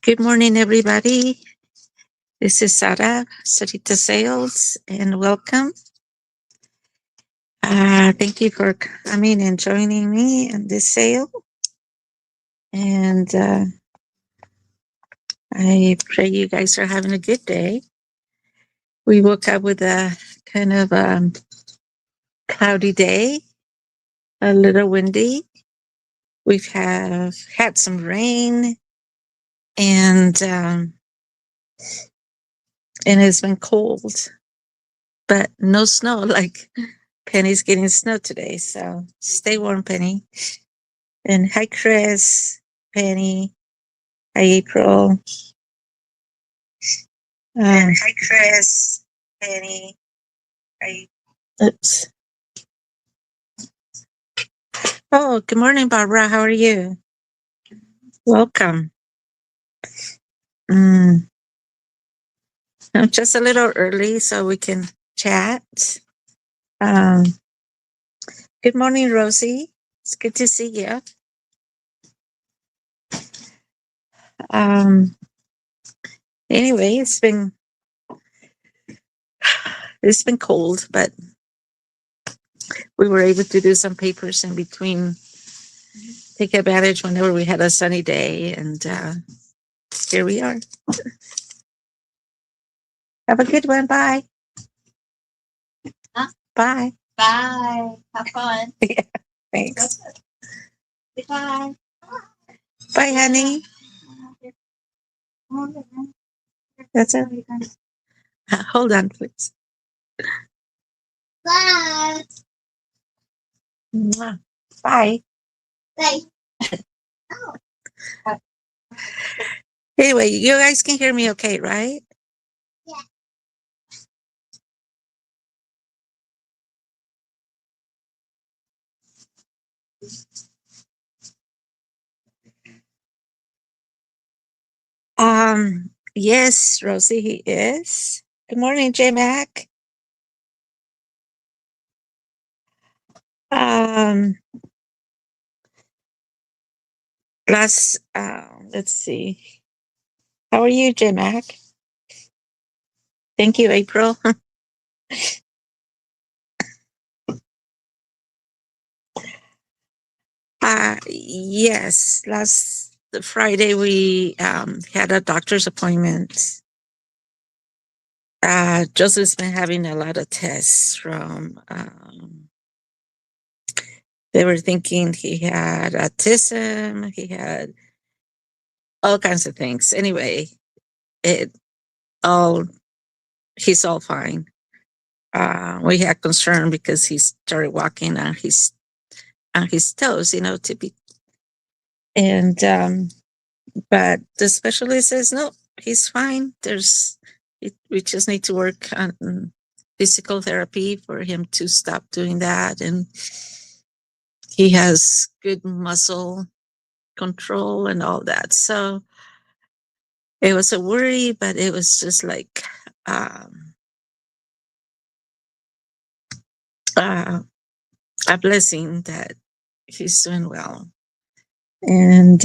Good morning, everybody. This is Sara, Sarita Sales, and welcome. Thank you for coming and joining me in this sale. And I pray you guys are having a good day. We woke up with a kind of cloudy day, a little windy. We've had some rain, and it's been cold, but no snow. Like Penny's getting snow today, so stay warm, Penny. And hi, Chris, Penny, hi, April. Hi, Chris, Penny. Hi. Oops. Oh, good morning, Barbara. How are you? Welcome. I'm just a little early so we can chat. Um, good morning, Rosie. It's good to see you. Anyway, it's been cold, but we were able to do some papers in between, take advantage whenever we had a sunny day, and here we are. Have a good one. Bye. Huh? Bye. Bye. Have fun. Yeah, thanks. Bye. Bye, honey. That's it. Hold on, please. Bye. Mwah. Bye. Bye. Anyway, you guys can hear me okay, right? Yeah. Yes, Rosie, he is. Good morning, J Mac. Let's see. How are you, J Mac? Thank you, April. Yes, last Friday we had a doctor's appointment. Joseph's been having a lot of tests from. They were thinking he had autism. He had all kinds of things. Anyway, it all he's all fine. We had concern because he started walking on his toes, to be, and but the specialist says no, he's fine. We just need to work on physical therapy for him to stop doing that, and he has good muscle control and all that. So it was a worry, but it was just like a blessing that he's doing well. And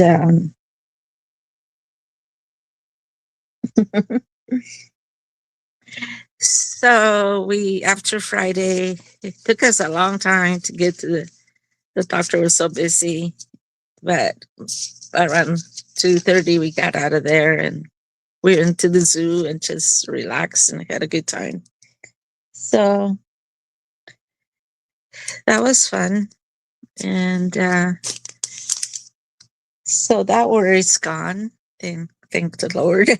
so after Friday, it took us a long time to get to the doctor was so busy, but around 2:30 we got out of there and we went to the zoo and just relaxed and had a good time. So that was fun. And so that worry's gone. And thank the Lord.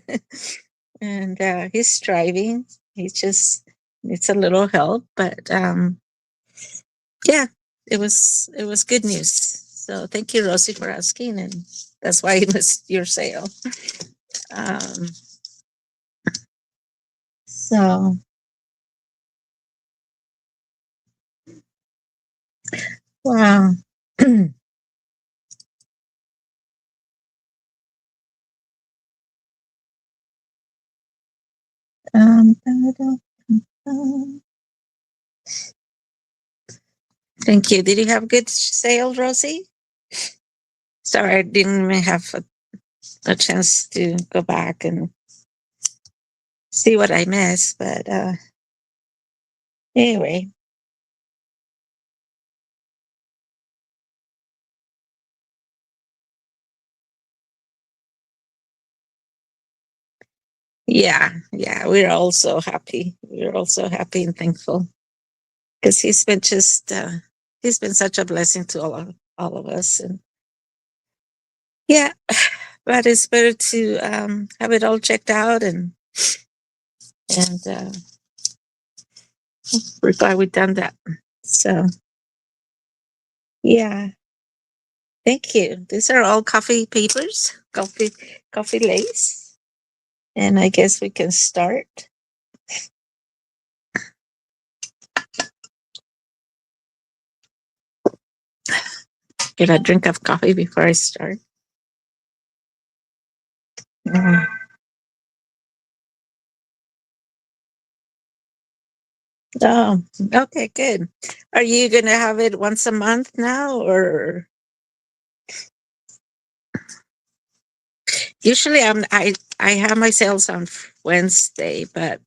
And he's striving. He just needs a little help, but yeah, it was good news. So thank you, Rosie, for asking, and that's why I missed your sale. Um, so wow. um, Thank you. Did you have a good sale, Rosie? Sorry, I didn't even have a chance to go back and see what I missed. But anyway, yeah, we're also happy. We're also happy and thankful because he's been such a blessing to all of us. And yeah, but it's better to have it all checked out, and we're glad we've done that. So yeah, thank you. These are all coffee papers, coffee lace, and I guess we can start. Get a drink of coffee before I start. Mm. Oh, okay, good. Are you gonna have it once a month now, or usually I have my sales on Wednesday, but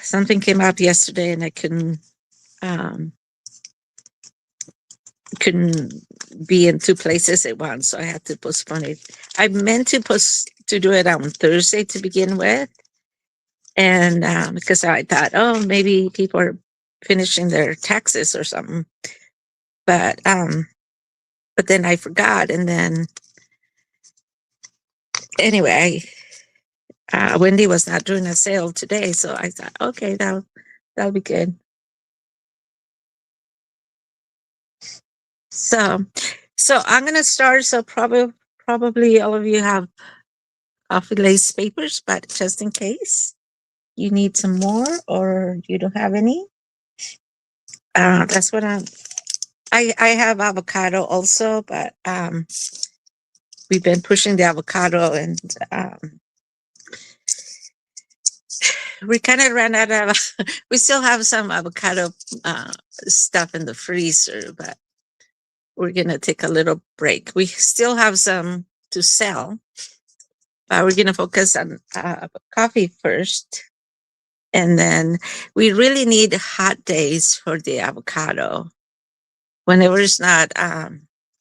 something came up yesterday and I um couldn't be in two places at once, so I had to postpone it. I meant to do it on Thursday to begin with, and because I thought, oh, maybe people are finishing their taxes or something, but then I forgot, and then anyway, Wendy was not doing a sale today, so I thought, okay, that'll be good. So, I'm gonna start. So probably all of you have coffee lace papers, but just in case you need some more or you don't have any, that's what I have avocado also, but we've been pushing the avocado, and we kind of ran out of. We still have some avocado stuff in the freezer, but we're gonna take a little break. We still have some to sell, but we're gonna focus on coffee first. And then we really need hot days for the avocado. Whenever it's not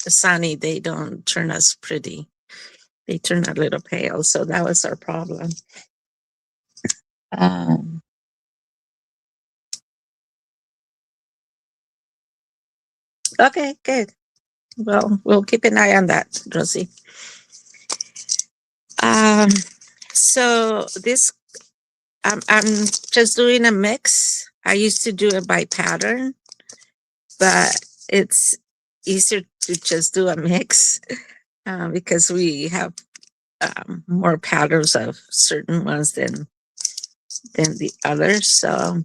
sunny, they don't turn us pretty. They turn a little pale. So that was our problem. Um, okay, good. Well, we'll keep an eye on that, Rosie. Um, so this, I'm just doing a mix. I used to do it by pattern, but it's easier to just do a mix because we have more patterns of certain ones than the others. So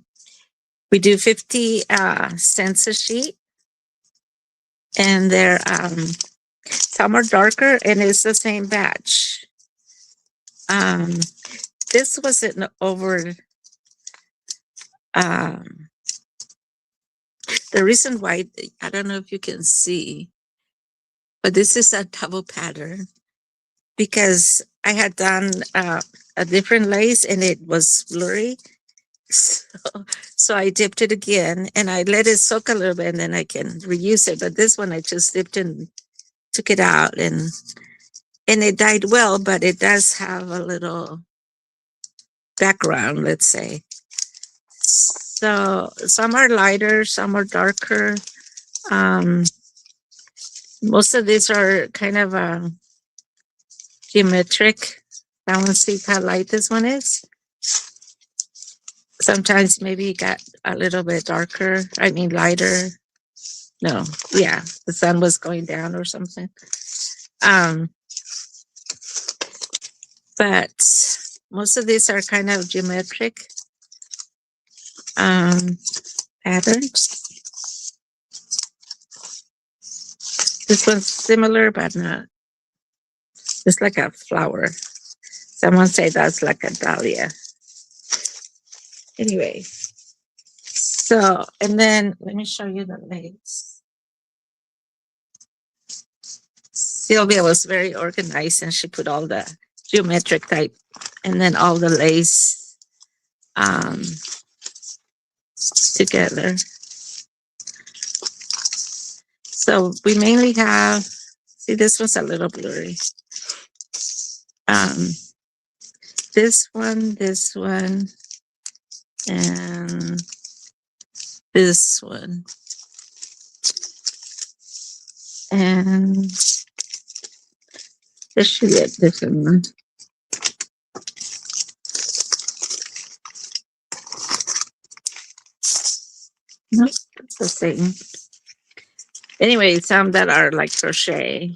we do 50 cents a sheet, and they're some are darker, and it's the same batch. Um, this wasn't over. Um, the reason why, I don't know if you can see, but this is a double pattern because I had done a different lace and it was blurry. So, I dipped it again and I let it soak a little bit and then I can reuse it. But this one I just dipped and took it out, and it dyed well, but it does have a little background, let's say. So some are lighter, some are darker. Um, most of these are kind of geometric. I want to see how light this one is. Sometimes maybe it got a little bit darker. I mean, lighter. No, yeah, the sun was going down or something. Um, but most of these are kind of geometric patterns. This one's similar, but not. It's like a flower. Someone say that's like a dahlia. Anyway, so, and then let me show you the legs. Sylvia was very organized and she put all the geometric type and then all the lace um, together. So we mainly have, see, this one's a little blurry. Um, this one, and this one. And this should be a different one. Nope, it's the same. Anyway, some that are like crochet.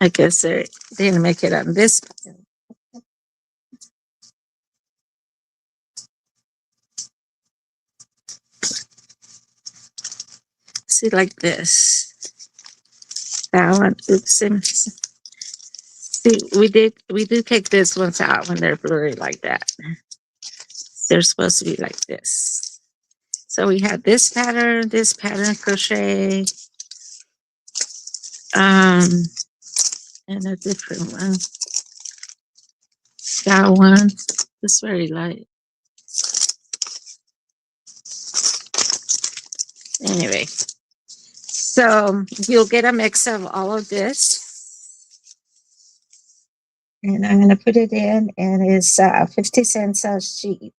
I guess they didn't make it on this. See, like this. That one. Oops. See, we do take this ones out when they're blurry like that. They're supposed to be like this. So we had this pattern crochet, and a different one. That one is very light. Anyway, so you'll get a mix of all of this. And I'm going to put it in, and it's 50 cents a sheet.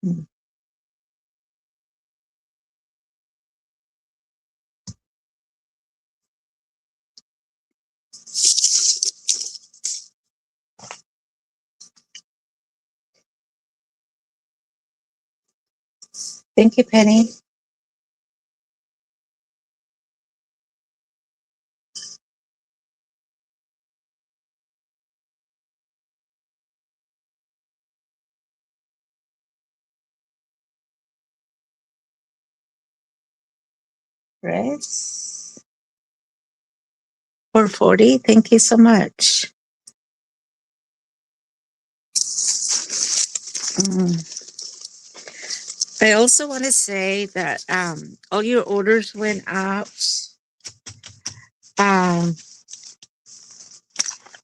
Mm. Thank you, Penny. Chris. 440. Thank you so much. I also want to say that all your orders went out.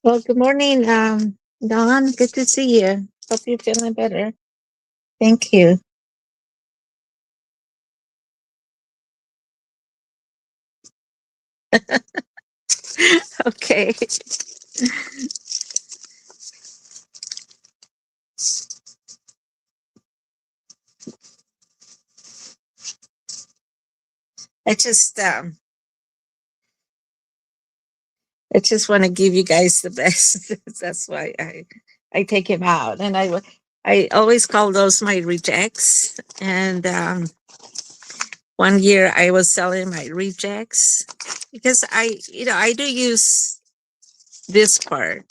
Well, good morning, Dawn. Good to see you. Hope you're feeling better. Thank you. Okay. I just want to give you guys the best. That's why I take him out, and I always call those my rejects. And one year I was selling my rejects because I do use this part.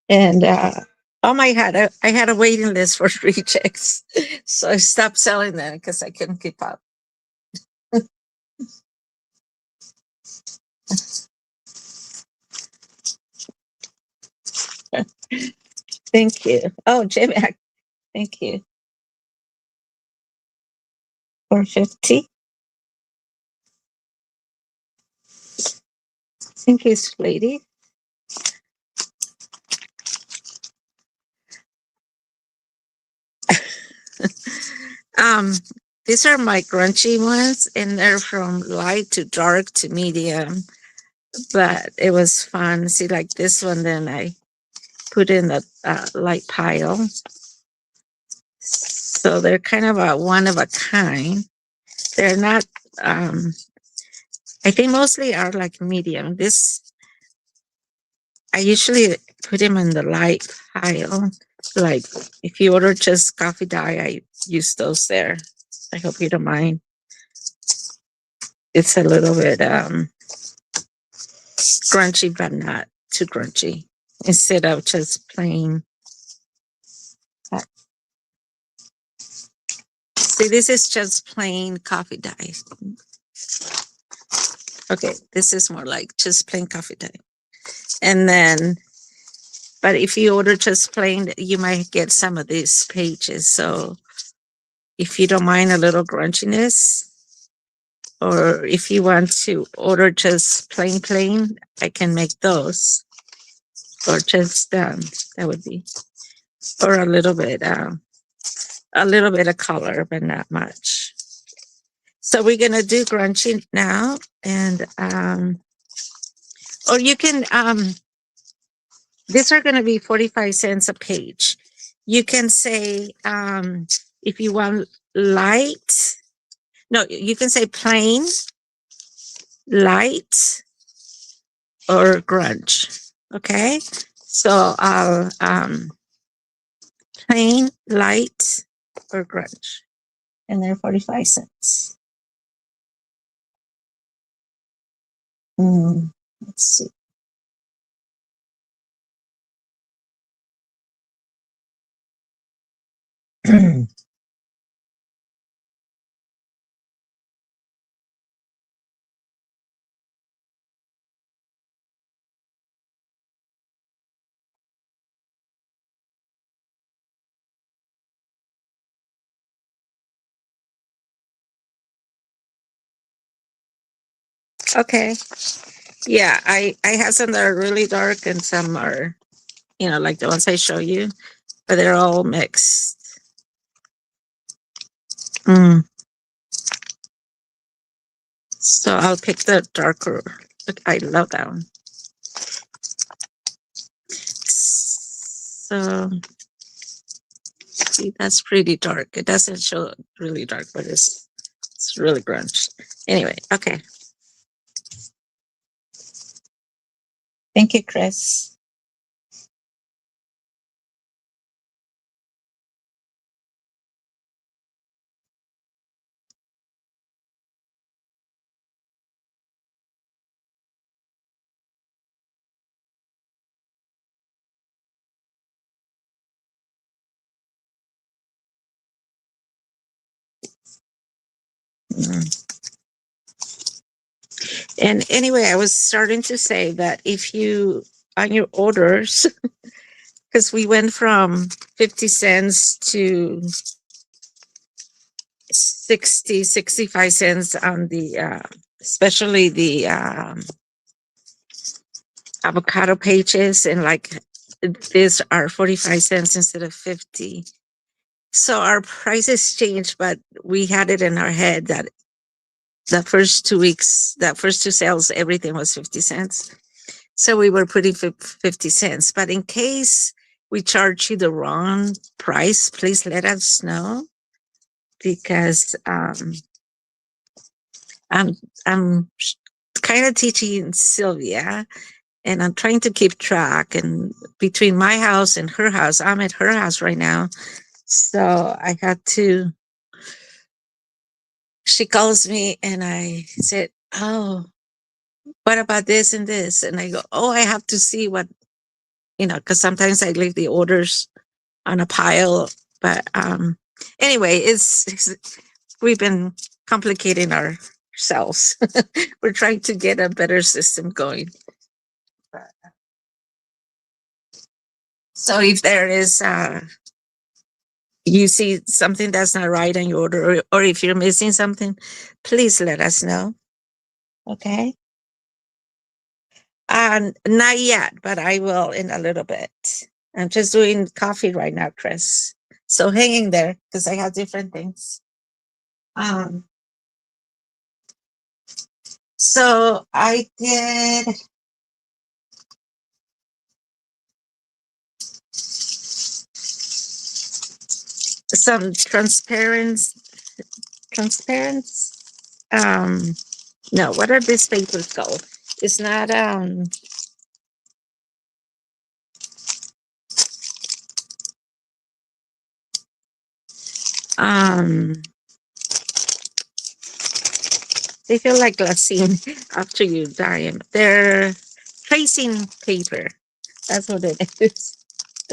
And I had a waiting list for rejects, so I stopped selling them because I couldn't keep up. Thank you. Oh, Jim, thank you. 450. Thank you, lady. um, these are my crunchy ones, and they're from light to dark to medium. But it was fun. See, like this one, then I put in the light pile. So they're kind of a one of a kind. They're not. I think mostly are like medium. This I usually put them in the light pile. Like if you order just coffee dye, I use those there. I hope you don't mind. It's a little bit crunchy, but not too crunchy instead of just plain. See, this is just plain coffee dye. Okay, this is more like just plain coffee dye. And then, but if you order just plain, you might get some of these pages. So if you don't mind a little crunchiness, or if you want to order just plain, I can make those. Or just that would be, or a little bit of color, but not much. So we're gonna do crunchy now, and or you can these are gonna be 45 cents a page. You can say if you want light, no, you can say plain, light, or grunge. Okay, so I'll plain, light, or grunge, and they're 45 cents. Let's see. Okay. Yeah, I have some that are really dark and some are, like the ones I show you, but they're all mixed. Mm. So I'll pick the darker. Look, I love that one. So see, that's pretty dark. It doesn't show really dark, but it's really grunge. Anyway, okay. Thank you, Chris. Mm. And anyway, I was starting to say that if you on your orders, because we went from 50 cents to 65 cents on the especially the avocado pages, and like these are 45 cents instead of 50. So our prices changed, but we had it in our head that the first 2 weeks, that first two sales, everything was 50 cents. So we were putting 50 cents. But in case we charge you the wrong price, please let us know, because I'm kind of teaching Sylvia, and I'm trying to keep track. And between my house and her house, I'm at her house right now. So I had to, she calls me and I said, "Oh, what about this and this?" And I go, "Oh, I have to see what, because sometimes I leave the orders on a pile." But anyway, we've been complicating ourselves. We're trying to get a better system going. So if there is, you see something that's not right on your order, or if you're missing something, please let us know. Okay. Not yet, but I will in a little bit. I'm just doing coffee right now, Chris. So hanging there because I have different things. Um, so I did some transparent. Um, no, what are these papers called? It's not um they feel like glassine after you dye them. They're tracing paper. That's what it is.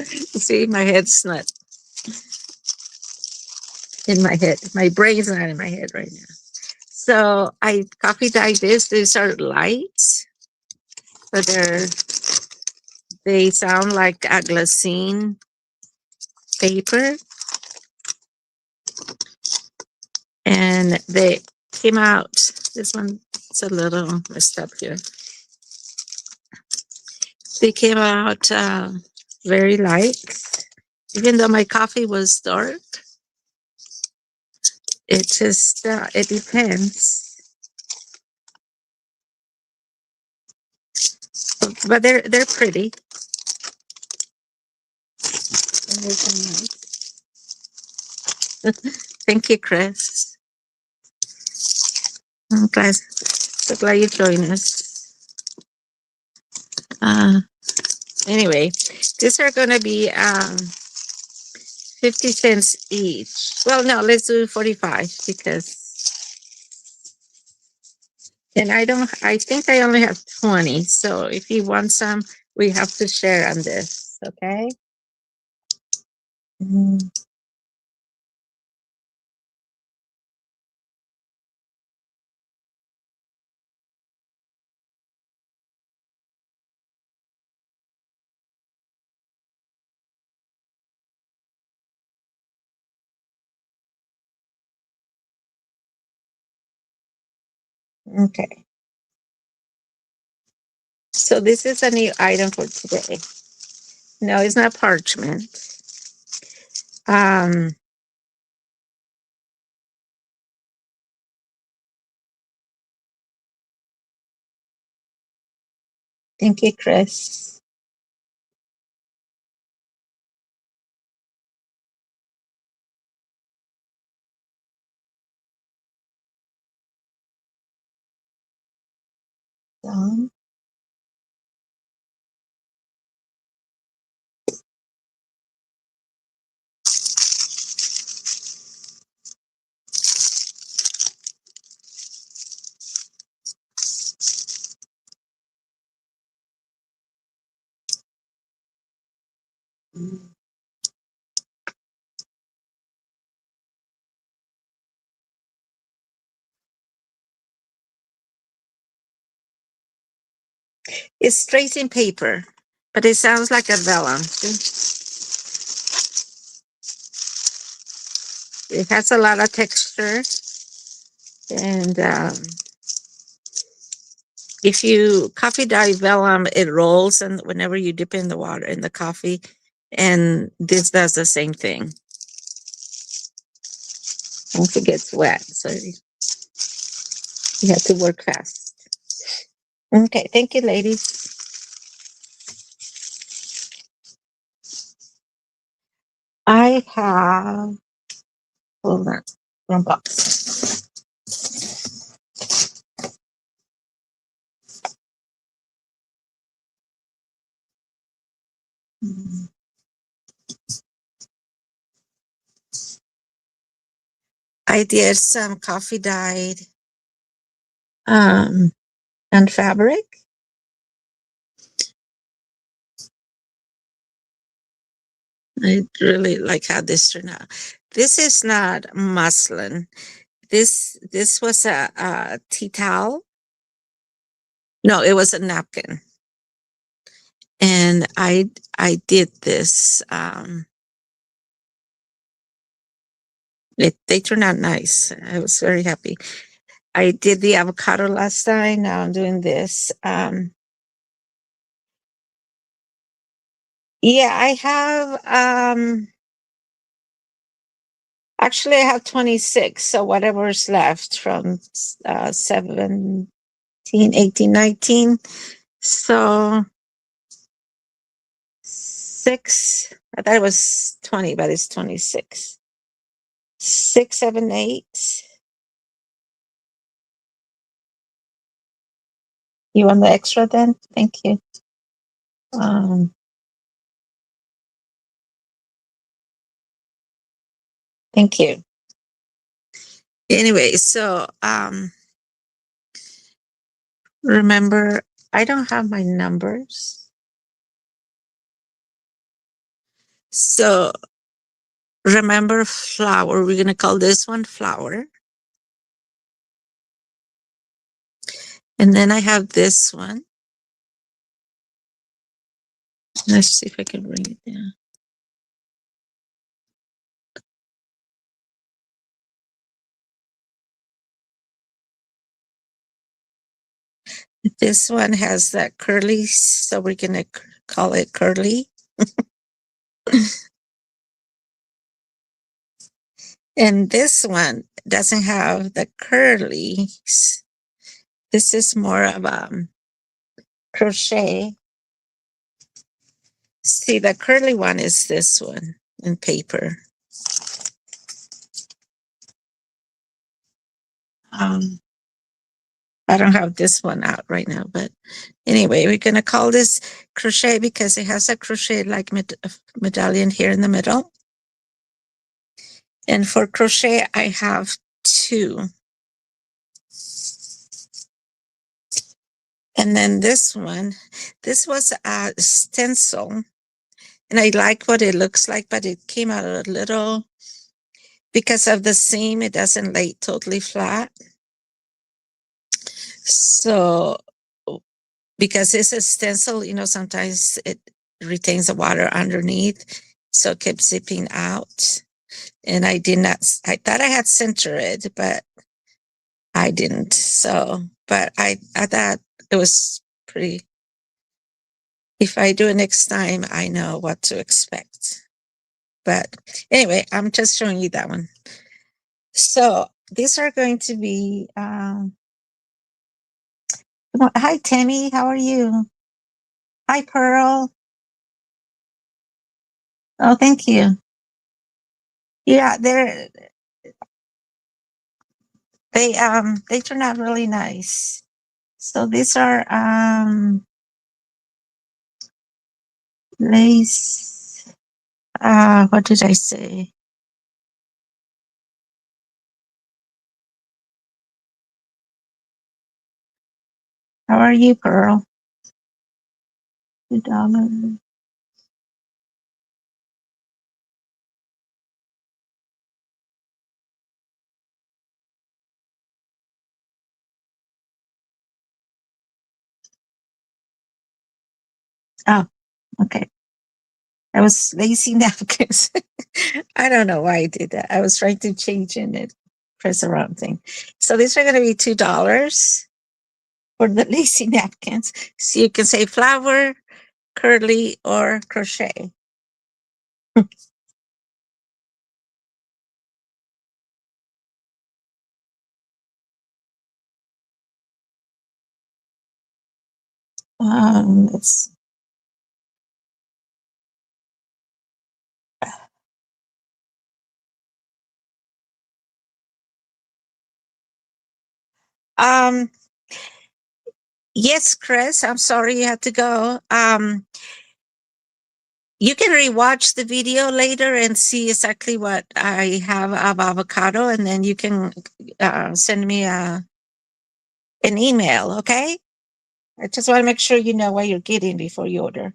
See, my head's not in my head. My brain's not in my head right now. So I coffee dyed this. These are lights, but they sound like a glassine paper, and they came out. This one is a little messed up here. They came out very light, even though my coffee was dark. It just it depends, but they're pretty. And they're so nice. Thank you, Chris. I'm glad, so glad you joined us. Anyway, these are gonna be 50 cents each. Well, no, let's do 45 because, and I think I only have 20. So if you want some, we have to share on this. Okay. Mm. Okay. So this is a new item for today. No, it's not parchment. Um, Thank you, Chris. Done. It's tracing paper, but it sounds like a vellum. It has a lot of texture, and if you coffee dye vellum, it rolls, and whenever you dip in the water in the coffee, and this does the same thing. Once it gets wet, so you have to work fast. Okay, thank you, ladies. I have, hold on, one box. I did some coffee dyed and fabric. I really like how this turned out. This is not muslin. This was a tea towel. No, it was a napkin. And I did this. They turned out nice. I was very happy. I did the avocado last time. Now I'm doing this. Yeah, I have actually I have 26. So whatever's left from 17, 18, 19. So 6. I thought it was 20, but it's 26. 6, 7, 8. You want the extra then? Thank you. Um, Thank you. Anyway, so remember I don't have my numbers. So remember flower. We're going to call this one flower. And then I have this one. Let's see if I can bring it down. This one has that curly, so we're going to call it curly. And this one doesn't have the curlies. This is more of crochet. See, the curly one is this one in paper. I don't have this one out right now, but anyway, we're going to call this crochet because it has a crochet like medallion here in the middle. And for crochet, I have 2. And then this one, this was a stencil. And I like what it looks like, but it came out a little, because of the seam, it doesn't lay totally flat. So, because it's a stencil, sometimes it retains the water underneath, so it kept zipping out. And I thought I had centered it, but I didn't. So, but I thought it was pretty. If I do it next time, I know what to expect. But anyway, I'm just showing you that one. So these are going to be, hi, Tammy, how are you? Hi, Pearl. Oh, thank you. Yeah, they turn out really nice. So these are lace. What did I say? How are you, Pearl? $2. Oh, okay. I was lazy napkins. I don't know why I did that. I was trying to change in it, press the wrong thing. So these are going to be $2 for the lacy napkins. So you can say flower, curly, or crochet. Let's um yes, Chris, I'm sorry you had to go. You can rewatch the video later and see exactly what I have of avocado, and then you can send me an email, okay? I just want to make sure you know what you're getting before you order.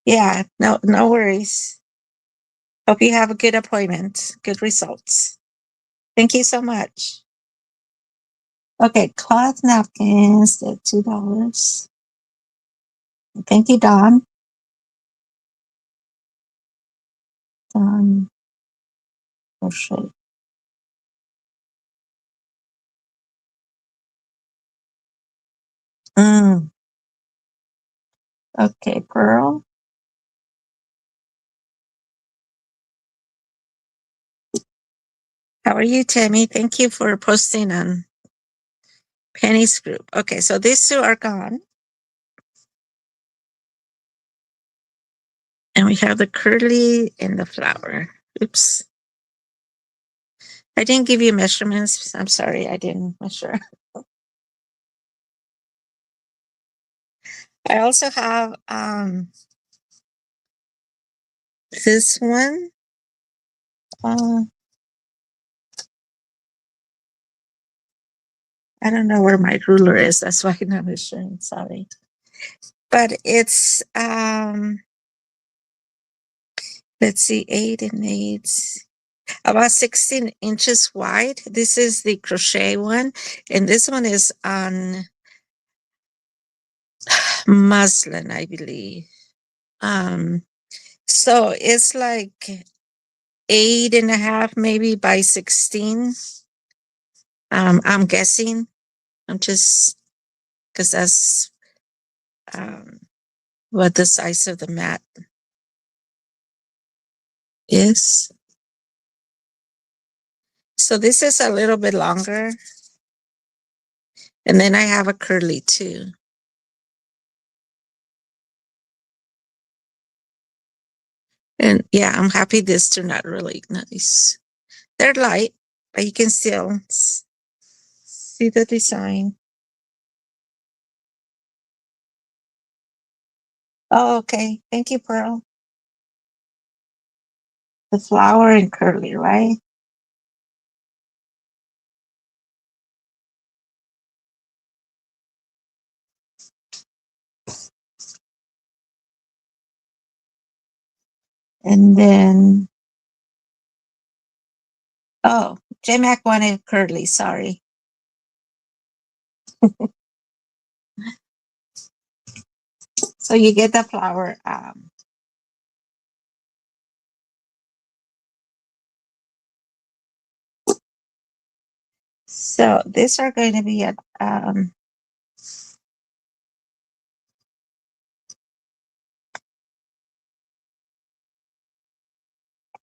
Yeah, no worries. Hope you have a good appointment, good results. Thank you so much. Okay, cloth napkins, they're $2. Thank you, Don. Don crochet. Mm. Okay, Pearl. How are you, Tammy? Thank you for posting on Penny's group. Okay, so these 2 are gone. And we have the curly and the flower. Oops. I didn't give you measurements. I'm sorry, I didn't measure. I also have this one. Uh, I don't know where my ruler is. That's why I'm not measuring. Sorry. But it's let's see, 8 and 8, about 16 inches wide. This is the crochet one, and this one is on muslin, I believe. Um, so it's like 8.5 maybe by 16. I'm guessing. I'm just because that's um what the size of the mat is. So this is a little bit longer. And then I have a curly too. And yeah, I'm happy this turned out really nice. They're light, but you can still see the design. Oh, okay. Thank you, Pearl. The flower and curly, right? And then, oh, J-Mac wanted curly, sorry. So you get the flower. So these are going to be at,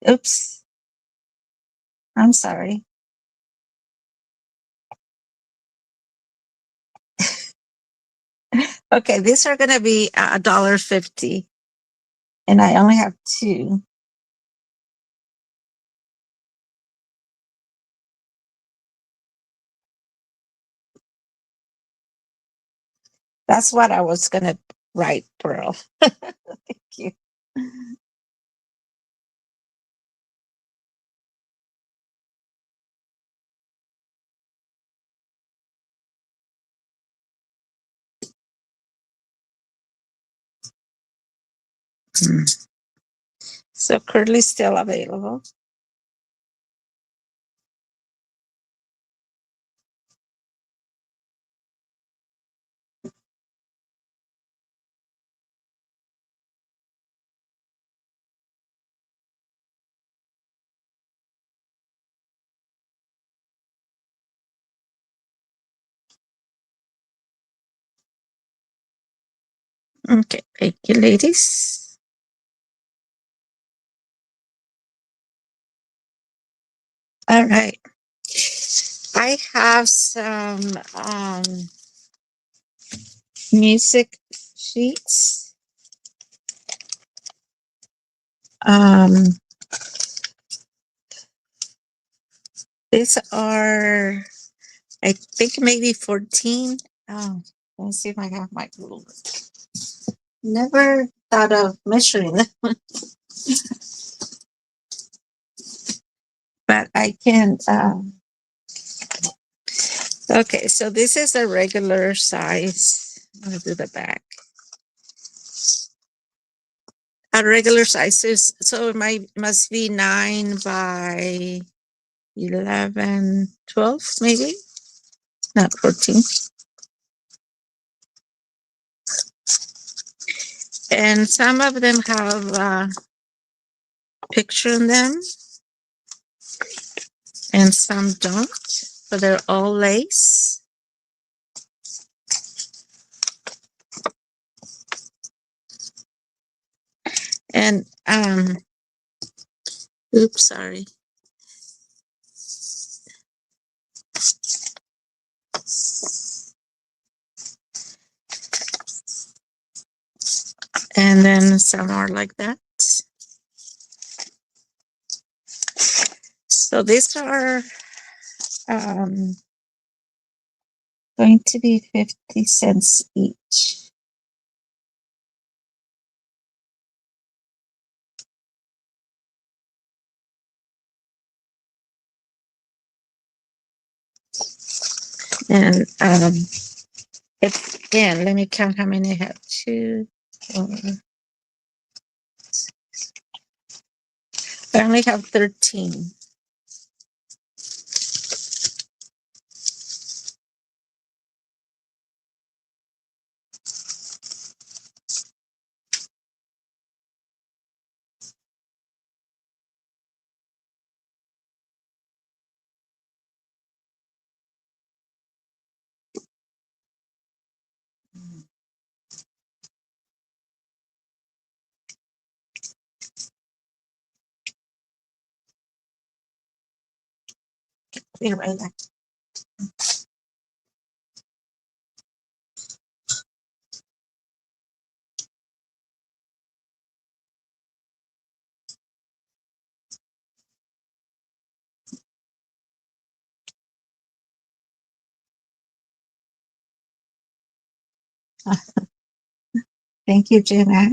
oops, I'm sorry. Okay, these are going to be $1.50, and I only have two. That's what I was going to write, Pearl. Thank you. Mm. So curly still available. Okay, thank you, ladies. All right. I have some music sheets. Um, these are, I think, maybe 14. Oh, let me see if I have my ruler. Never thought of measuring them, but I can. Okay, so this is a regular size. I'm gonna do the back. A regular size is, so it must be 9 by 11, 12, maybe not 14. And some of them have a picture in them, and some don't, but they're all lace. And oops, sorry. And then some are like that. So these are going to be 50 cents each. And it's again, let me count how many I have. Two, four, I only have 13. Be right back. Thank you, J-Mac.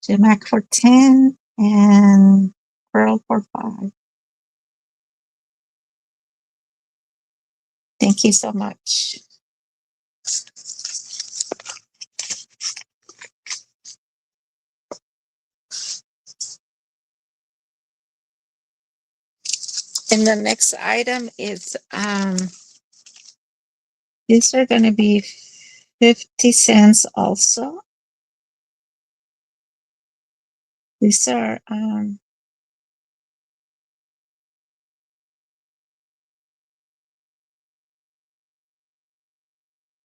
J-Mac for 10 and Pearl for 5. Thank you so much. And the next item is these are going to be 50 cents also. These are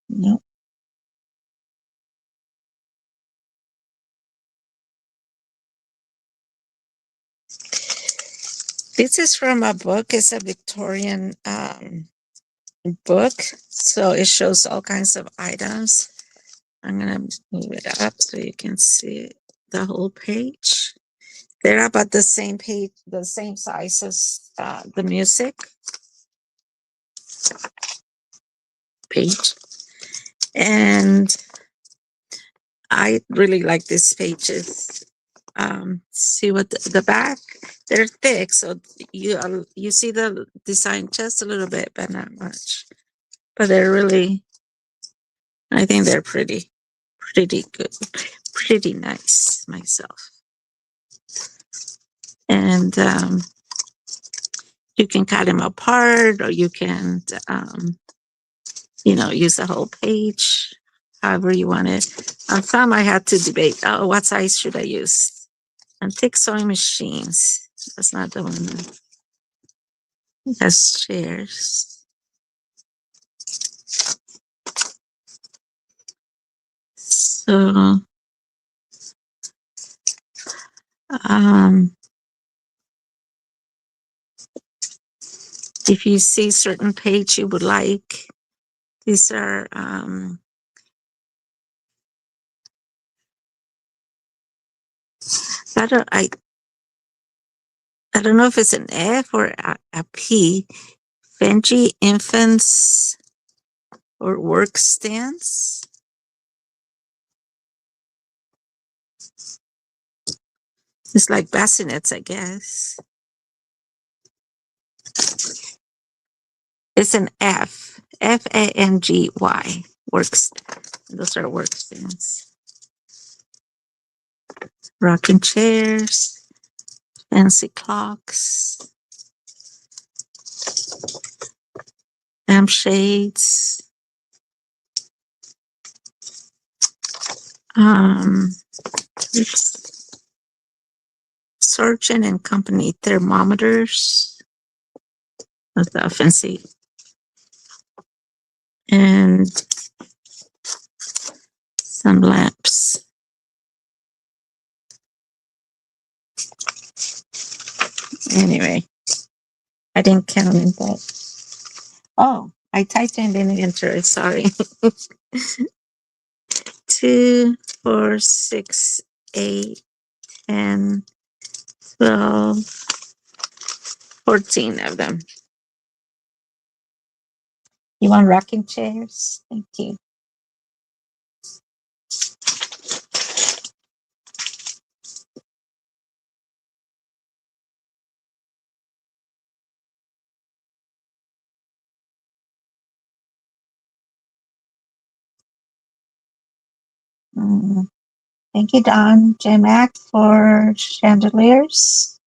no. This is from a book. It's a Victorian book. So it shows all kinds of items. I'm going to move it up so you can see the whole page. They're about the same page, the same size as the music page. And I really like these pages. See what the back, they're thick. So you see the design just a little bit, but not much. But they're really, I think they're pretty good, pretty nice myself. And you can cut them apart, or you can, use the whole page, however you want it. On some, I had to debate, what size should I use? Antique sewing machines. That's not the one that has chairs. So, if you see certain page you would like, these are, I don't know if it's an F or a P. Benji infants or work stands. It's like bassinets, I guess. It's an F. Fangy. Works. Those are work stands. Rocking chairs. Fancy clocks. Lampshades. Oops. Surgeon and Company thermometers. That's the fancy. And some lamps. Anyway, I didn't count it, but I typed in the inventory. Sorry. 2, 4, 6, 8, 10, 12, 14 of them. You want rocking chairs? Thank you. Mm. Thank you, Don. J Mac for chandeliers.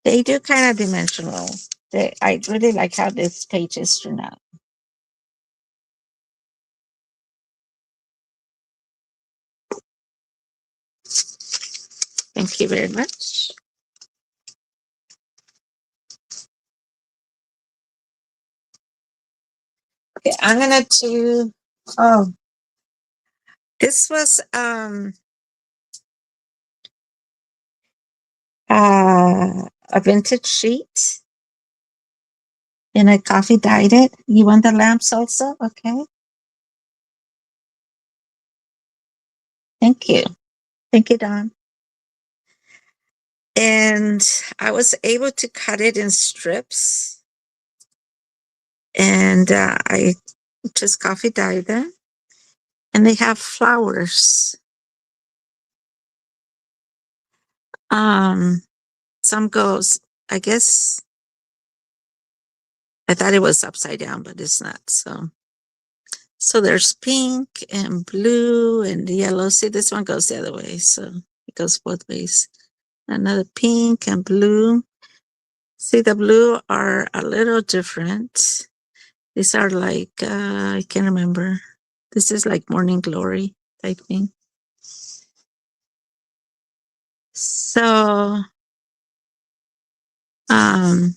They do kind of dimensional. I really like how this page is turned out. Thank you very much. Okay, I'm gonna do. Oh, this was a vintage sheet, and I coffee dyed it. You want the lamps also? Okay. Thank you. Thank you, Don. And I was able to cut it in strips, and I just coffee dyed them, and they have flowers. Some goes, I guess, I thought it was upside down, but it's not. So there's pink and blue and yellow. See, this one goes the other way, so it goes both ways. Another pink and blue. See, the blue are a little different. These are like, I can't remember. This is like Morning Glory type thing. So, and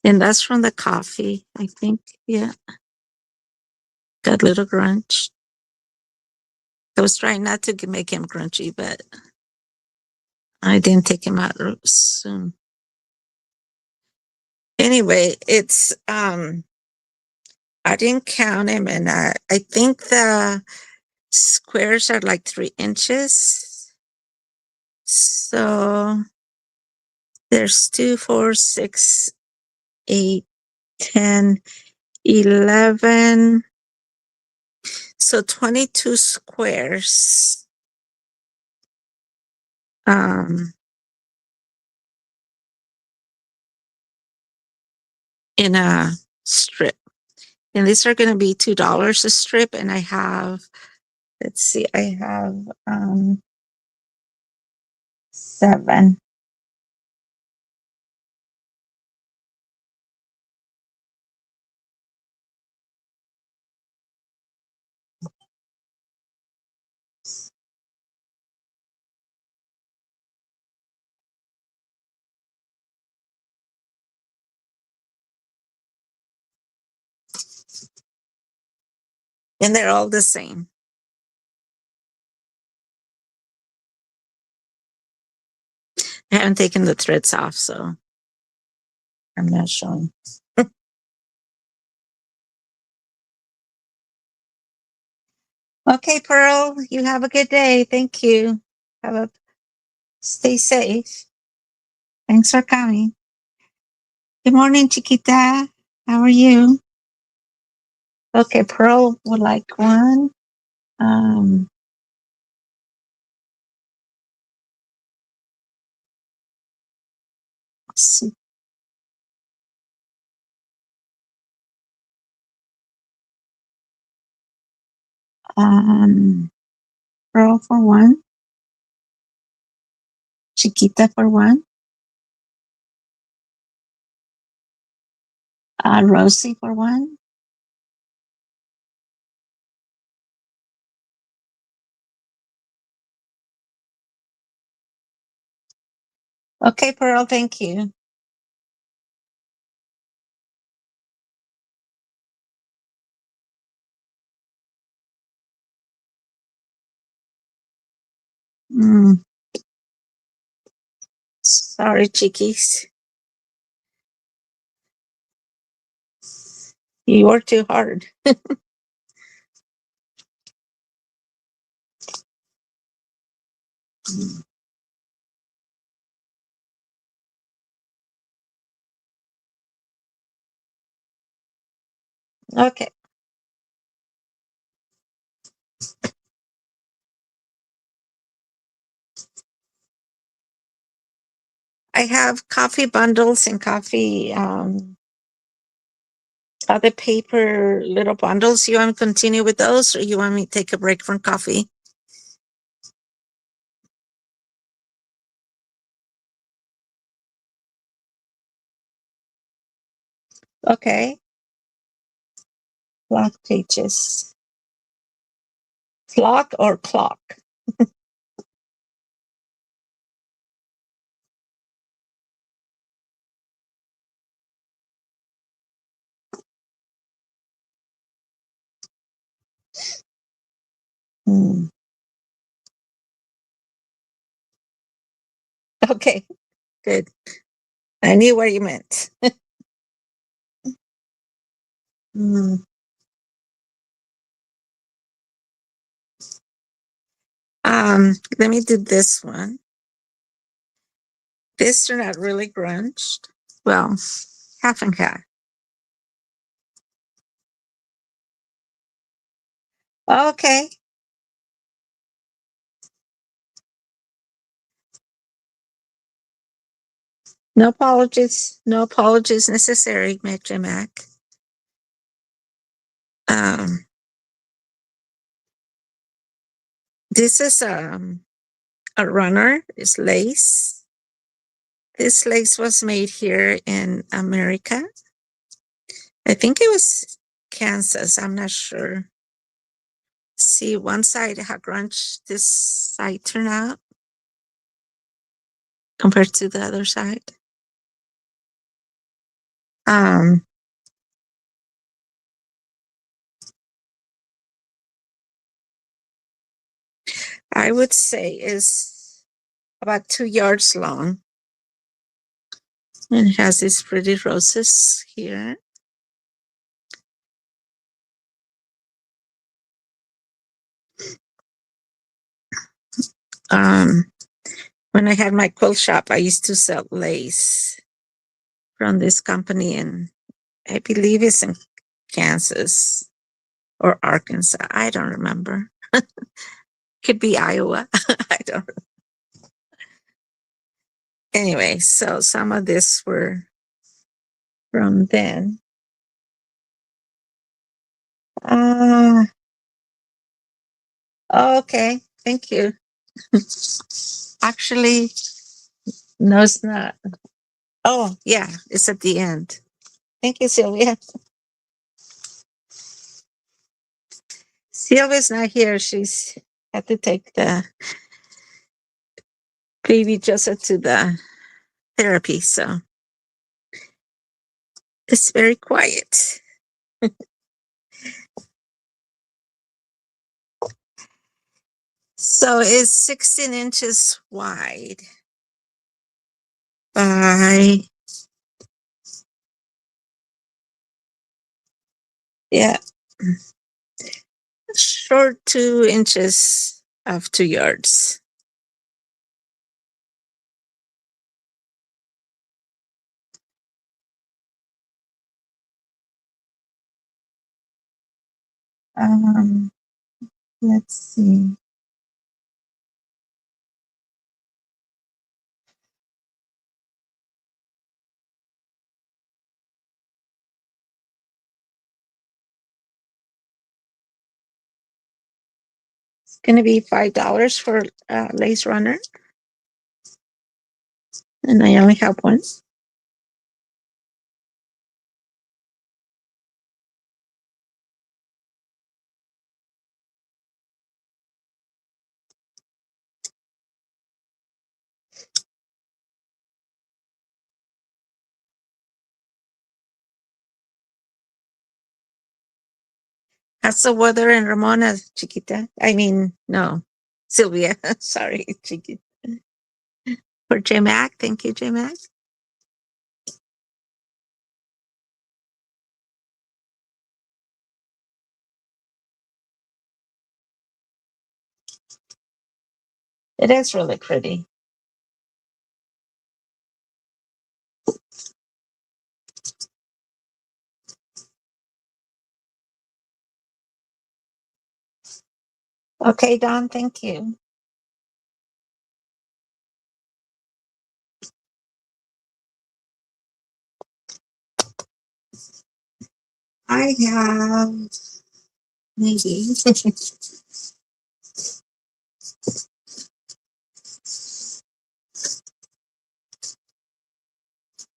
that's from the coffee, I think. Yeah. Got a little grunge. I was trying not to make him crunchy, but I didn't take him out soon. Anyway, it's I didn't count him, and I think the squares are like 3 inches. So there's 2, 4, 6, 8, 10, 11. So 22 squares. In a strip. And these are going to be $2 a strip. And I have, let's see, I have 7. And they're all the same. I haven't taken the threads off, so I'm not showing. Okay, Pearl, you have a good day. Thank you. Stay safe. Thanks for coming. Good morning, Chiquita. How are you? Okay, Pearl would like one. Let's see. Pearl for one. Chiquita for one. Rosie for one. Okay, Pearl, thank you. Sorry, chickies. You work too hard. Okay. I have coffee bundles and coffee, other paper little bundles. You want me to continue with those, or you want me to take a break from coffee? Okay. Block pages. Flock or clock? Hmm. Okay, good. I knew what you meant. Hmm. Let me do this one. This turned out really grunged. Well, half and half. Okay. No apologies. No apologies necessary, Mr. Mac. Um, this is a runner. It's lace. This lace was made here in America. I think it was Kansas. I'm not sure. See, one side how grunge this side turned out compared to the other side. Um, I would say is about 2 yards long. And it has these pretty roses here. Um, when I had my quilt shop, I used to sell lace from this company, and I believe it's in Kansas or Arkansas. I don't remember. Could be Iowa. I don't. Anyway, so some of this were from then. Uh, okay. Thank you. Actually, no, it's not. Oh, yeah, it's at the end. Thank you, Sylvia. Sylvia's not here. She's had to take the baby Joseph to the therapy, so it's very quiet. So it's 16 inches wide by, yeah, short 2 inches of 2 yards. Um, let's see. It's going to be $5 for lace runner. And I only have one. How's the weather in Ramona, Chiquita? I mean, no, Sylvia. Sorry, Chiquita. For J Mac. Thank you, J Mac. It is really pretty. Okay, Don, thank you. I have maybe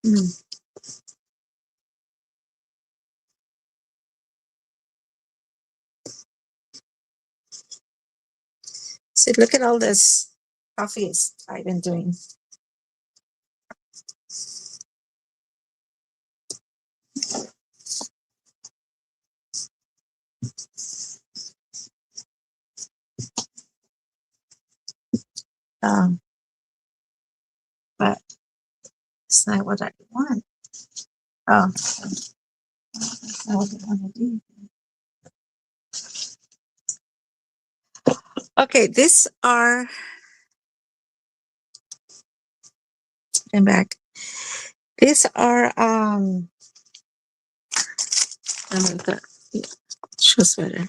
Hmm. See, look at all this coffees I've been doing. Um, but it's not what I want. Oh, that's not what I want to do. Okay, these are and back. These are let me look. Yeah, shows better.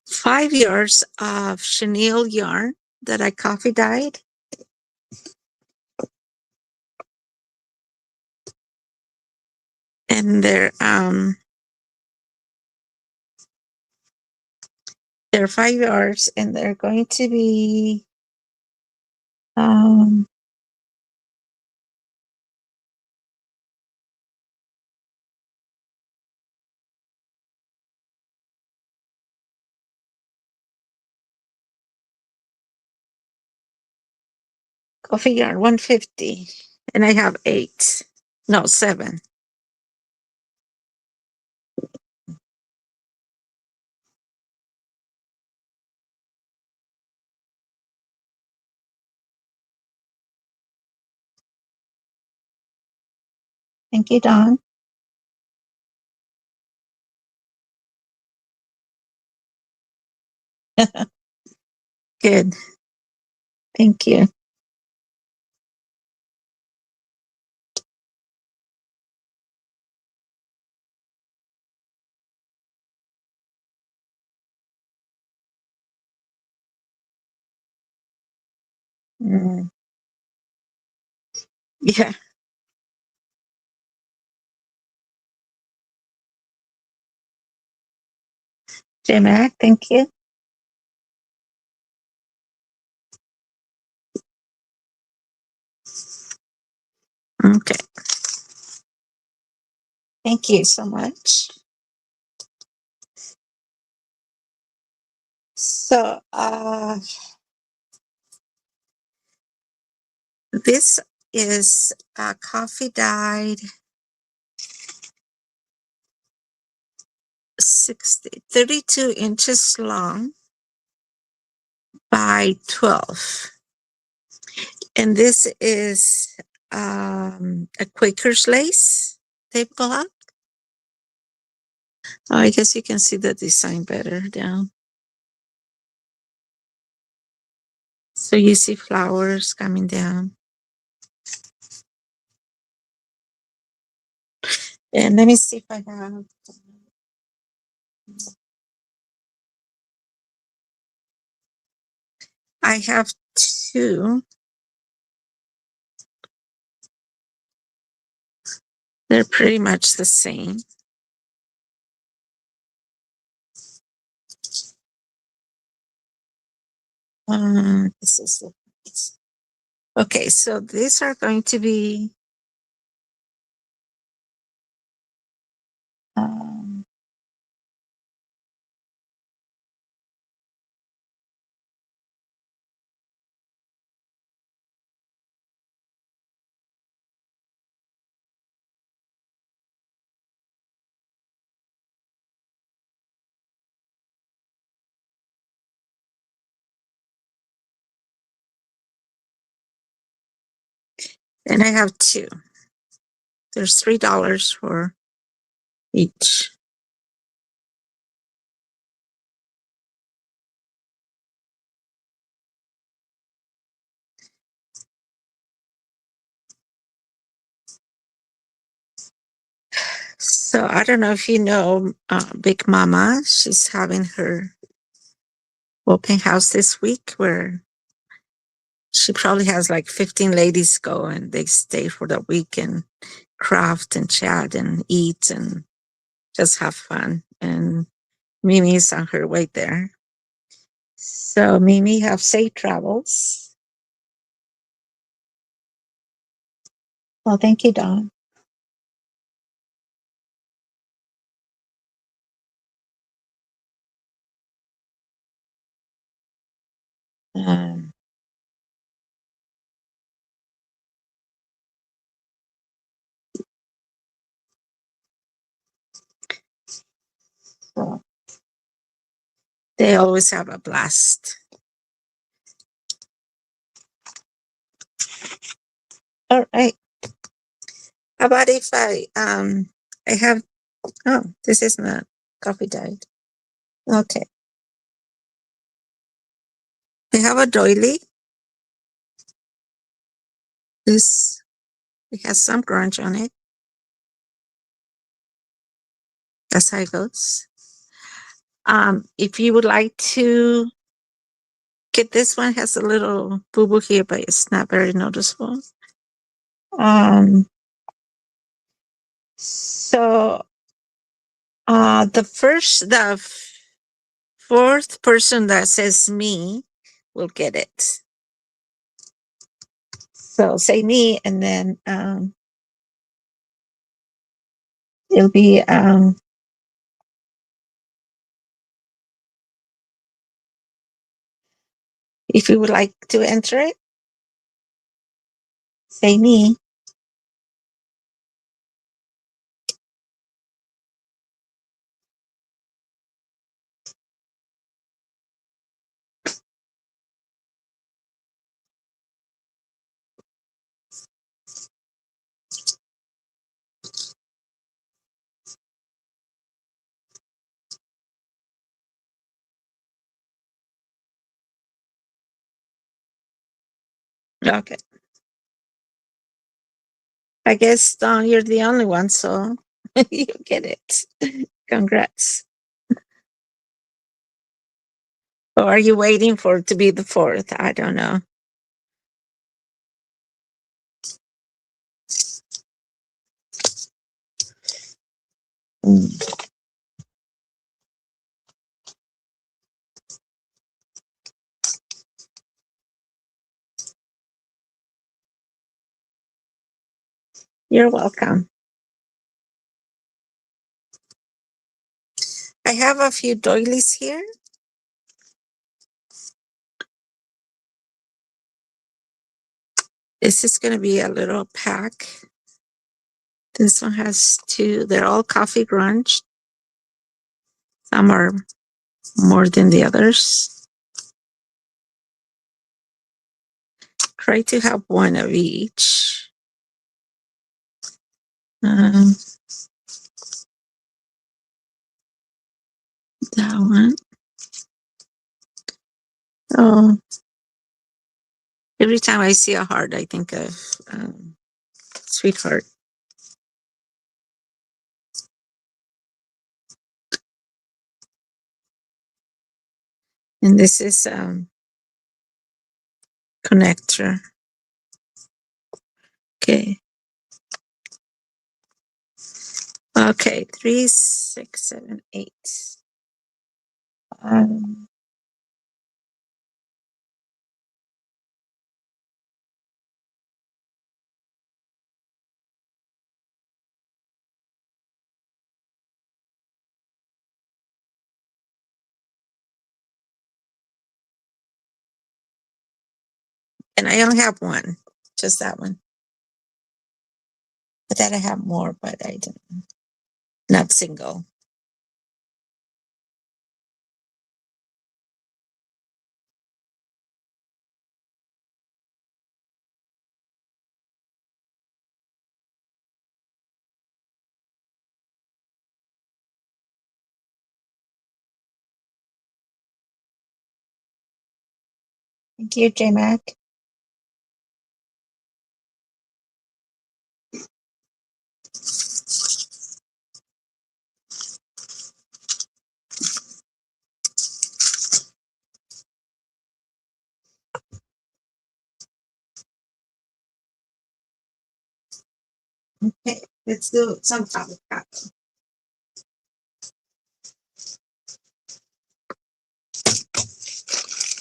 5 years of chenille yarn that I coffee dyed. And they're 5 years and they're going to be um coffee yarn 150. And I have 8. No, 7. Thank you, Dawn. Good. Thank you. Mm, yeah. J-Mac, thank you. Okay. Thank you so much. So this is coffee dyed 32 inches long by 12. And this is a Quaker's lace tablecloth. Oh, I guess you can see the design better down. So you see flowers coming down. And let me see if I have. I have 2. They're pretty much the same. This is the. Okay, so these are going to be um, and I have 2. There's $3 for each. So I don't know if you know Big Mama. She's having her open house this week where she probably has like 15 ladies go and they stay for the week and craft and chat and eat and just have fun. And Mimi's on her way there. So Mimi, have safe travels. Well, thank you, Dawn. Um, so they always have a blast. All right. How about if I have, oh, this is not coffee died. Okay. We have a doily. This, it has some crunch on it. That's how it goes. If you would like to get this one, has a little boo boo here, but it's not very noticeable. So the fourth person that says me will get it. So say me, and then it'll be if you would like to enter it, say me. Okay. I guess Don, you're the only one, so you get it. Congrats. Or are you waiting for it to be the fourth? I don't know. Mm. You're welcome. I have a few doilies here. This is going to be a little pack. This one has two. They're all coffee grunge. Some are more than the others. Try to have one of each. Um, that one. Oh, every time I see a heart, I think of Sweetheart. And this is connector. Okay. Okay, 3, 6, 7, 8. And I only have one, just that one. I thought I have more, but I didn't. Not single. Thank you, J Mac. Okay. Let's do some avocado.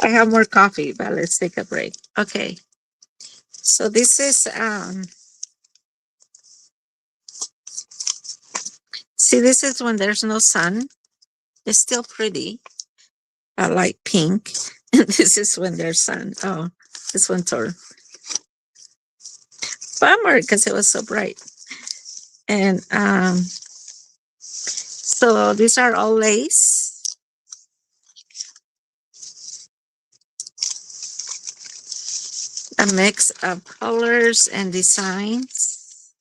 I have more coffee, but let's take a break. Okay. So this is see, this is when there's no sun. It's still pretty, light pink. And this is when there's sun. Oh, this one tore. Bummer because it was so bright. And so these are all lace. A mix of colors and designs.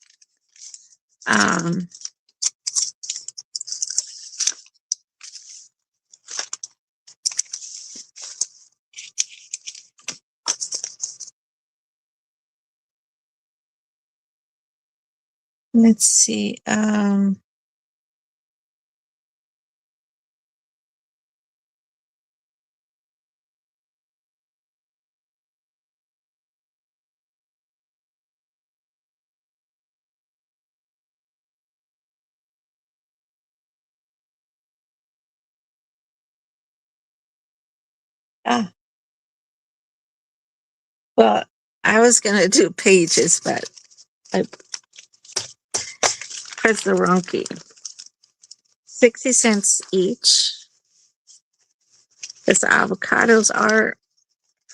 Let's see. Ah, well, I was gonna do pages, but I pressed the wrong key. 60 cents each. Because the avocados are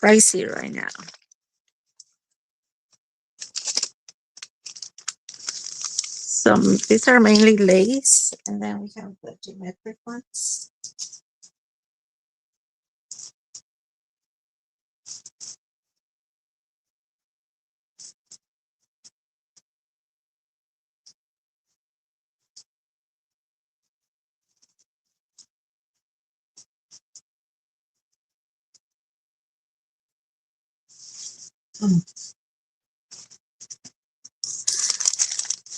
pricey right now. So these are mainly lace, and then we have the geometric ones.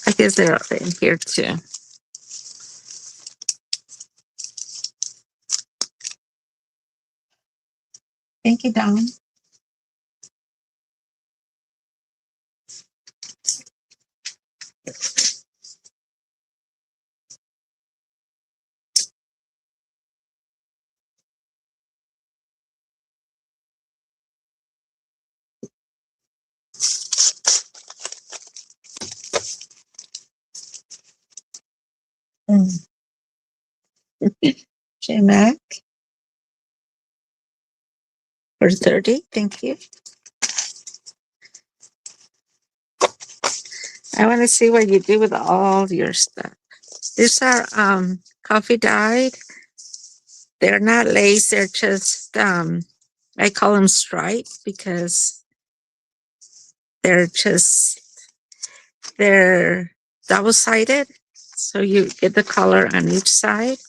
I guess they're in here too. Thank you, Don. Mm. J Mac for 30. Thank you. I want to see what you do with all your stuff. These are coffee dyed. They're not lace, they're just I call them striped because they're just they're double-sided. So you get the color on each side.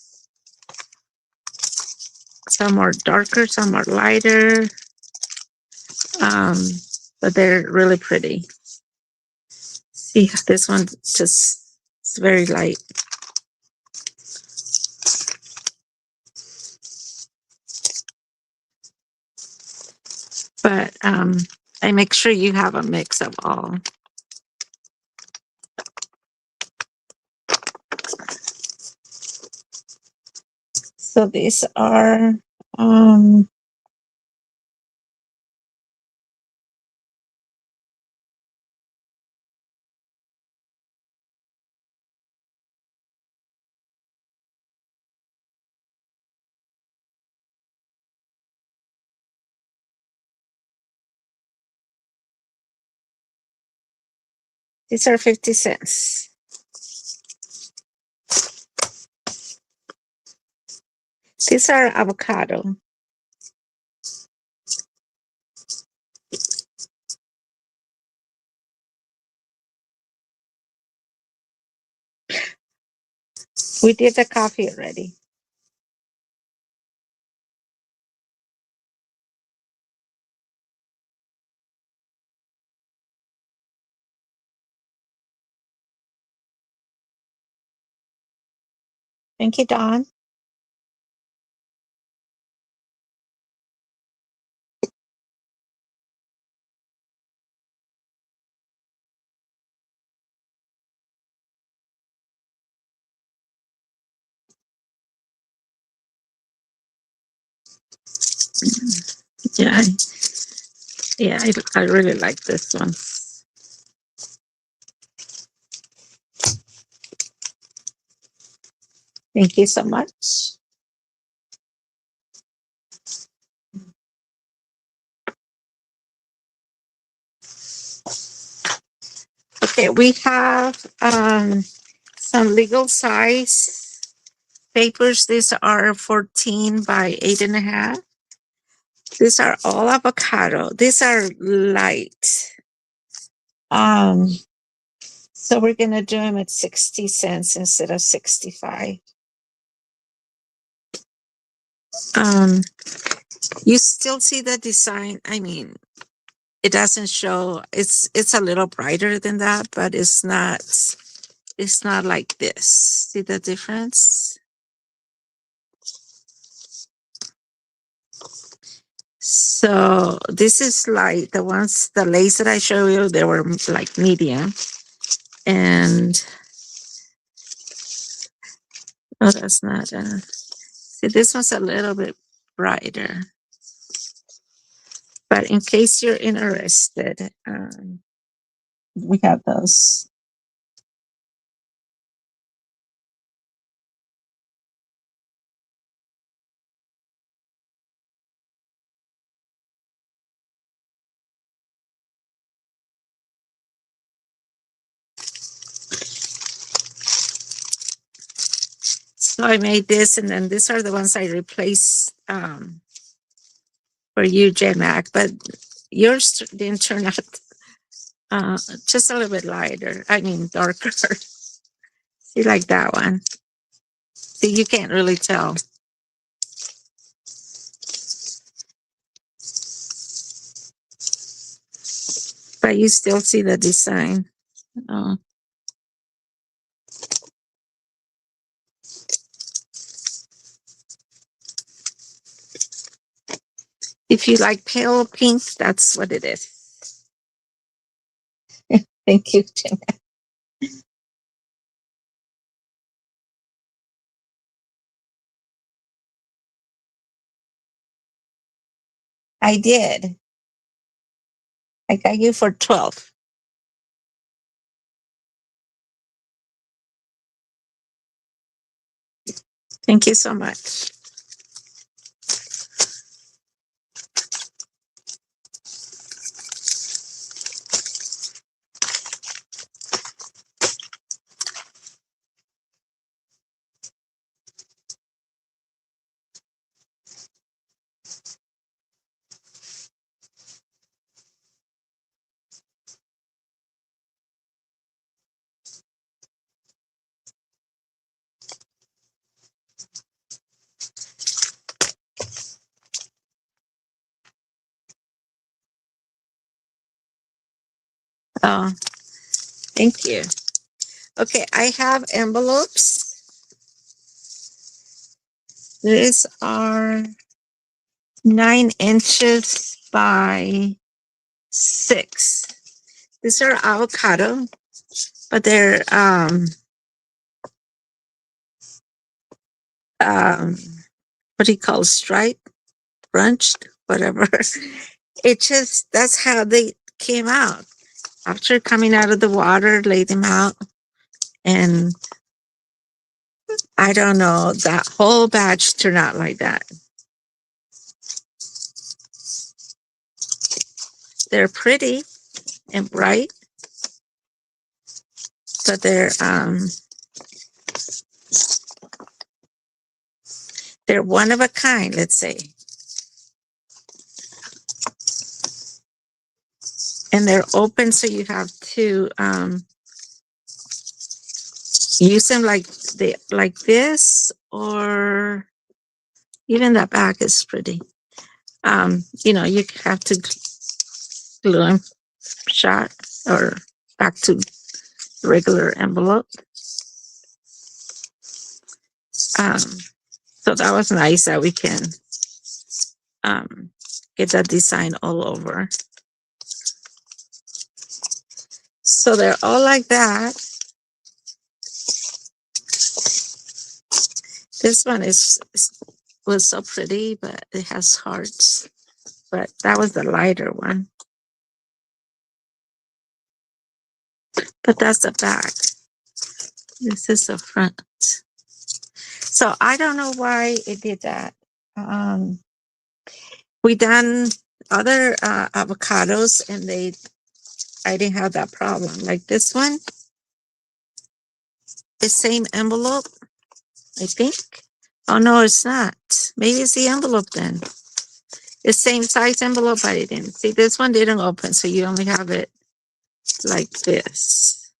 Some are darker, some are lighter. But they're really pretty. See, this one just it's very light. But I make sure you have a mix of all. So these are these are 50 cents. These are avocado. We did the coffee already. Thank you, Dawn. Yeah, yeah, I really like this one. Thank you so much. Okay, we have some legal size papers. These are 14 by 8.5. These are all avocado. These are light. Um, so we're gonna do them at 60 cents instead of 65. Um, you still see the design. I mean, it doesn't show. It's a little brighter than that, but it's not like this. See the difference? So this is like the ones, the lace that I showed you, they were like medium. And oh, that's not, see, this one's a little bit brighter. But in case you're interested, we have those. So I made this, and then these are the ones I replaced for you, J-Mac. But yours didn't turn out just a little bit lighter. I mean, darker. See, like that one. See, you can't really tell. But you still see the design. Uh, if you like pale pink, that's what it is. Thank you, Jim. I did. I got you for 12. Thank you so much. Oh, thank you. Okay, I have envelopes. These are 9 inches by 6. These are avocado, but they're um what do you call, striped, brunched, whatever. It just, that's how they came out. After coming out of the water, laid them out, and I don't know, that whole batch turned out like that. They're pretty and bright, but they're one of a kind, let's say. And they're open, so you have to use them like this, or even the back is pretty. You know, you have to glue them shut or back to regular envelope. So that was nice that we can get that design all over. So they're all like that. This one is was so pretty, but it has hearts. But that was the lighter one. But that's the back. This is the front. So I don't know why it did that. We done other avocados and I didn't have that problem. Like this one, the same envelope, I think. Oh no, it's not. Maybe it's the envelope then. The same size envelope, but it didn't. See, this one didn't open, so you only have it like this.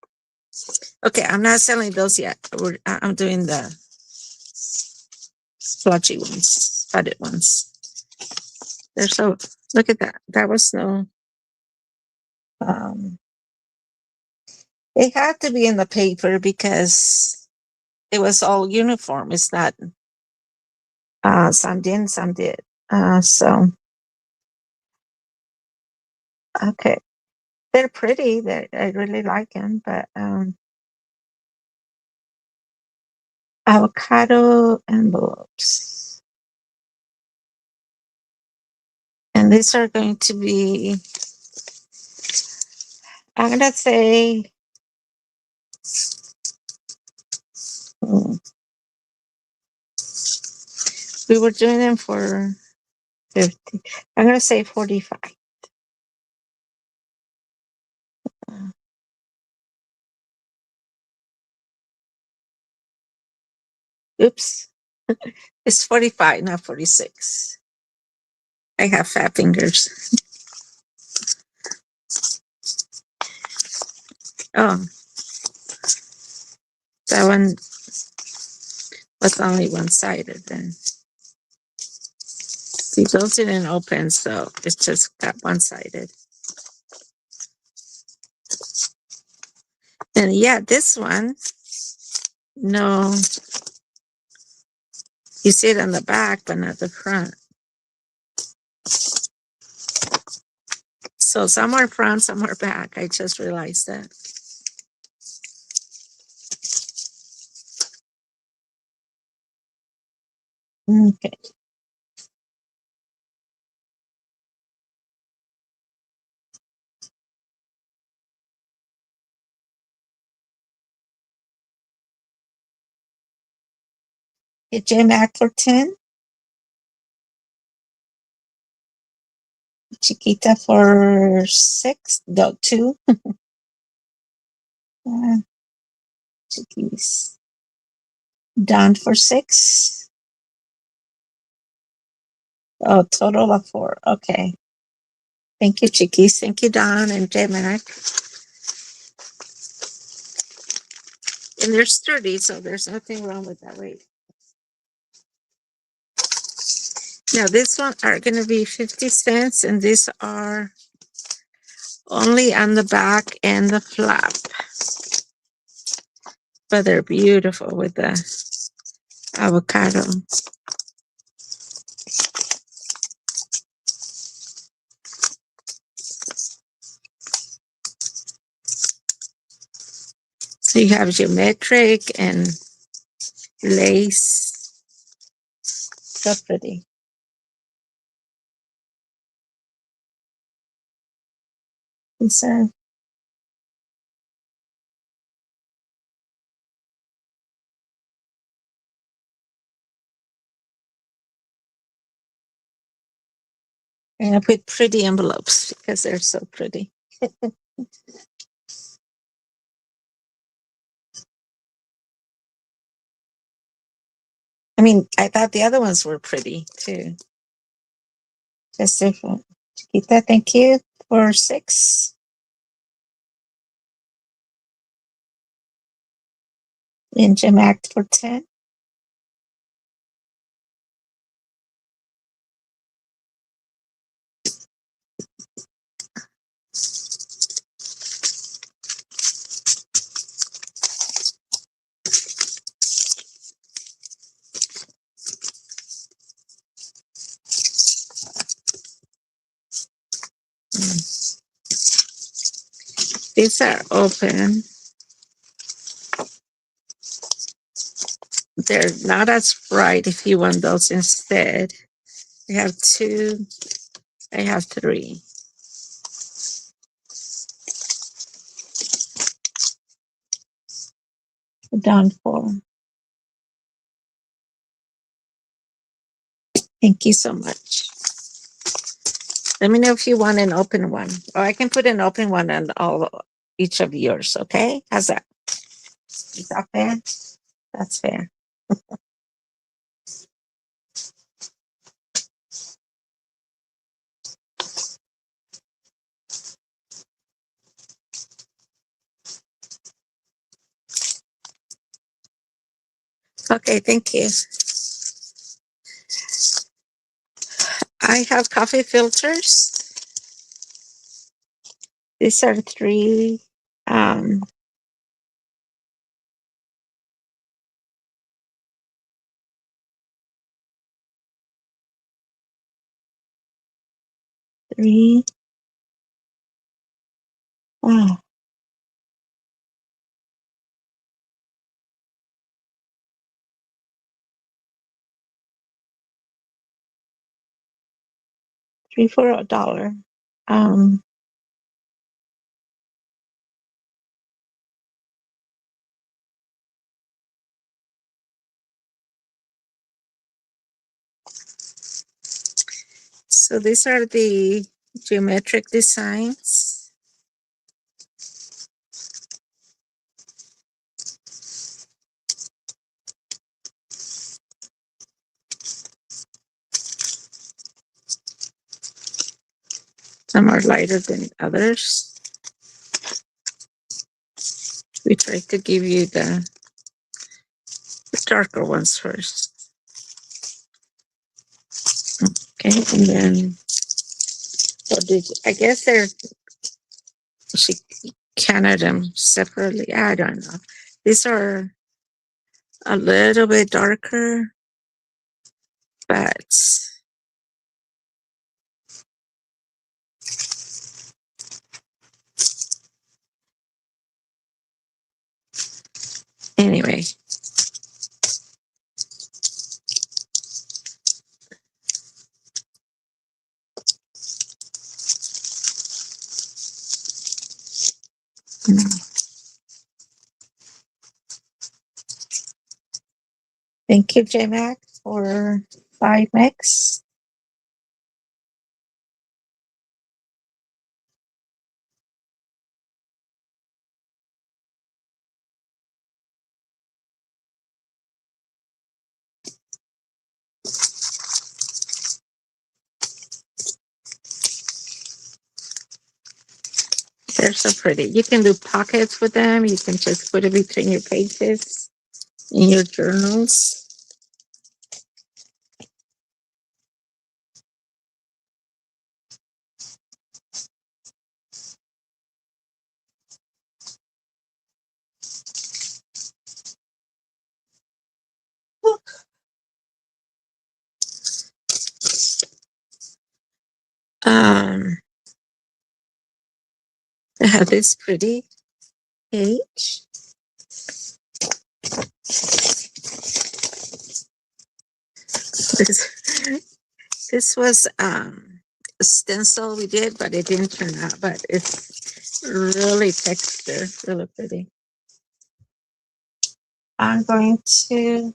Okay, I'm not selling those yet. I'm doing the splotchy ones, spotted ones. They're so, look at that. That was no, it had to be in the paper because it was all uniform. It's not, some didn't, some did. So, okay. They're pretty. I really like them, but, avocado envelopes. And these are going to be, I'm going to say, we were doing them for 50. I'm going to say 45. Oops. It's 45, not 46. I have fat fingers. Oh, that one was only one-sided then. See, those didn't open, so it's just got one-sided. And yeah, this one, no, you see it on the back, but not the front. So some are front, some are back. I just realized that. Okay. Get J Mac for 10. Chiquita for 6. No, 2. Chiquis. Don for 6. Oh, total of 4. Okay. Thank you, Chiquis. Thank you, Don and J Mac. And they're sturdy, so there's nothing wrong with that weight. Now, this one are going to be 50 cents, and these are only on the back and the flap. But they're beautiful with the avocado. So you have geometric and lace. So pretty. These are, and I put pretty envelopes because they're so pretty. I mean, I thought the other ones were pretty too. Just different. Chiquita, thank you for 6. And Jim Act for 10. These are open. they're not as bright if you want those instead. I have two. I have three. Down four. Thank you so much. Let me know if you want an open one, or I can put an open one on each of yours. Okay, how's that? Is that fair? That's fair. Okay, thank you. I have coffee filters. These are three. Um, three. Oh, 3 for $1. Um, so these are the geometric designs. Some are lighter than others. We try to give you the darker ones first. Okay, and then I guess she counted them separately. I don't know. These are a little bit darker, but anyway. Thank you, JMac, for 5 mix. They're so pretty. You can do pockets with them. You can just put it between your pages in your journals. Um, I have this pretty page. This, this was a stencil we did, but it didn't turn out. But it's really texture, really pretty. I'm going to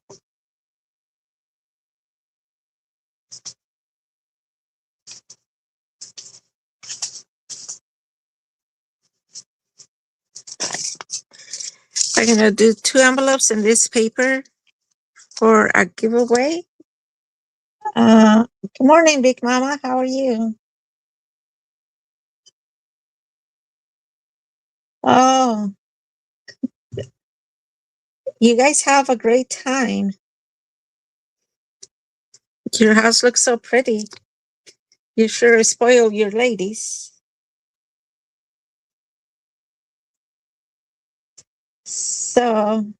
I'm gonna do 2 envelopes in this paper for a giveaway. Good morning, Big Mama. How are you? Oh, you guys have a great time. Your house looks so pretty. You sure spoil your ladies. So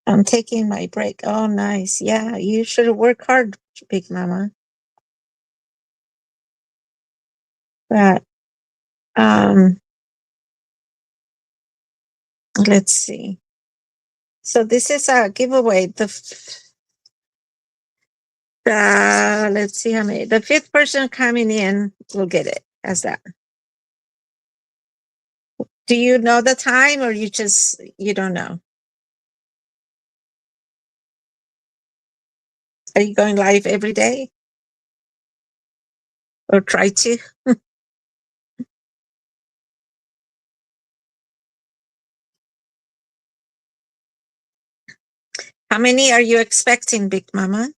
I'm taking my break. Oh, nice. Yeah, you should work hard, Big Mama. But let's see. So this is a giveaway. Let's see how many. The fifth person coming in will get it. How's that? Do you know the time, or you don't know? Are you going live every day, or try to? How many are you expecting, Big Mama?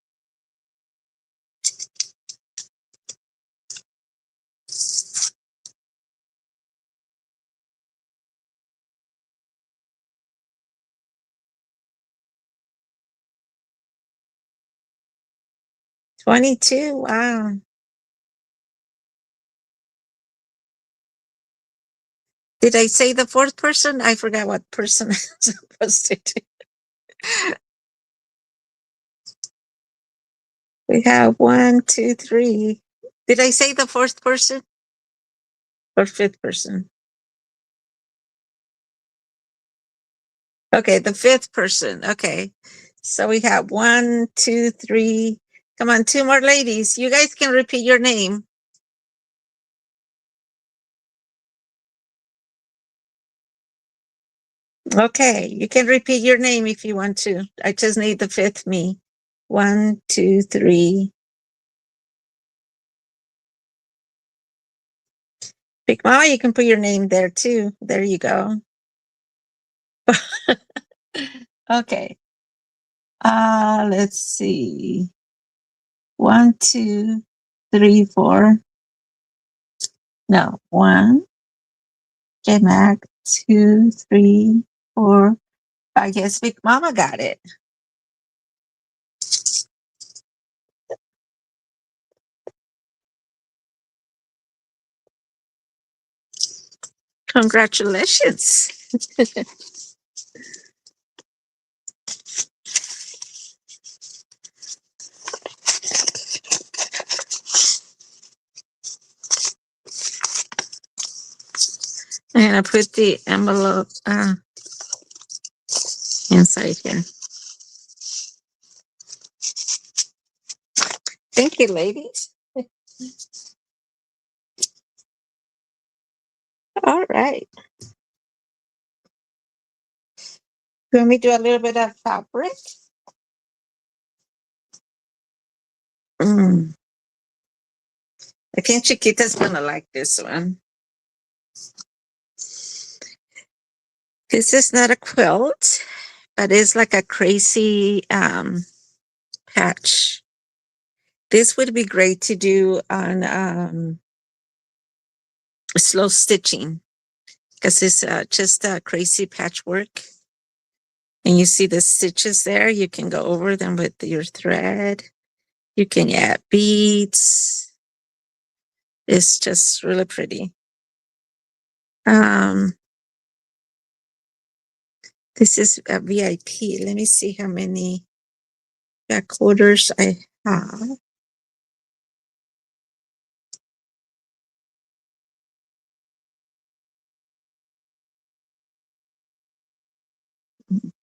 $22. Wow. Did I say the fourth person? I forgot what person I'm supposed to do. We have 1, 2, 3. Did I say the fourth person or fifth person? Okay, the fifth person. Okay. So we have 1, 2, 3. Come on, 2 more ladies. You guys can repeat your name. Okay, you can repeat your name if you want to. I just need the fifth me. 1, 2, 3. Big Mama, you can put your name there too. There you go. Okay. Let's see. 1, 2, 3, 4. No, 1. Okay, Mac. 2, 3, 4. I guess Big Mama got it. Congratulations. I'm gonna put the envelope inside here. Thank you, ladies. All right. You want me to do a little bit of fabric? I think Chiquita's gonna like this one. This is not a quilt, but it's like a crazy patch. This would be great to do on slow stitching because it's just a crazy patchwork. And you see the stitches there. You can go over them with your thread. You can add beads. It's just really pretty. This is a VIP. Let me see how many back orders I have.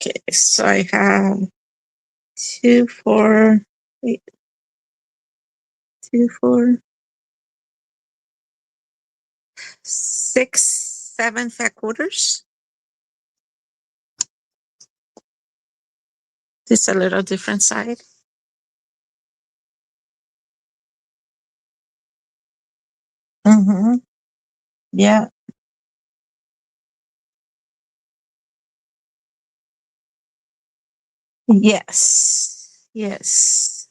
Okay, so I have 2, 4, 8, 2, 4, 6, 7 back orders. This is a little different side. Yeah. Yes. Yes.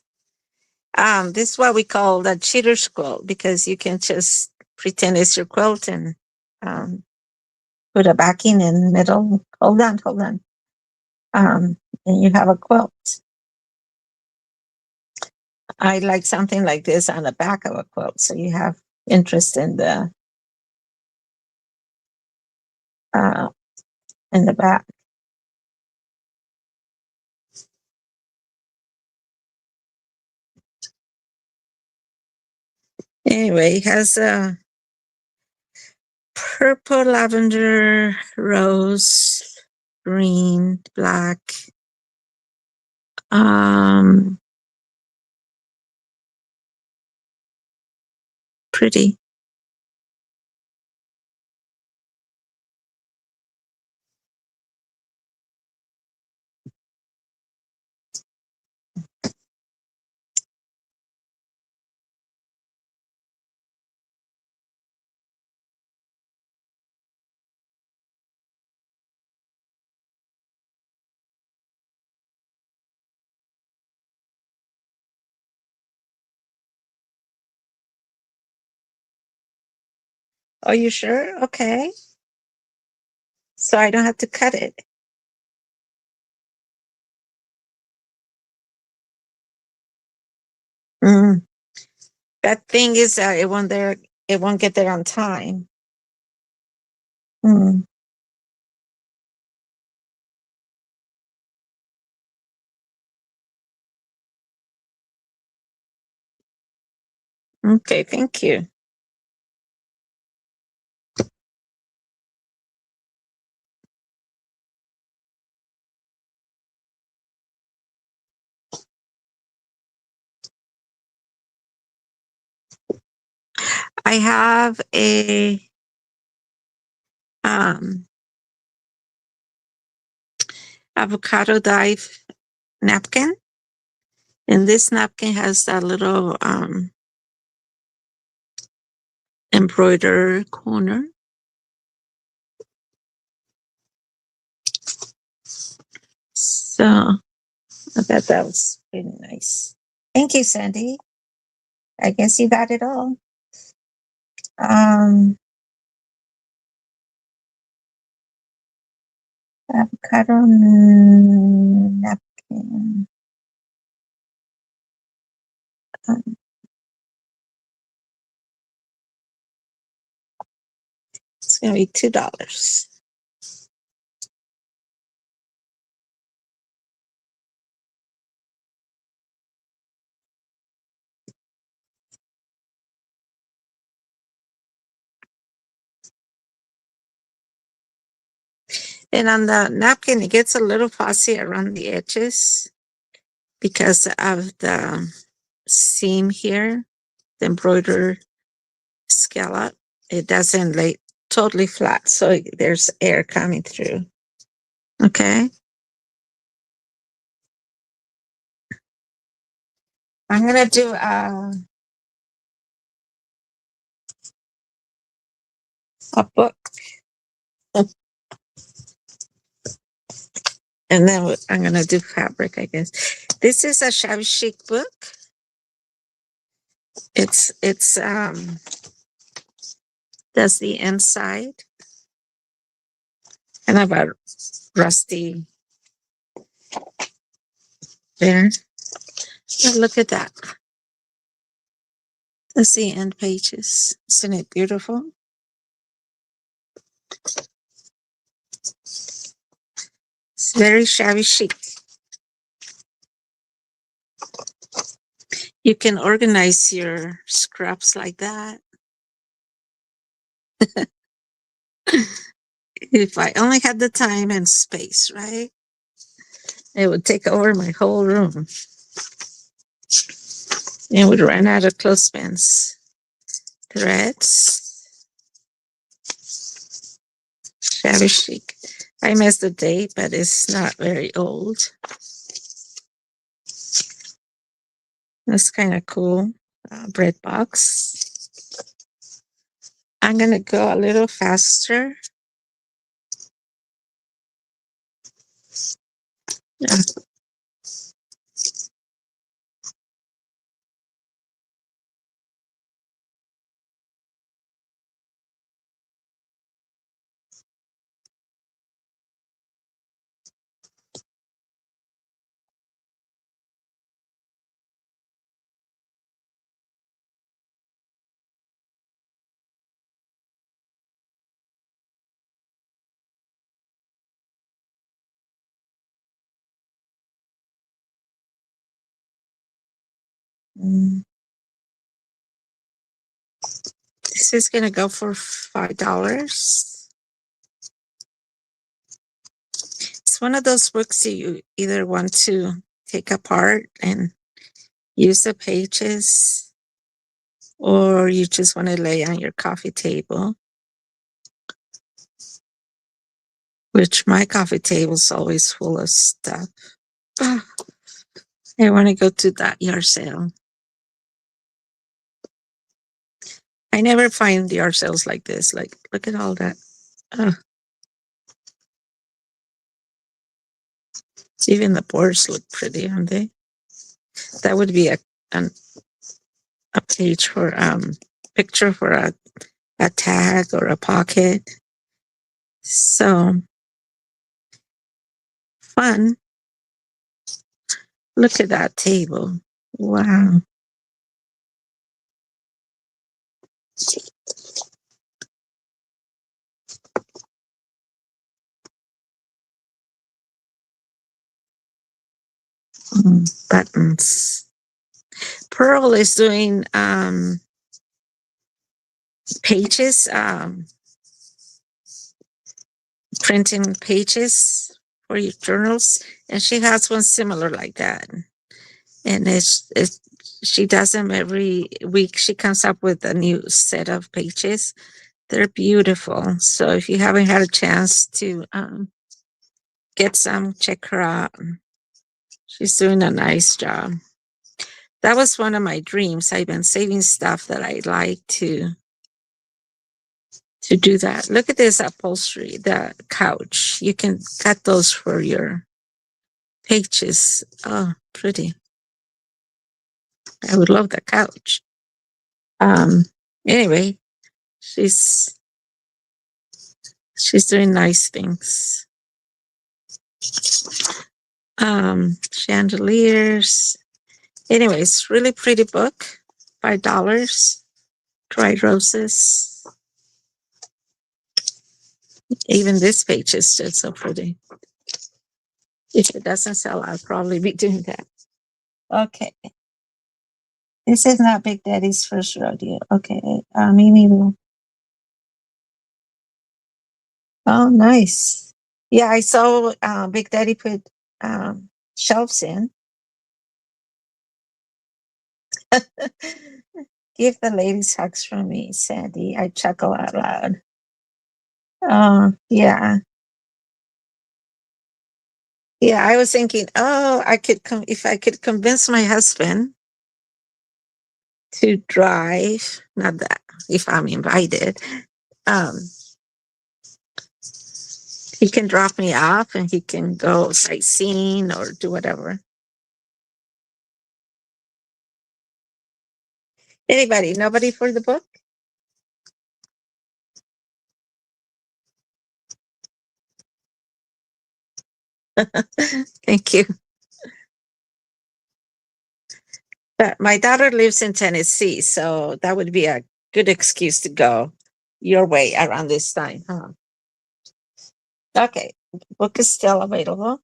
This is what we call the cheater's quilt because you can just pretend it's your quilt and put a backing in the middle. Hold on. And you have a quilt. I like something like this on the back of a quilt, so you have interest in the back. Anyway, it has a purple, lavender, rose, green, black. Um, Pretty. Are you sure? Okay. So I don't have to cut it. Mm. That thing is it won't get there on time. Mm. Okay, thank you. I have a um avocado dye napkin. And this napkin has that little embroider corner. So I thought that was really nice. Thank you, Sandy. I guess you got it all. Avocado napkin. Um, it's gonna be $2. And on the napkin, it gets a little fussy around the edges because of the seam here, the embroidered scallop. It doesn't lay totally flat, so there's air coming through. Okay. I'm gonna do a book, and then I'm gonna do fabric, I guess. This is a shabby chic book. It's that's the inside, and about rusty there. But look at that. That's the end pages. Isn't it beautiful? It's very shabby chic. You can organize your scraps like that. If I only had the time and space, right? It would take over my whole room. And would run out of clothespins. Threads. Shabby chic. I missed the date, but it's not very old. That's kind of cool. Bread box. I'm going to go a little faster. Yeah. Mm. This is going to go for $5. one of those books you either want to take apart and use the pages, or you just want to lay on your coffee table, which my coffee table is always full of stuff. Ah, I want to go to that yard sale. I never find yard sales like this. Like, look at all that. Ah, even the boards look pretty, aren't they? That would be an, a page for picture for a tag or a pocket. So fun. Look at that table. Wow. Buttons. Pearl is doing pages, printing pages for your journals, and she has one similar like that. And it's she does them every week. She comes up with a new set of pages. They're beautiful. So if you haven't had a chance to get some, check her out. She's doing a nice job. That was one of my dreams. I've been saving stuff that I like to do that. Look at this upholstery, the couch. You can cut those for your pages. Oh, pretty. I would love the couch. Anyway, she's doing nice things. Chandeliers. Anyways, really pretty book. $5. Dried roses. Even this page is still so pretty. If it doesn't sell, I'll probably be doing that. Okay. This is not Big Daddy's first rodeo. Okay. Mimi will. Oh, nice. Yeah, I saw Big Daddy put shelves in. Give the ladies hugs from me, Sandy. I chuckle out loud. Yeah. Yeah, I was thinking, oh, I could come if I could convince my husband to drive, not that if I'm invited, um, he can drop me off and he can go sightseeing or do whatever. Anybody? Nobody for the book? Thank you. But my daughter lives in Tennessee, so that would be a good excuse to go your way around this time, huh? Okay, book is still available.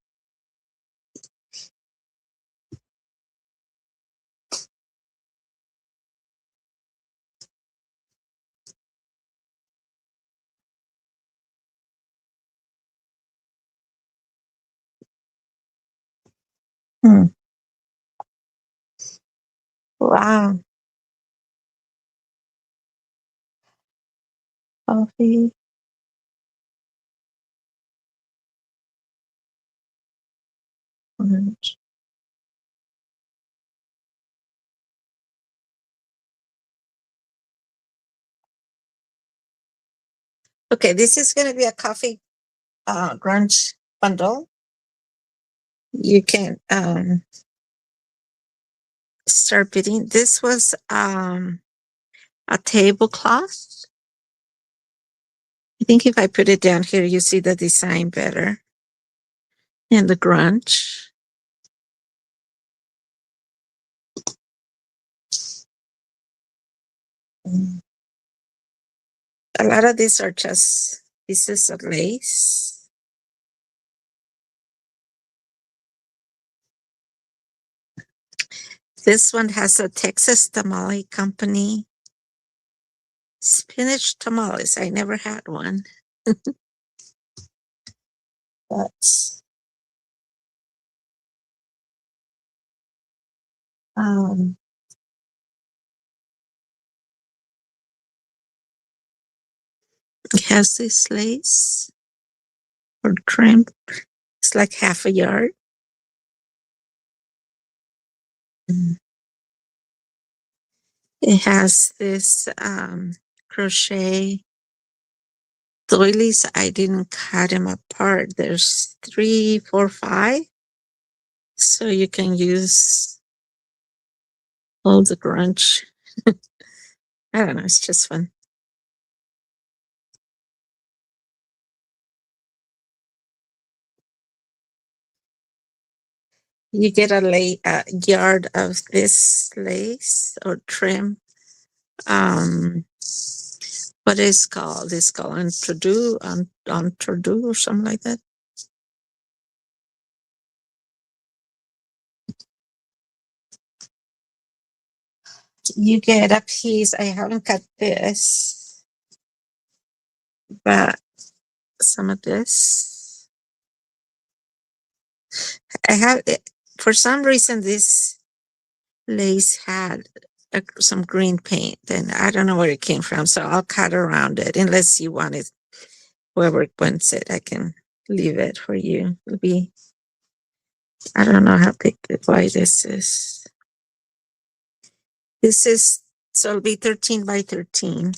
Hmm. Wow. Coffee. Orange. Okay, this is going to be a coffee grunge bundle. You can start bidding. This was a tablecloth. I think if I put it down here, you see the design better. And the grunge. A lot of these are just pieces of lace. This one has a Texas tamale company. Spinach tamales. I never had one. But Um, it has this lace or trim. It's like half a yard. Mm. It has this crochet doilies. I didn't cut them apart. There's 3, 4, 5. So you can use all the grunge. I don't know. It's just fun. You get a yard of this lace or trim. What is called? It's called Entrodu or something like that. You get a piece. I haven't cut this, but some of this. I have it. For some reason, this lace had some green paint, and I don't know where it came from. So I'll cut around it, unless you want it. Whoever wants it, I can leave it for you. It'll be. I don't know how big why this is. This is so it'll be 13 by 13.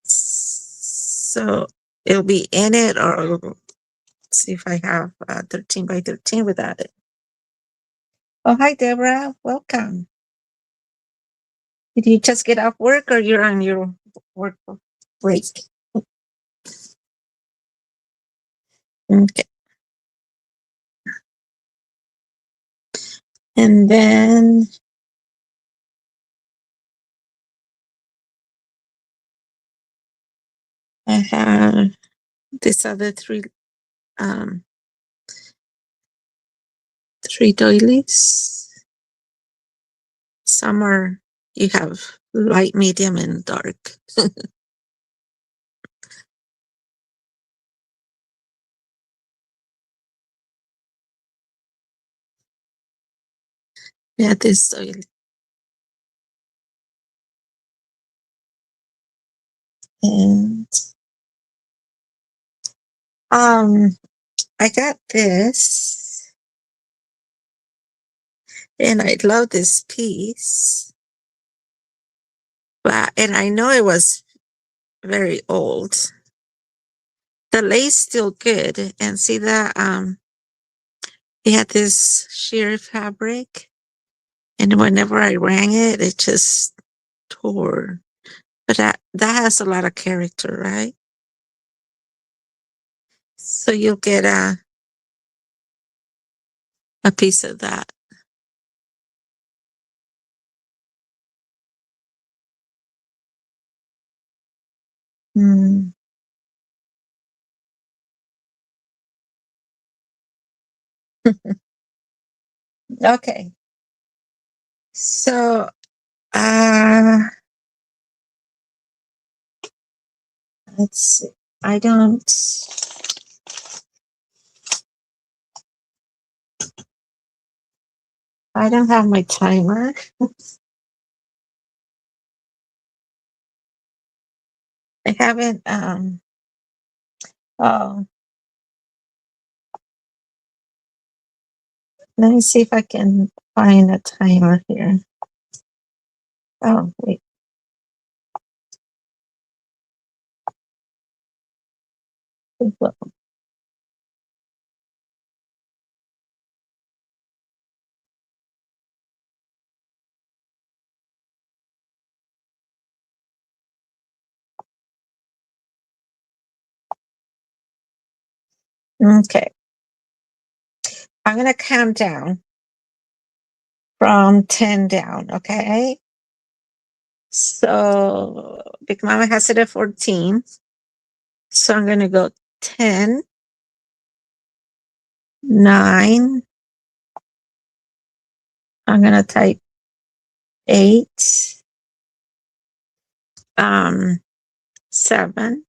So it'll be in it, or see if I have 13 by 13 without it. Oh, hi, Deborah. Welcome. Did you just get off work or you're on your work break? Okay. And then I have these other um, three doilies. Some are, you have light, medium, and dark. Yeah, this doily. And I got this, and I love this piece, and I know it was very old. The lace still good, and see that it had this sheer fabric, and whenever I rang it, it just tore. But that has a lot of character, right? So you'll get a piece of that. Mm. Okay. So let's see. I don't have my timer. I haven't oh, let me see if I can find a timer here. Oh, wait. Okay. I'm going to count down from 10 down. Okay. So Big Mama has it at 14. So I'm going to go 10, 9. I'm going to type 8, 7,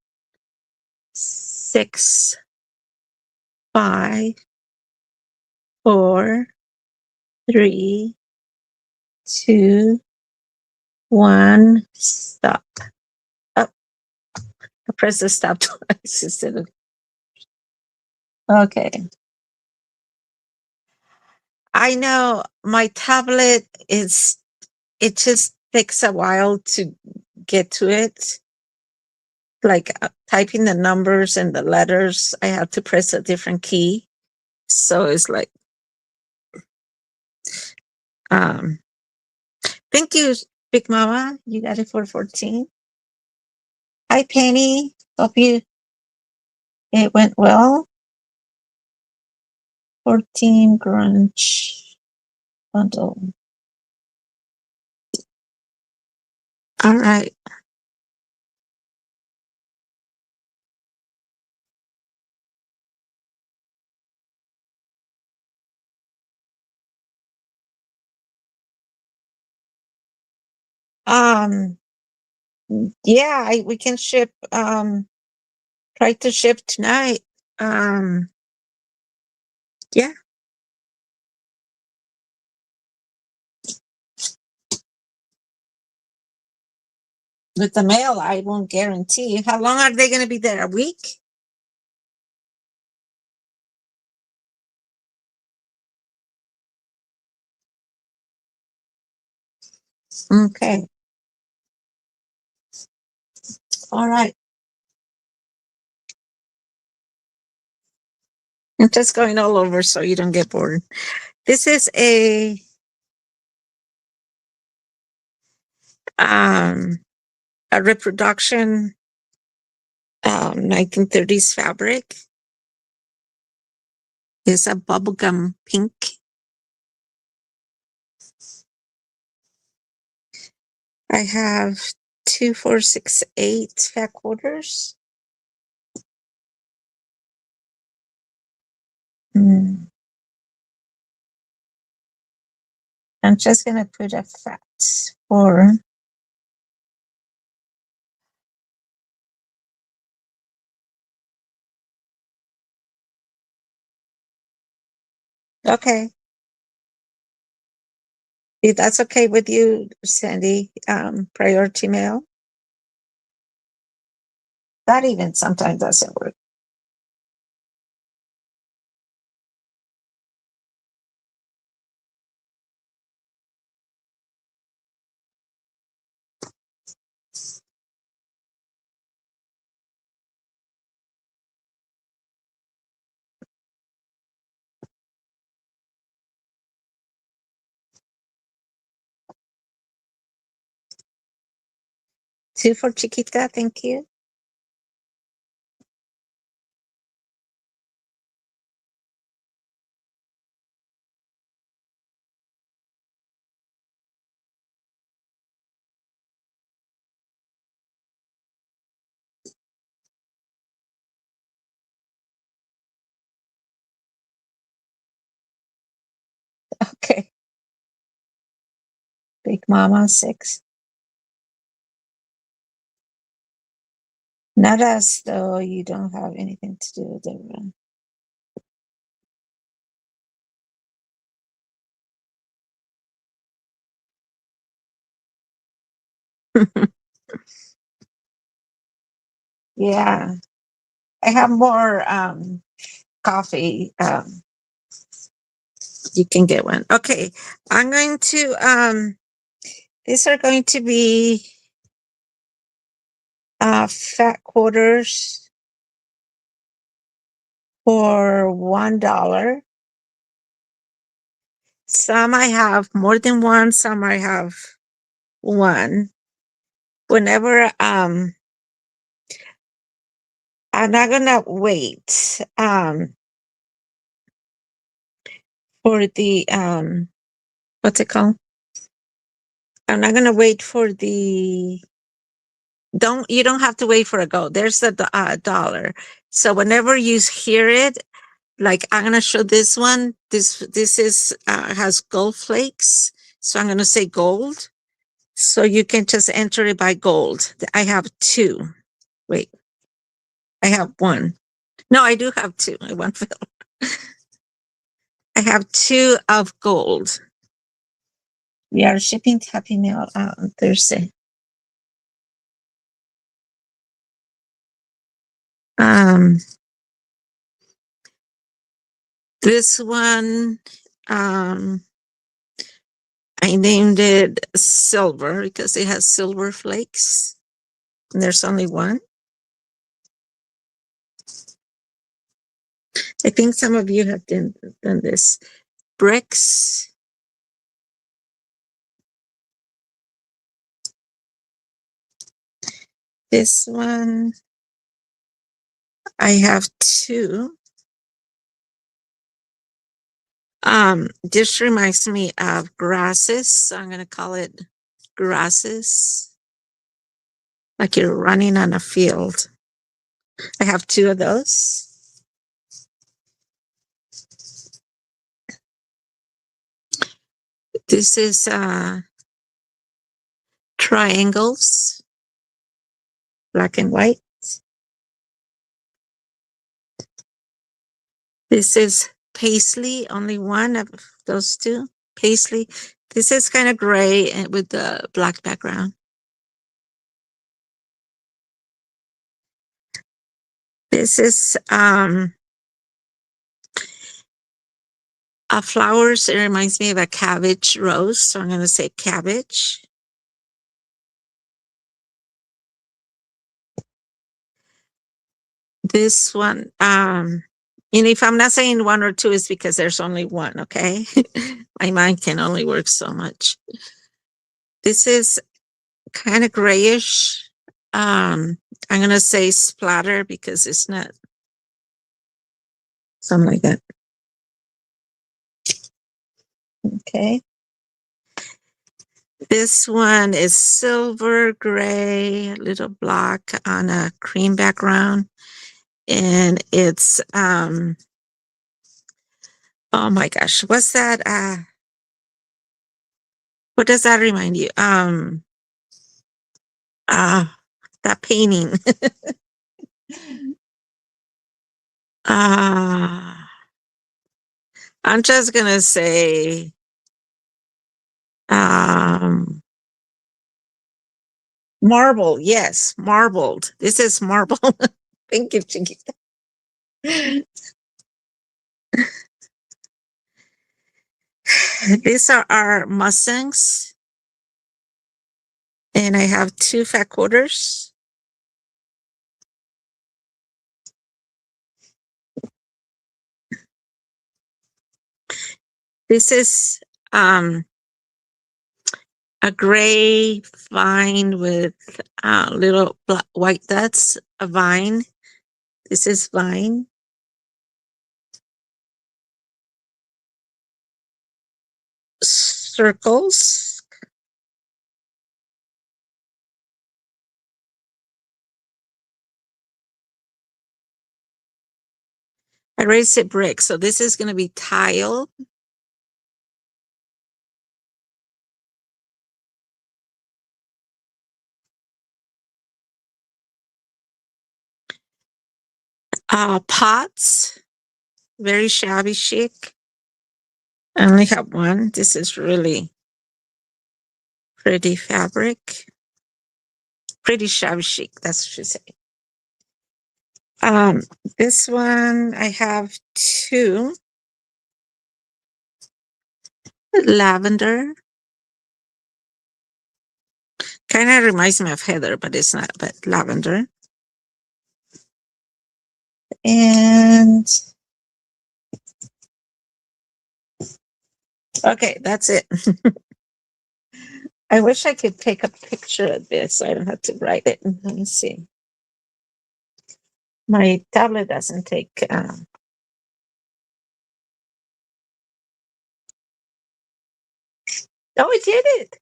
6, 5, 4, 3, 2, 1, stop. Oh, I pressed the stop twice instead of. Okay. I know my tablet it just takes a while to get to it. Like typing the numbers and the letters, I have to press a different key. So it's like, um, thank you, Big Mama. You got it for 14. Hi, Penny. Hope it went well. 14 grunge bundle. All right. Um, yeah, we can ship, try to ship tonight. Yeah. With the mail, I won't guarantee. How long are they going to be there? A week? Okay. All right. I'm just going all over so you don't get bored. This is a reproduction 1930s fabric. It's a bubblegum pink. I have 2, 4, 6, 8 fat quarters. I'm just gonna put a fat for okay. If that's okay with you, Sandy, priority mail. That even sometimes doesn't work. Two for Chiquita, thank you. Okay. Big Mama 6. Not as though you don't have anything to do with it. Yeah. I have more coffee. You can get one. Okay. I'm going to these are going to be fat quarters for $1. Some I have more than one, some I have one. Whenever I'm not gonna wait for the what's it called? I'm not gonna wait for the you don't have to wait for a gold. There's the dollar. So whenever you hear it, like I'm gonna show this one. This is has gold flakes. So I'm gonna say gold. So you can just enter it by gold. I have 2. Wait, I have 1. No, I do have 2. I want. I have 2 of gold. We are shipping Happy Meal out on Thursday. This one, I named it Silver because it has silver flakes. And there's only one. I think some of you have done this. Bricks. This one, I have two. This reminds me of grasses. So I'm going to call it grasses. Like you're running on a field. I have two of those. This is triangles, black and white. This is paisley, only one of those two. Paisley. This is kind of gray and with the black background. This is a flowers. It reminds me of a cabbage rose, so I'm going to say cabbage. This one, and if I'm not saying one or two, it's because there's only one, okay? My mind can only work so much. This is kind of grayish. I'm going to say splatter because it's not something like that. Okay. This one is silver gray, a little black on a cream background. And it's, oh my gosh, what's that? What does that remind you? That painting. I'm just gonna say marble. Yes, marbled. This is marble. Thank you, Chiquita. These are our Mustangs. And I have two fat quarters. This is a gray vine with little white dots, a vine. This is vine. Circles. I raised it brick, so this is going to be tile. Pots, very shabby chic. I only have one. This is really pretty fabric. Pretty shabby chic, that's what you say. This one, I have two. Lavender. Kind of reminds me of heather, but it's not, but lavender. And okay, that's it. I wish I could take a picture of this so I don't have to write it. Let me see. My tablet doesn't take. Oh, it did it.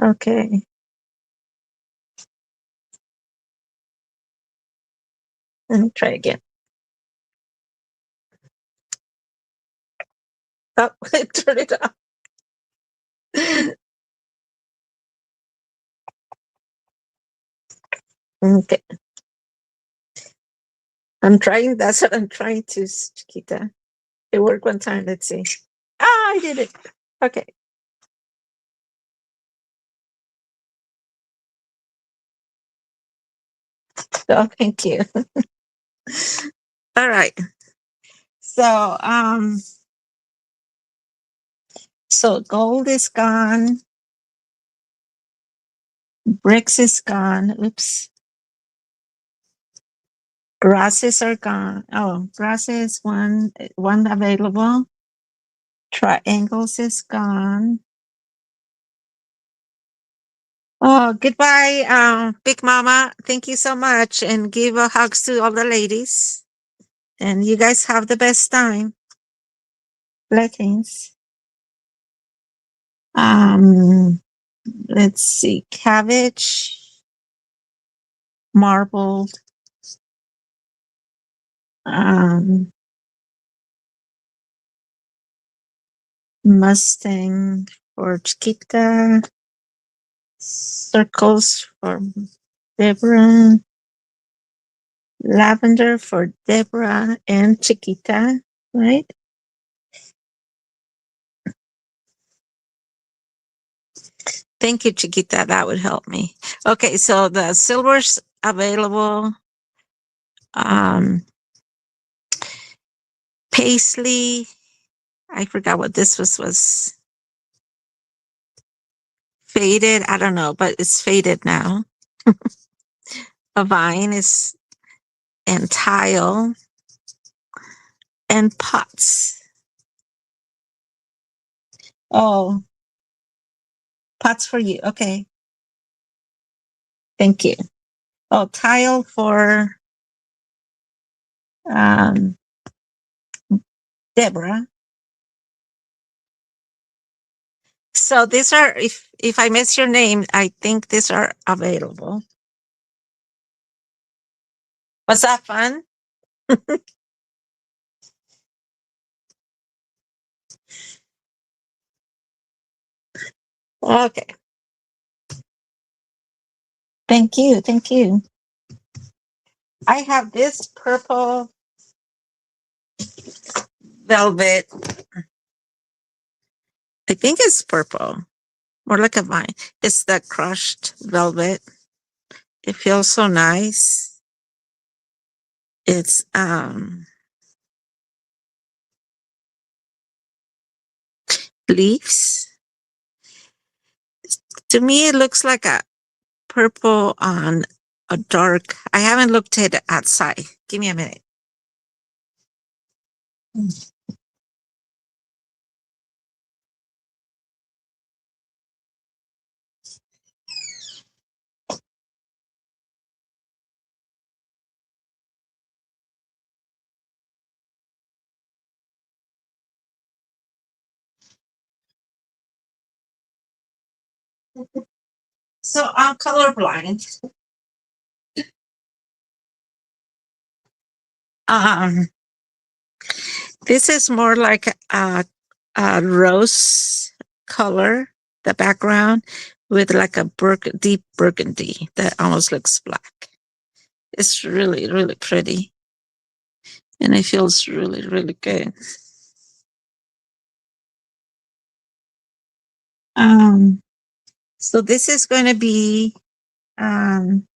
Okay. Let me try again. Oh, turn it off. Okay. I'm trying. That's what I'm trying to, Chiquita. It worked one time. Let's see. Ah, I did it. Okay. Oh, thank you. All right. So, so gold is gone. Bricks is gone. Oops. Grasses are gone. Oh, grasses one available. Triangles is gone. Oh, goodbye, Big Mama. Thank you so much, and give a hugs to all the ladies. And you guys have the best time. Blessings. Um, let's see, cabbage, marbled, um, Mustang for Chiquita, circles for Deborah, lavender for Deborah and Chiquita, right? Thank you, Chiquita. That would help me. Okay, so the silver's available. Paisley. I forgot what this was faded. I don't know, but it's faded now. A vine is and tile and pots. Oh, pots for you. Okay. Thank you. Oh, tile for um, Deborah. So these are, if I miss your name, I think these are available. Was that fun? Okay. Thank you. Thank you. I have this purple velvet. I think it's purple, more like a vine. It's the crushed velvet. It feels so nice. It's leaves. To me, it looks like a purple on a dark. I haven't looked at it outside. Give me a minute. So I'm colorblind. Um, this is more like a rose color, the background, with like a deep burgundy that almost looks black. It's really, really pretty. And it feels really, really good. Um, so this is going to be um,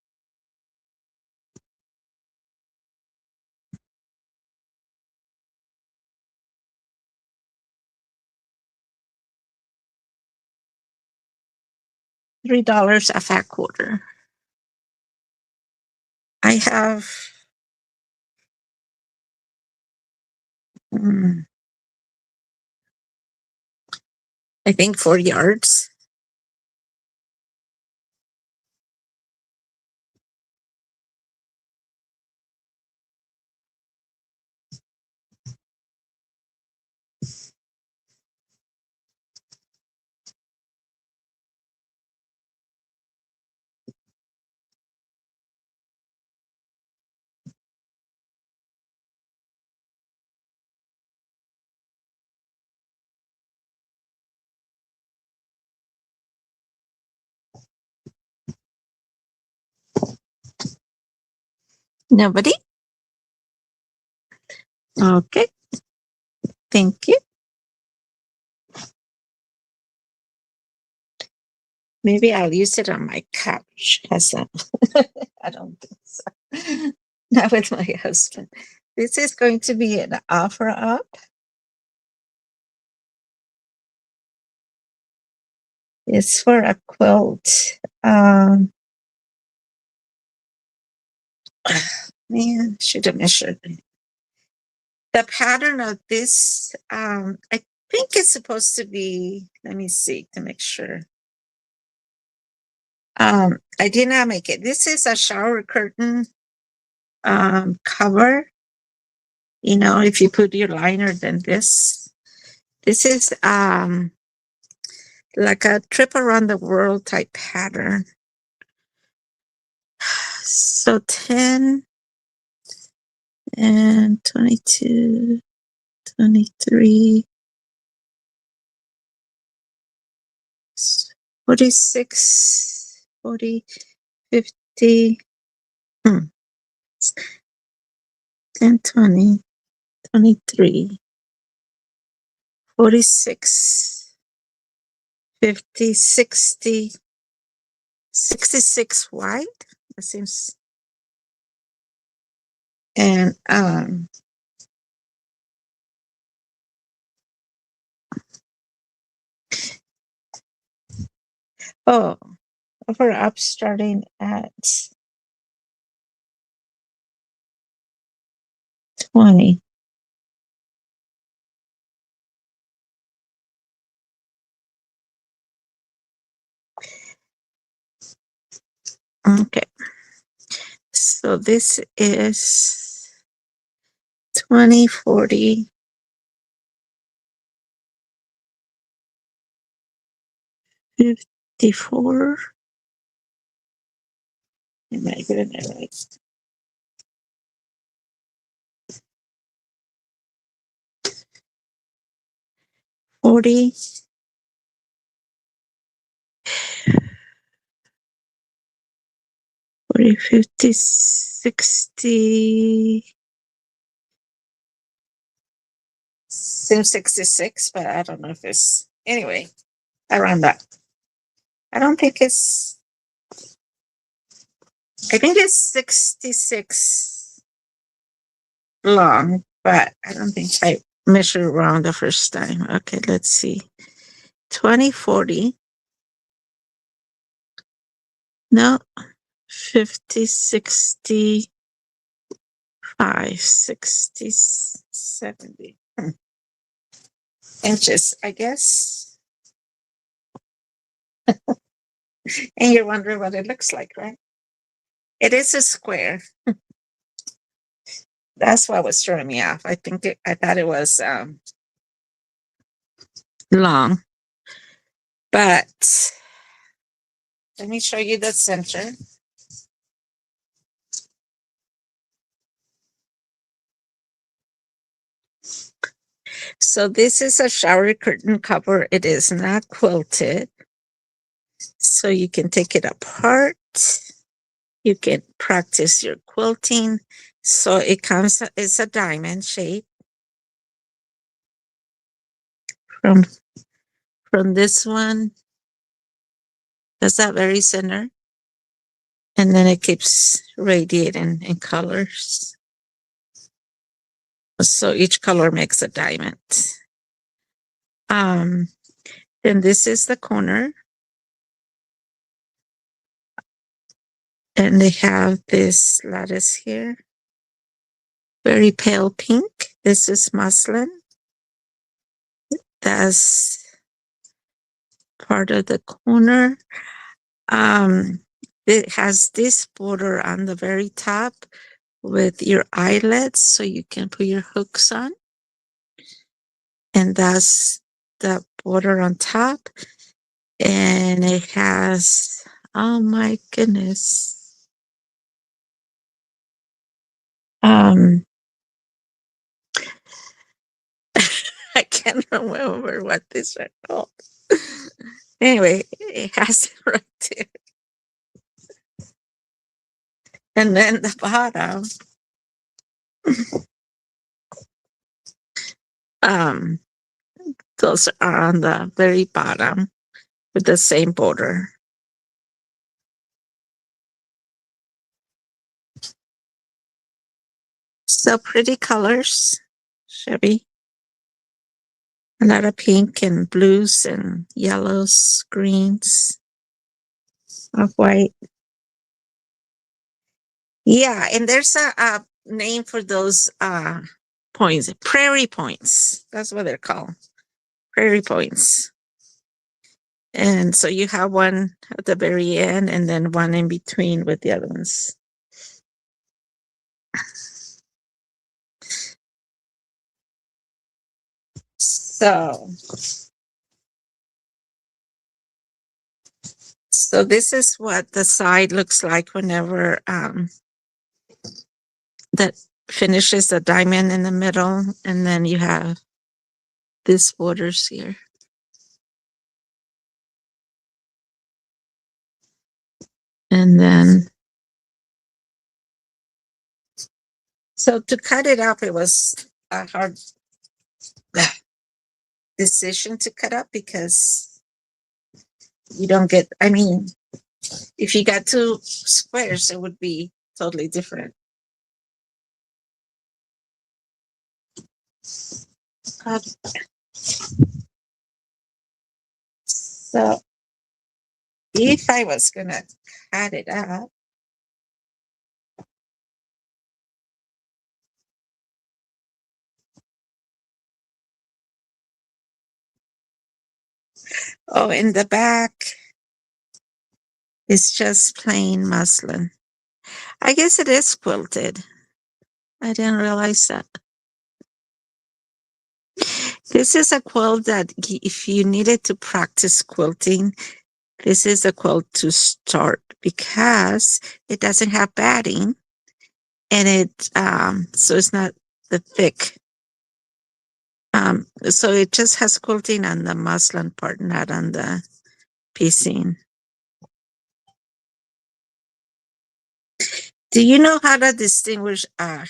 $3 a fat quarter. I have mm, I think 4 yards. Nobody? Okay. Thank you. Maybe I'll use it on my couch as a I don't think so. Not with my husband. This is going to be an offer up. It's for a quilt. Man, should have measured it. The pattern of this, I think it's supposed to be, let me see to make sure. I did not make it. This is a shower curtain cover. You know, if you put your liner, then this is like a trip around the world type pattern. So 10 and 22, 23, 46, 40, 50, 10, 20, 23, 46, 50, 60, 66 wide. That seems, and oh, over up starting at 20. Okay. So this is 20, 40, 54. Am I getting it right? 40, 40, 50, 60. Seems 66, but I don't know if it's anyway, around that. I don't think it's, I think it's 66 long, but I don't think I measured wrong the first time. Okay, let's see. 20, 40. No, 50, 60, 60, 70 inches, I guess. And you're wondering what it looks like, right? It is a square. That's what was throwing me off. I thought it was long, but let me show you the center. So this is a shower curtain cover. It is not quilted. So you can take it apart. You can practice your quilting. So it's a diamond shape from this one. That's that very center. And then it keeps radiating in colors. So each color makes a diamond. Then this is the corner. And they have this lattice here. Very pale pink. This is muslin. That's part of the corner. It has this border on the very top with your eyelets, so you can put your hooks on. And that's the border on top. And it has, oh my goodness. I can't remember what these are called. Anyway, it has it right there. And then the bottom Um, those are on the very bottom with the same border. So pretty colors, Chevy. A lot of pink and blues and yellows, greens, off white. Yeah, and there's a name for those points, prairie points. That's what they're called, prairie points. And so you have one at the very end and then one in between with the other ones. So this is what the side looks like whenever that finishes the diamond in the middle, and then you have this borders here. And then, so to cut it up, it was a hard decision to cut up because you don't get, I mean, if you got two squares, it would be totally different. So if I was gonna cut it up, oh, in the back, it's just plain muslin. I guess it is quilted. I didn't realize that. This is a quilt that if you needed to practice quilting, this is a quilt to start because it doesn't have batting and it, so it's not the thick. So it just has quilting on the muslin part, not on the piecing. Do you know how to distinguish an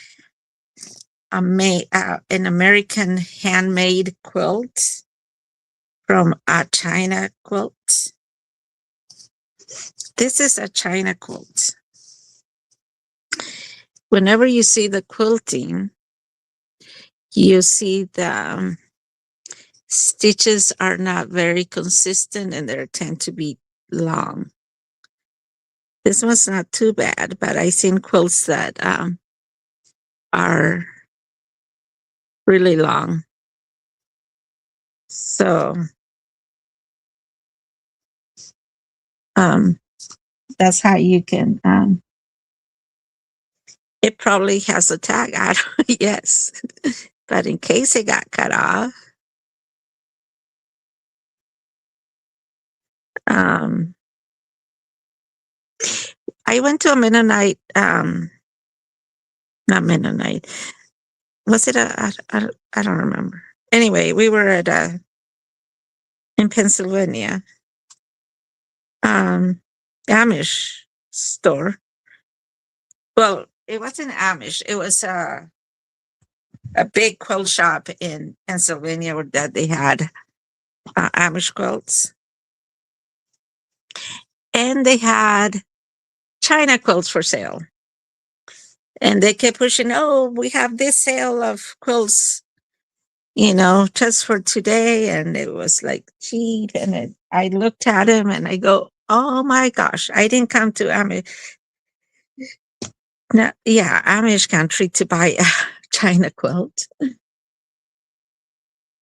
American handmade quilt from a China quilt? This is a China quilt. Whenever you see the quilting, you see the stitches are not very consistent and they tend to be long. This one's not too bad, but I've seen quilts that are really long. So that's how you can, it probably has a tag. I don't, yes, but in case it got cut off, I went to a Mennonite, not Mennonite. Was it I don't remember. Anyway, we were at in Pennsylvania, Amish store. Well, it wasn't Amish. It was a big quilt shop in Pennsylvania where that they had Amish quilts. And they had China quilts for sale. And they kept pushing, oh, we have this sale of quilts, you know, just for today. And it was like cheap. And I looked at him and I go, oh my gosh, I didn't come to Amish. No, yeah, Amish country to buy a China quilt.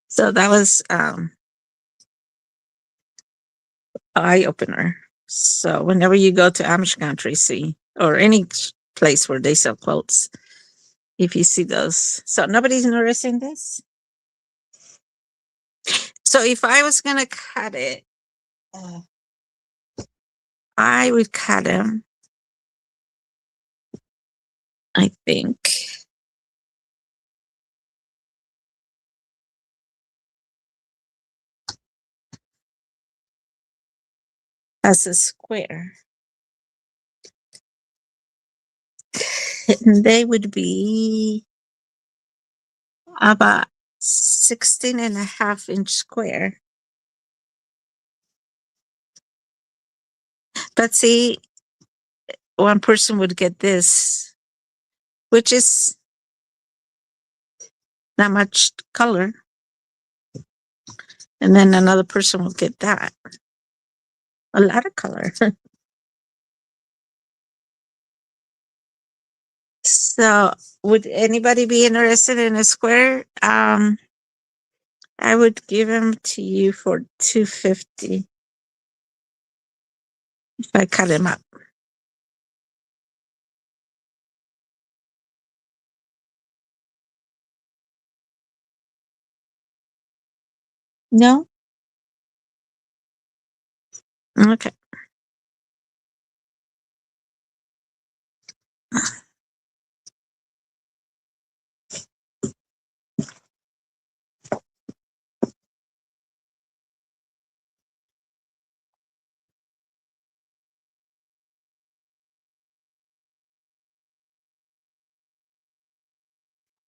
So that was eye opener. So whenever you go to Amish country, see, or any place where they sell quilts, if you see those. So nobody's noticing this. So if I was gonna cut it, I would cut them, I think, as a square. And they would be about 16.5 inch square. But see, one person would get this, which is not much color. And then another person will get that. A lot of color. So would anybody be interested in a square? I would give them to you for $250 if I cut him up. No? Okay.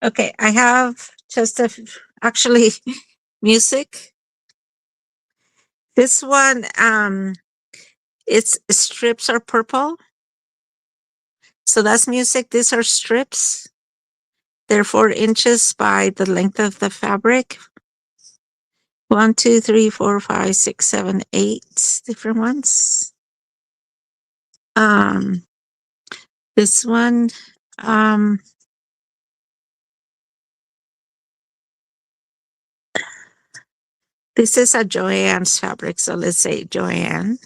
Okay, I have just actually music. This one, its strips are purple. So that's music. These are strips. They're 4 inches by the length of the fabric. 1, 2, 3, 4, 5, 6, 7, 8 different ones. This one, this is a Joann's fabric. So let's say Joann.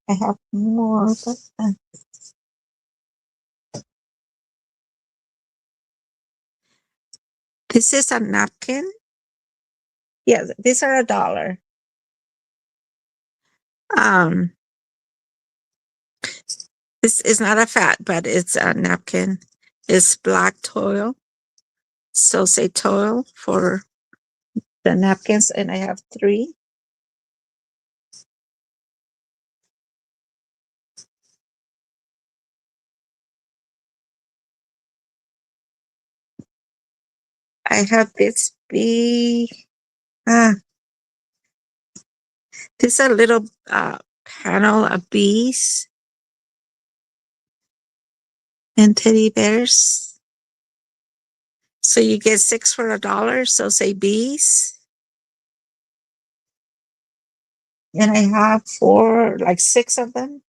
I have more, but this is a napkin. Yeah, these are $1. This is not a fat, but it's a napkin. It's black toil. So say toil for the napkins, and I have 3. I have this bee. This is a little panel of bees and teddy bears. So you get 6 for $1. So say bees. And I have 6 of them.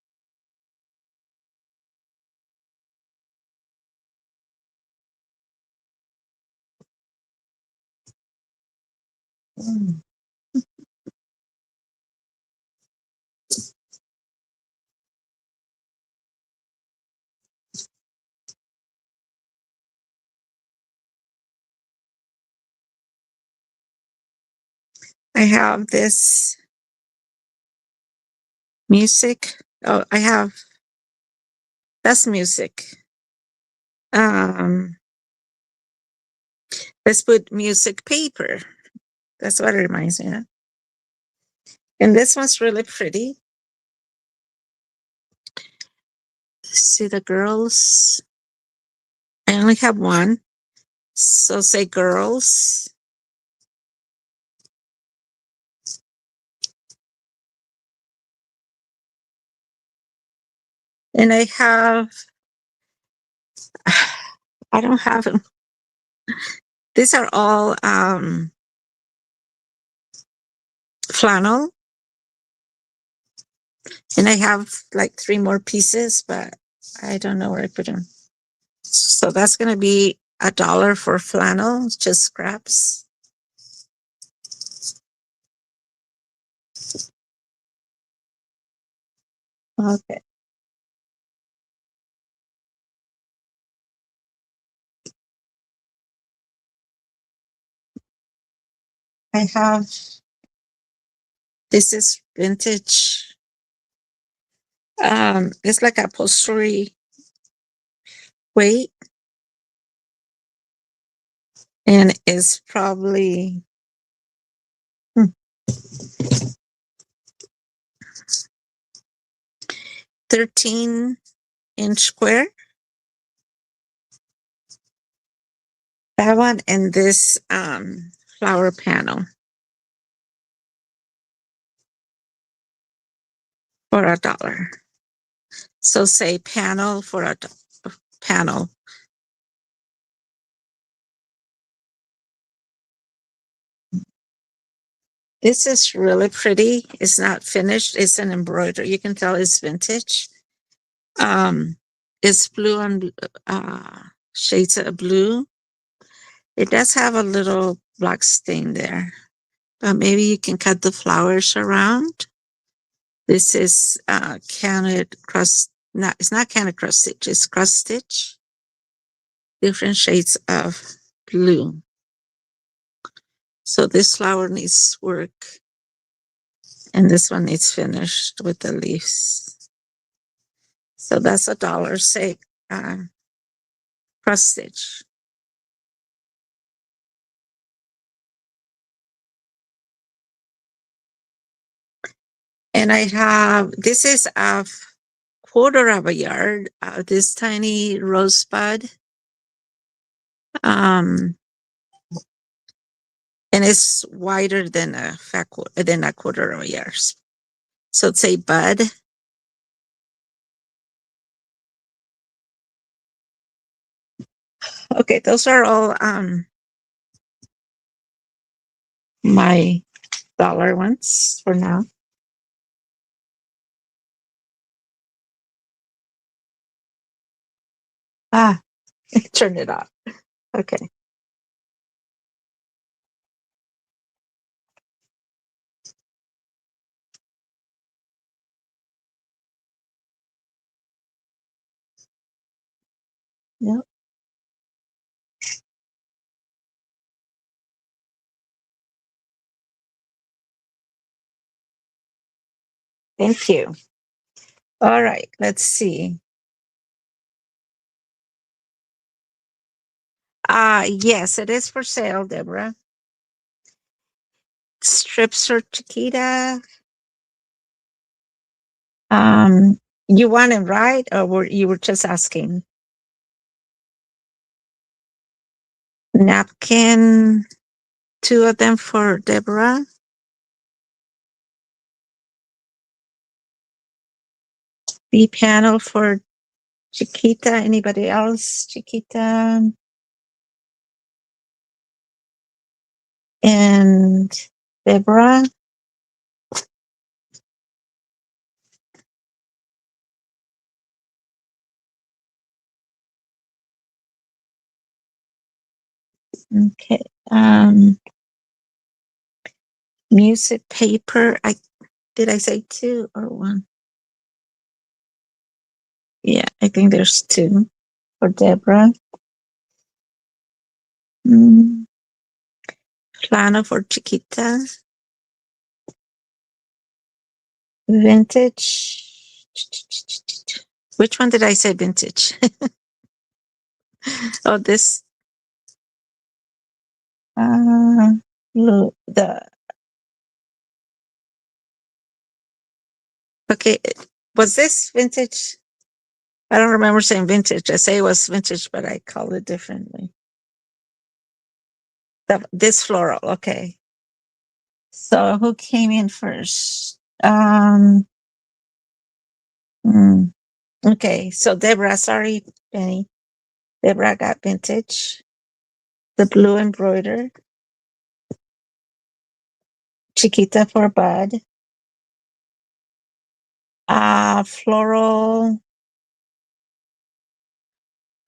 I have this music. Oh, that's music. Let's put music paper. That's what it reminds me of. And this one's really pretty. See the girls? I only have one. So say girls. And I don't have them. These are all flannel. And I have 3 more pieces, but I don't know where I put them. So that's going to be $1 for flannel, just scraps. Okay. I have, this is vintage. It's like upholstery weight. And it's probably 13-inch square. That one and this flower panel for $1. So say panel for panel. This is really pretty. It's not finished. It's an embroidery. You can tell it's vintage. It's blue and shades of blue. It does have a little black stain there, but maybe you can cut the flowers around. This is canted cross. Not it's not canted cross stitch. It's cross stitch. Different shades of blue. So this flower needs work, and this one needs finished with the leaves. So that's $1. Say cross stitch. And I have, this is a quarter of a yard, this tiny rosebud. And it's wider than a quarter of a yard. So it's a bud. Okay, those are all my dollar ones for now. Turn it off. Okay. Yep. Thank you. All right, let's see. Yes, it is for sale, Deborah. Strips for Chiquita. You want it right, or you were just asking? Napkin, 2 of them for Deborah. B panel for Chiquita. Anybody else? Chiquita. And Deborah. Okay. Music paper. Did I say 2 or 1? Yeah, I think there's 2 for Deborah. Plano for Chiquita. Vintage. Which one did I say vintage? Oh, this. Look, okay. Was this vintage? I don't remember saying vintage. I say it was vintage, but I called it differently. This floral, okay. So who came in first? Okay, so Deborah, sorry, Penny. Deborah got vintage, the blue embroidered, Chiquita for bud, floral.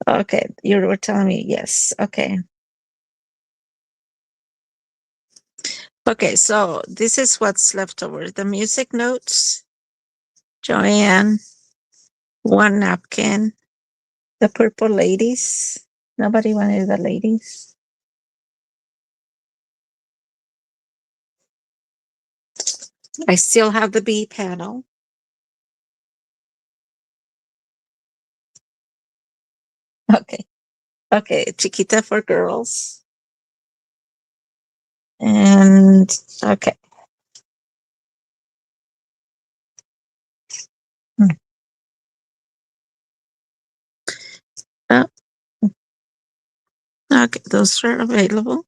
Okay, you were telling me yes. Okay. Okay, so this is what's left over. The music notes, Joanne, 1 napkin, the purple ladies. Nobody wanted the ladies. I still have the B panel. Okay. Okay, Chiquita for girls. And okay. Oh, Okay, those are available.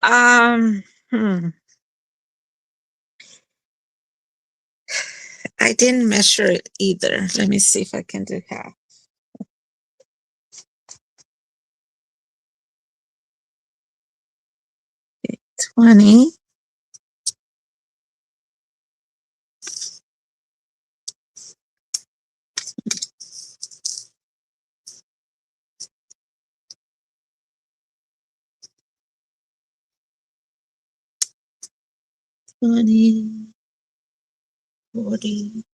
Um, hmm. I didn't measure it either. Let me see if I can do half. 20. Twenty, 40.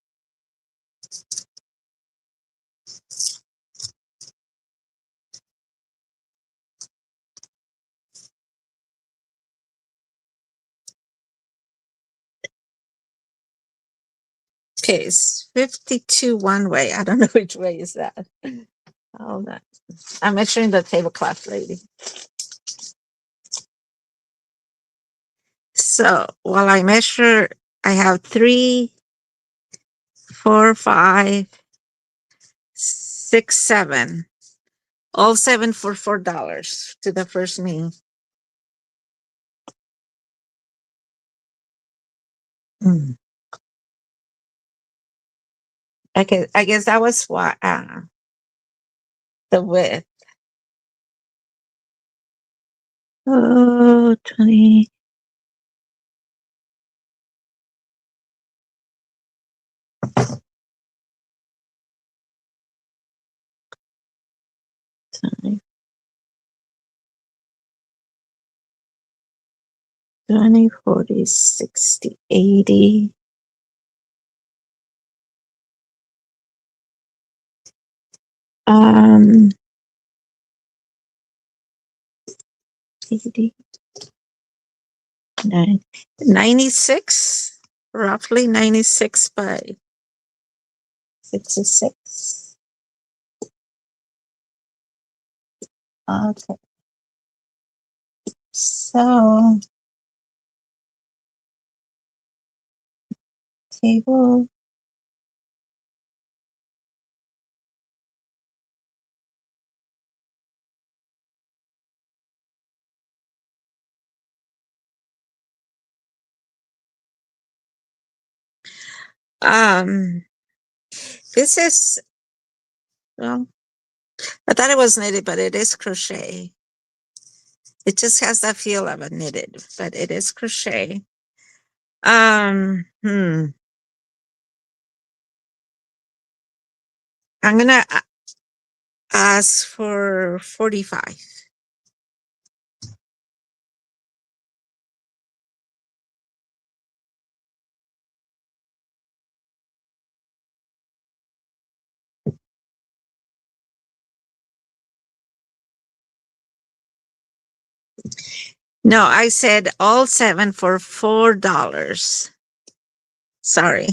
Okay, it's 52 one way. I don't know which way is that. Hold on. I'm measuring the tablecloth lady. So while I measure, I have 3, 4, 5, 6, 7. All 7 for $4 to the first meal. Mm. I guess that was what the width. Oh, 20. Twenty, 40, 60, 80. Um, 80, 96, roughly 96 by 66. Okay. So, table. Um, this is, well, I thought it was knitted, but it is crochet. It just has that feel of a knitted, but it is crochet. Hmm. I'm gonna ask for 45. No, I said all 7 for $4. Sorry.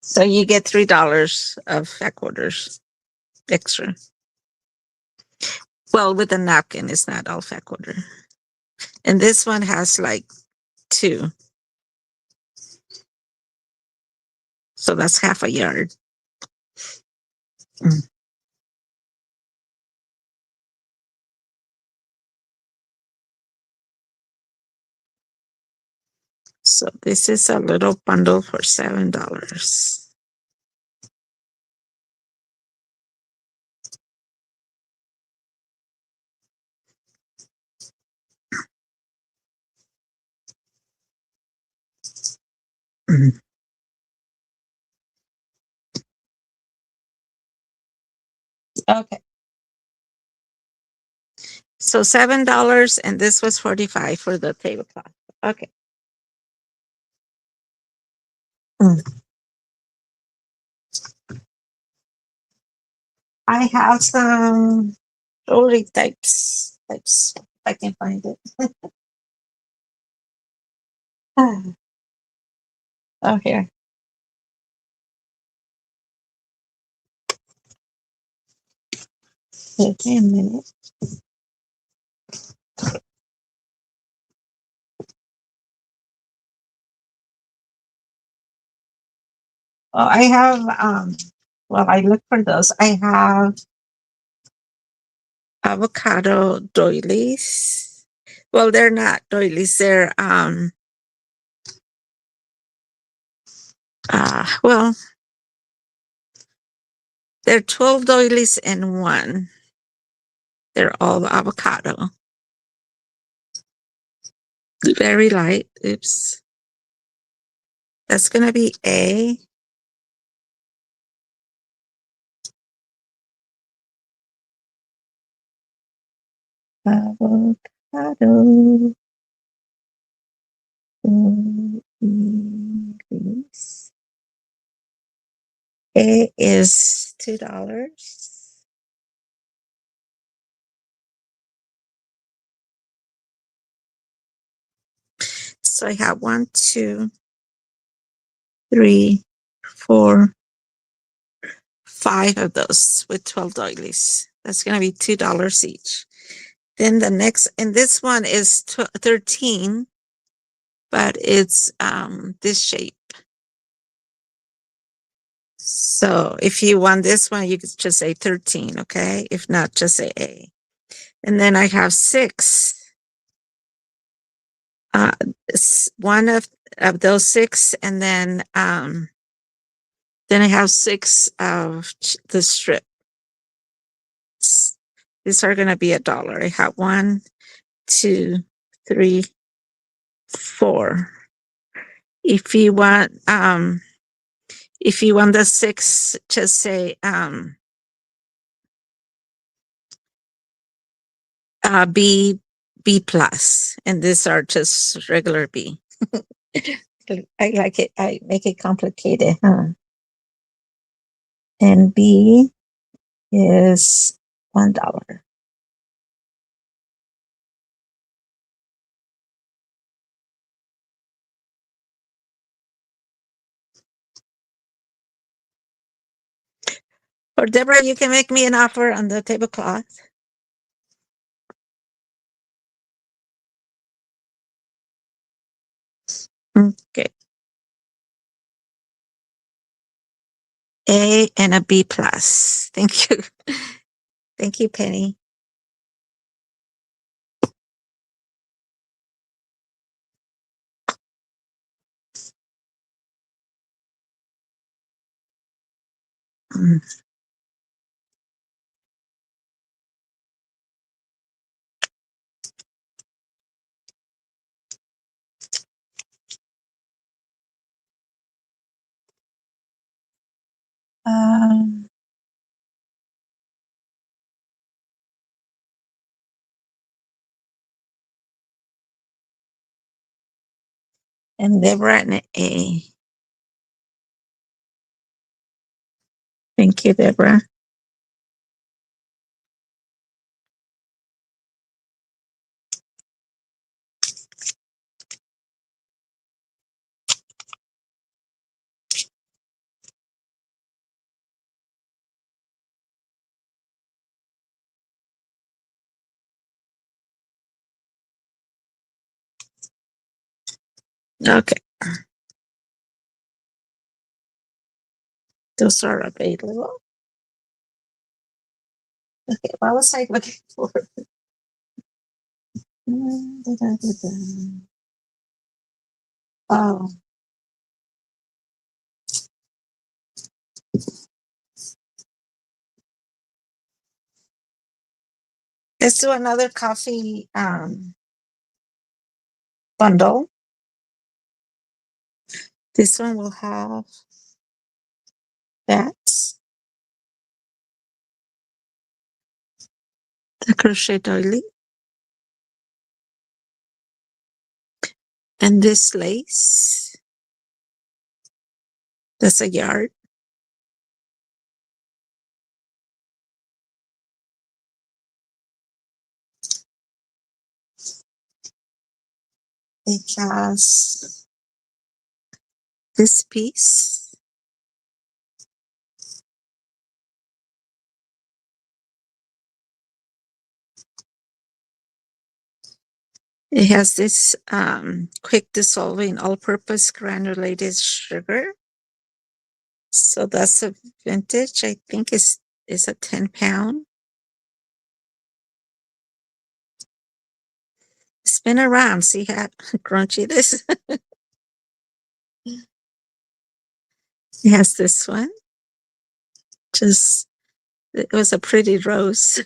So you get $3 of fat quarters extra. Well, with a napkin, it's not all fat quarter. And this one has like 2. So that's half a yard. Mm. So this is a little bundle for $7. Mm. Okay. So $7 and this was 45 for the tablecloth. Okay. Mm. I have some jewelry types. If I can find it. Oh, here. Give me a minute. Oh, I have, well, I look for those. I have avocado doilies. Well, they're not doilies. They're, well, they're 12 doilies in one. They're all avocado. Very light. Oops. That's going to be A. Avocado. Doilies. A is $2. So I have 1, 2, 3, 4, 5 of those with 12 doilies. That's going to be $2 each. Then the next, and this one is 13, but it's this shape. So if you want this one, you could just say 13, okay? If not, just say A. And then I have 6. One of those 6, and then I have 6 of the strip. These are going to be $1. I have 1, 2, 3, 4. If you want the 6, just say B plus, and these are just regular B. I like it. I make it complicated, huh? And B is $1. Or Deborah, you can make me an offer on the tablecloth. Okay. A and a B plus. Thank you. Thank you, Penny. Mm. Um, and Deborah and A. Thank you, Deborah. Okay. Those are available. Okay, what was I looking for? Oh, let's do another coffee bundle. This one will have that, the crochet doily, and this lace. That's a yard. It has this piece. It has this quick dissolving all-purpose granulated sugar. So that's a vintage. I think is a 10 pound. Spin around. See how crunchy it is. It has this one. Just it was a pretty rose.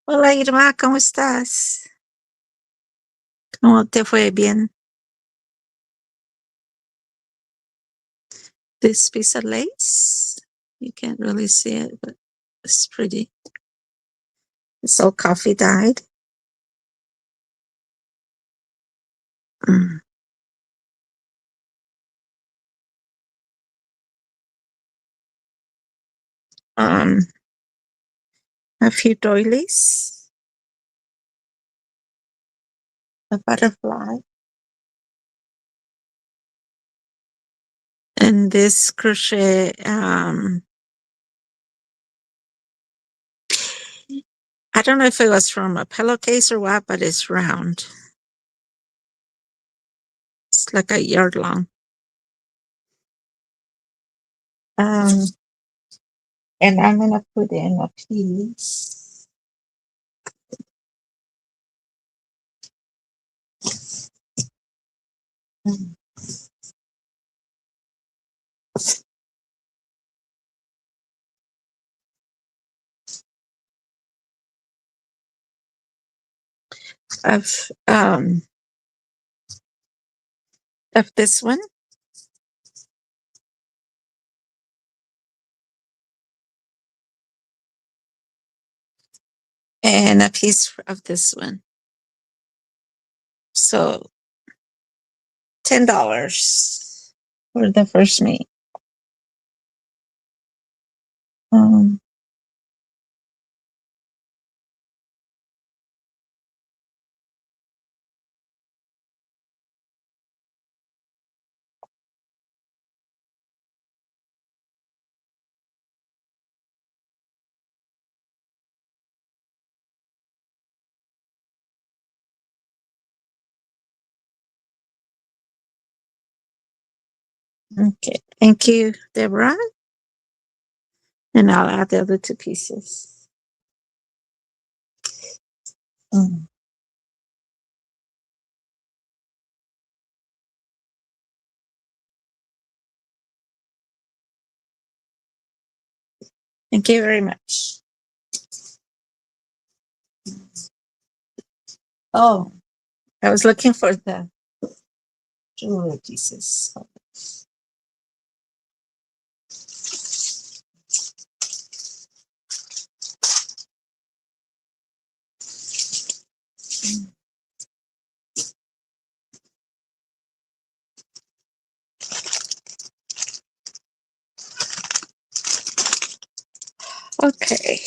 Hola Irma, ¿cómo estás? ¿Cómo te fue? Bien. This piece of lace, you can't really see it, but it's pretty. It's all coffee dyed. Mm. Um, a few doilies, a butterfly, and this crochet. I don't know if it was from a pillowcase or what, but it's round. It's like a yard long. Um, and I'm gonna put in a piece. Of of this one. And a piece of this one. So $10 for the first meat. Um, okay, thank you, Deborah. And I'll add the other two pieces. Mm. Thank you very much. Oh, I was looking for the jewelry pieces. Okay.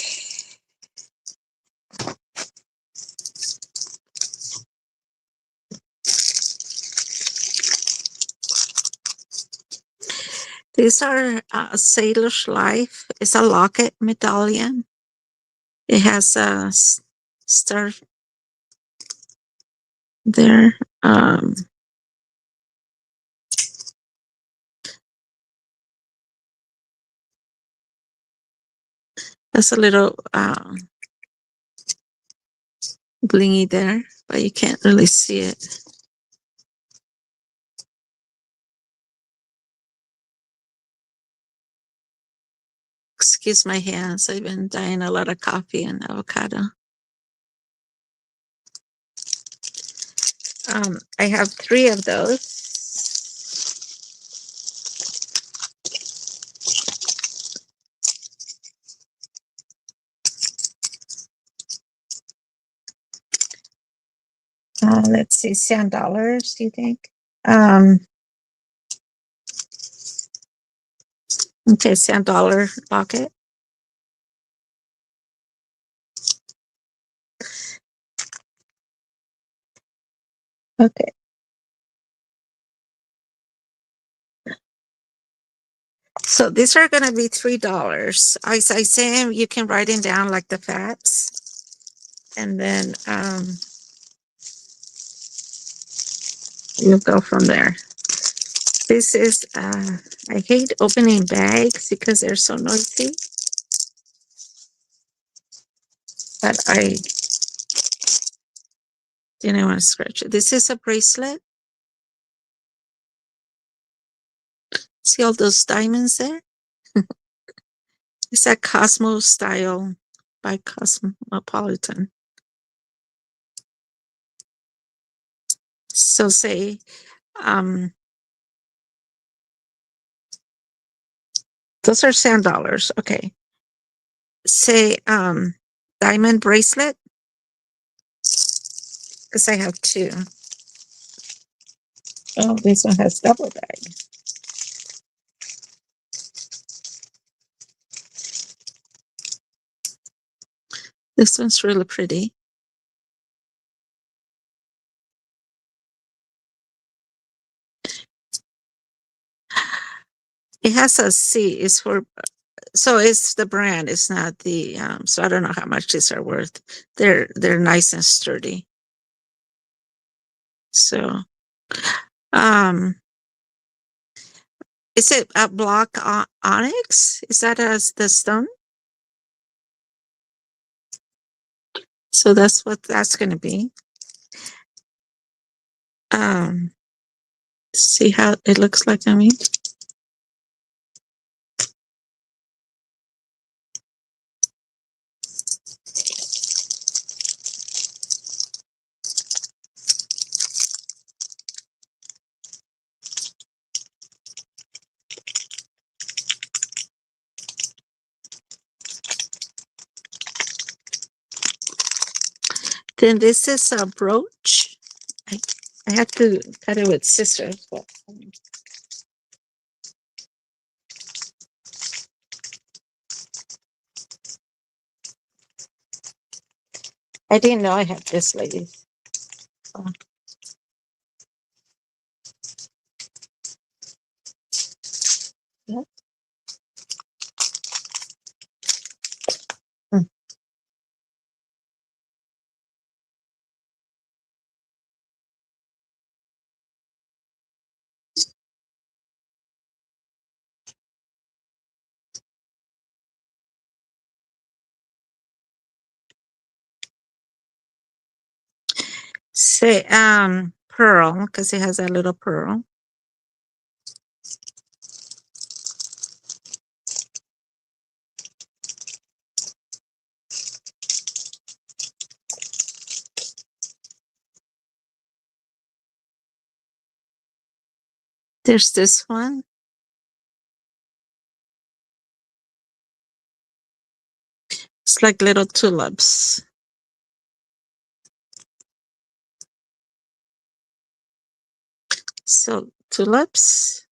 These are Sailor's Life. It's a locket medallion. It has a star there. There's a little blingy there, but you can't really see it. Excuse my hands. I've been dying a lot of coffee and avocado. I have 3 of those. Let's see, $10, do you think? Okay, $10 locket. Okay. So these are gonna be $3. I say him, you can write it down like the fats. And then you'll go from there. This is I hate opening bags because they're so noisy. But I didn't want to scratch it. This is a bracelet. See all those diamonds there? It's that Cosmo style by Cosmopolitan. So say, those are $10. Okay. Say, diamond bracelet, because I have two. Oh, this one has double bag. This one's really pretty. It has a C. It's for, so it's the brand. It's not the, so I don't know how much these are worth. They're nice and sturdy. So, is it a block onyx? Is that as the stone? So that's what that's going to be. See how it looks like, I mean. Then this is a brooch. I have to cut it with scissors. But I didn't know I had this, ladies. So. Yeah. Mm. Say pearl, because it has a little pearl. There's this one. It's like little tulips. So tulips.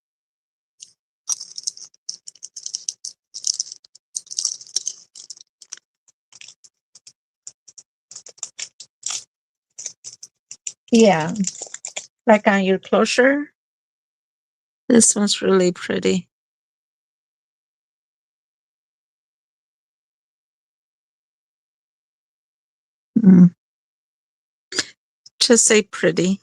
Yeah, like on your closure. This one's really pretty. Mm. Just say pretty.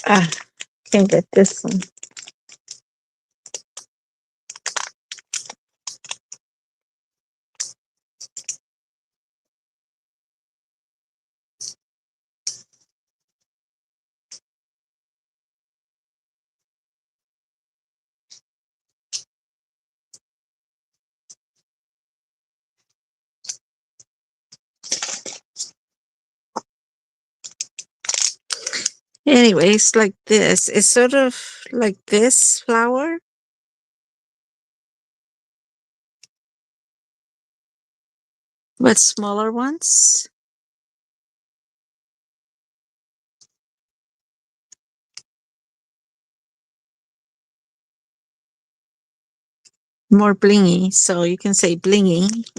Ah, can't get this one. Anyways, like this. It's sort of like this flower. But smaller ones. more blingy, so you can say blingy.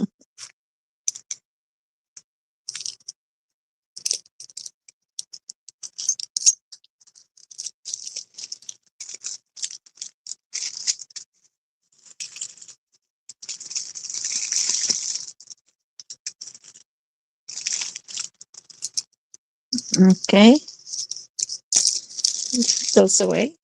Okay, goes away.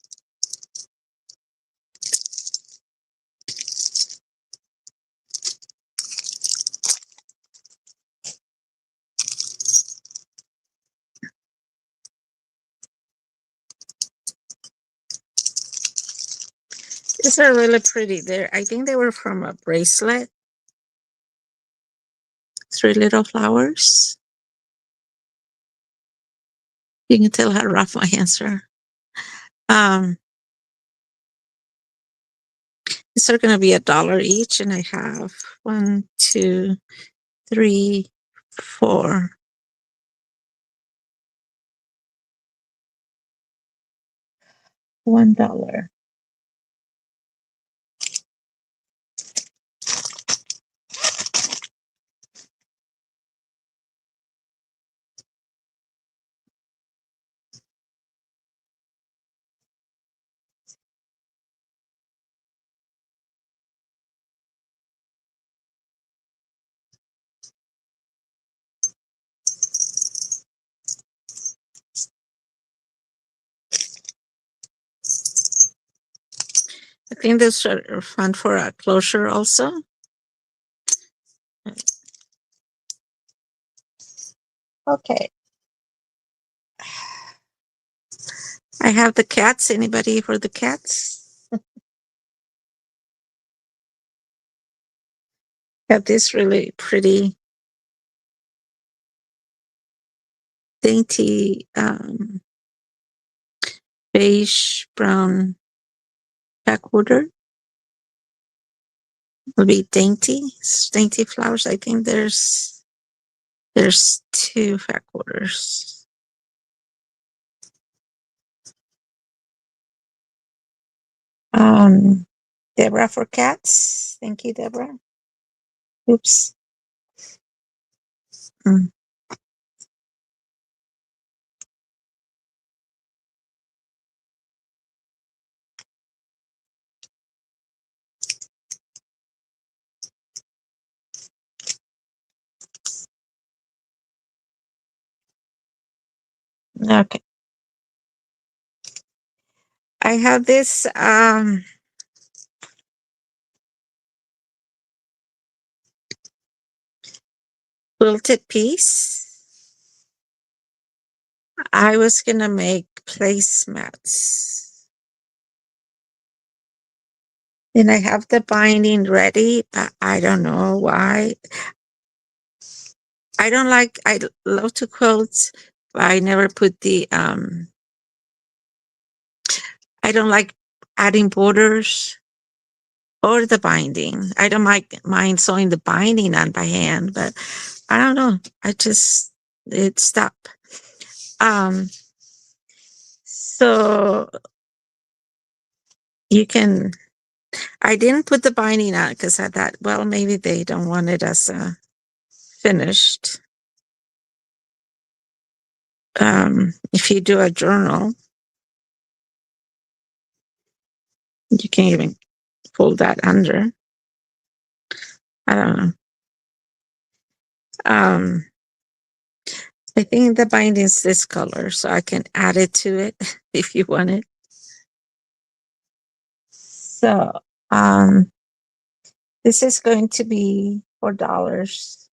These are really pretty. I think they were from a bracelet. 3 little flowers. You can tell how rough my hands are. These are going to be $1 each, and I have 1, 2, 3, 4. $1. I think this are fun for a closure also. Okay. I have the cats. Anybody for the cats? Have this really pretty, dainty, beige brown backwater. Will be dainty, dainty flowers. I think there's 2 backwaters. Deborah for cats. Thank you, Deborah. Oops. Mm. Okay. I have this quilted piece. I was gonna make placemats. And I have the binding ready, but I don't know why. I love to quilt, but I never put the I don't like adding borders or the binding. I don't mind sewing the binding on by hand, but I don't know. It stopped. So I didn't put the binding on because I thought, well, maybe they don't want it as finished. If you do a journal, you can even fold that under. I don't know. I think the binding is this color, so I can add it to it if you want it. So, this is going to be $4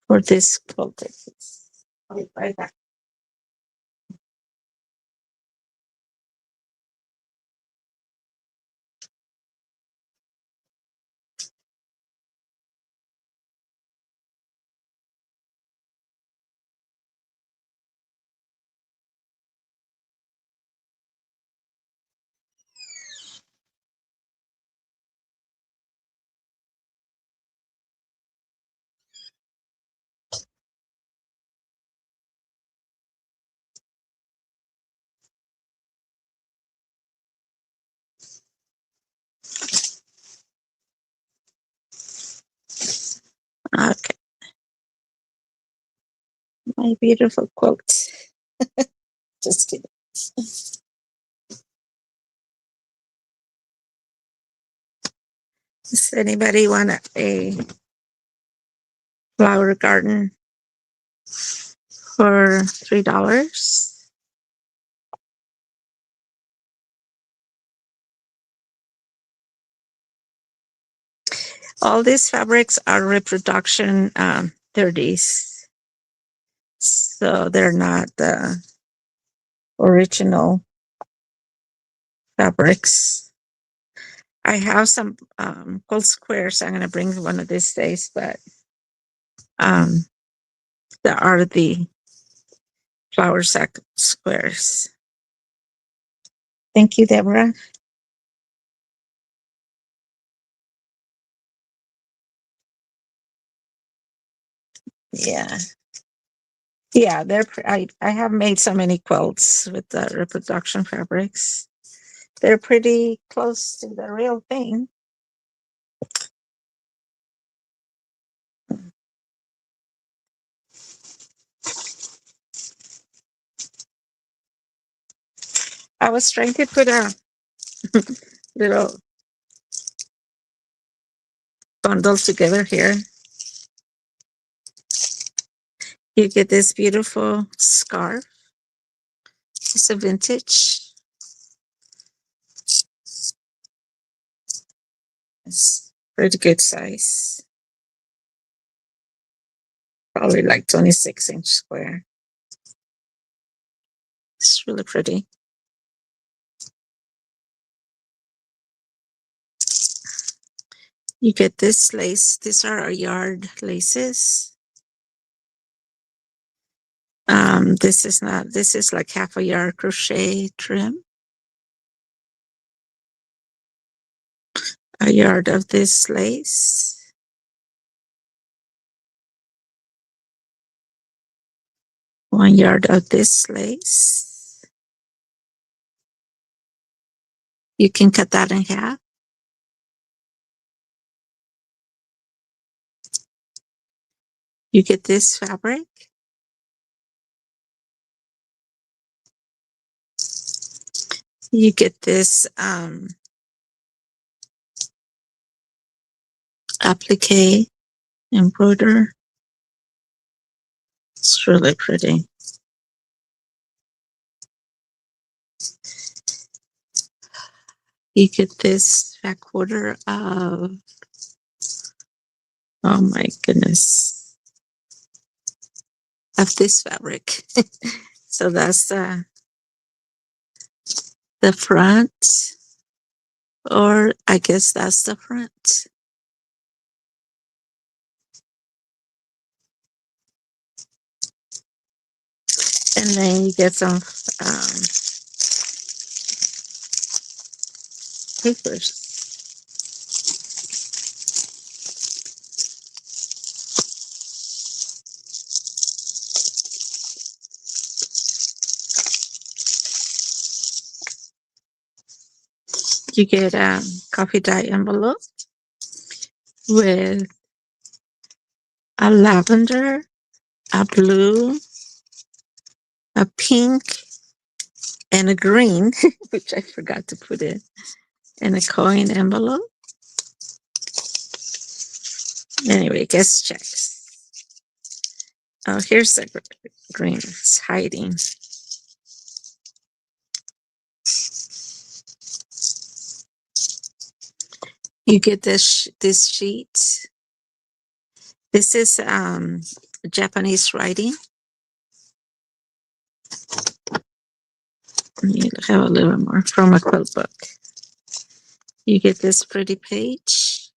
for this quilted piece. I'll be right back. My beautiful quote. Just kidding. Does anybody want a flower garden for $3? All these fabrics are reproduction 30s. So they're not the original fabrics. I have some gold squares. I'm going to bring one of these days, but there are the flower sack squares. Thank you, Deborah. Yeah. Yeah, I have made so many quilts with the reproduction fabrics. They're pretty close to the real thing. I was trying to put a little bundle together here. You get this beautiful scarf. It's a vintage. It's pretty good size. Probably like 26-inch square. It's really pretty. You get this lace. These are our yard laces. This is like half a yard crochet trim. A yard of this lace. One yard of this lace. You can cut that in half. You get this fabric. You get this applique embroider. It's really pretty. You get this back quarter of, oh my goodness, of this fabric. So that's the front, or I guess that's the front. And then you get some papers. You get a coffee dye envelope with a lavender, a blue, a pink, and a green, which I forgot to put in a coin envelope. Anyway, guest checks. Oh, here's the green. It's hiding. You get this sheet. This is Japanese writing. You have a little more from a quilt book. You get this pretty page.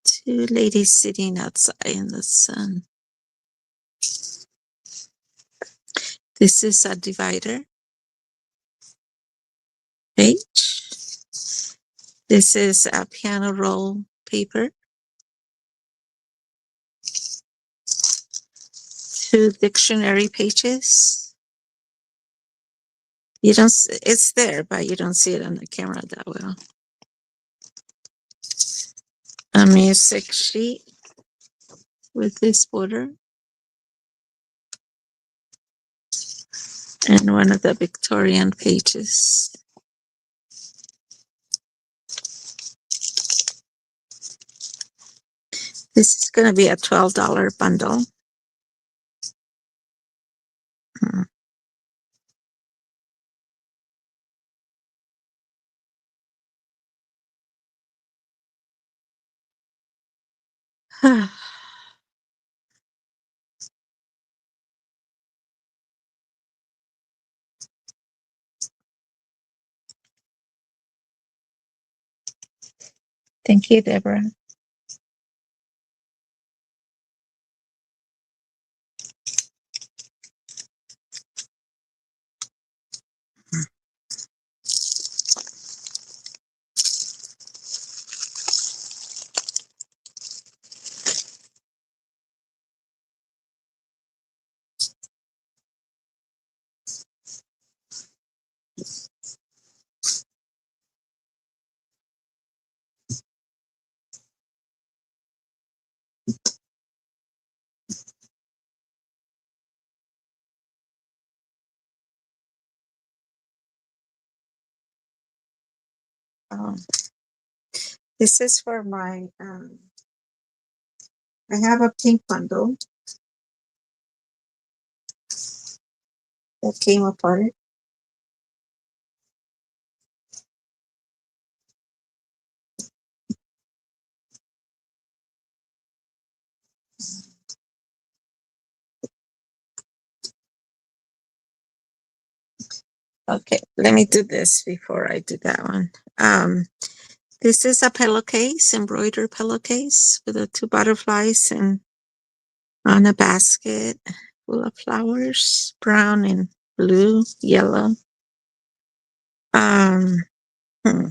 Two ladies sitting outside in the sun. This is a divider page. This is a piano roll paper. Two dictionary pages. You don't, it's there, but you don't see it on the camera that well. A music sheet with this border. And one of the Victorian pages. This is going to be a $12 bundle. Thank you, Deborah. Um, this is for my, I have a pink bundle that came apart. Okay, let me do this before I do that one. This is a pillowcase, embroidered pillowcase with the 2 butterflies and on a basket full of flowers, brown and blue, yellow. Um, hmm,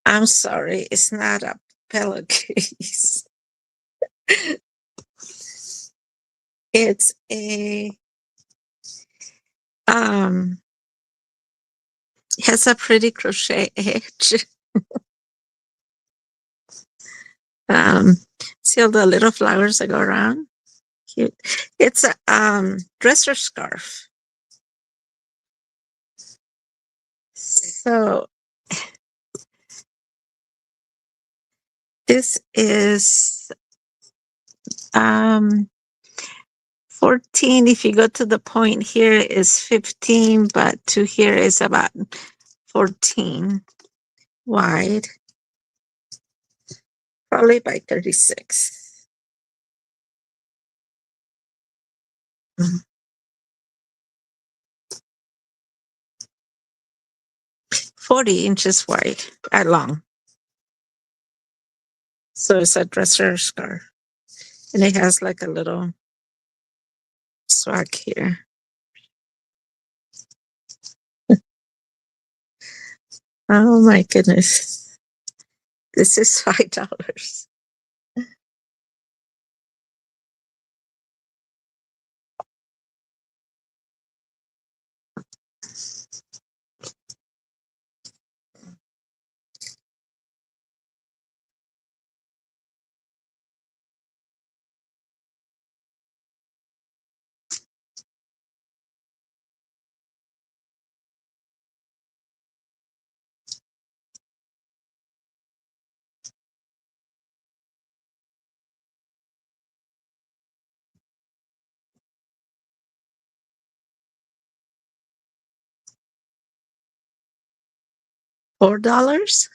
I'm sorry, it's not a pillowcase. It's a has a pretty crochet edge. See all the little flowers that go around? Cute. It's a dresser scarf. So this is 14. If you go to the point here is 15, but to here is about 14 wide, probably by 36. 40 inches wide at long. So it's a dresser scarf. And it has like a little swag here. Oh my goodness. This is $5. $4?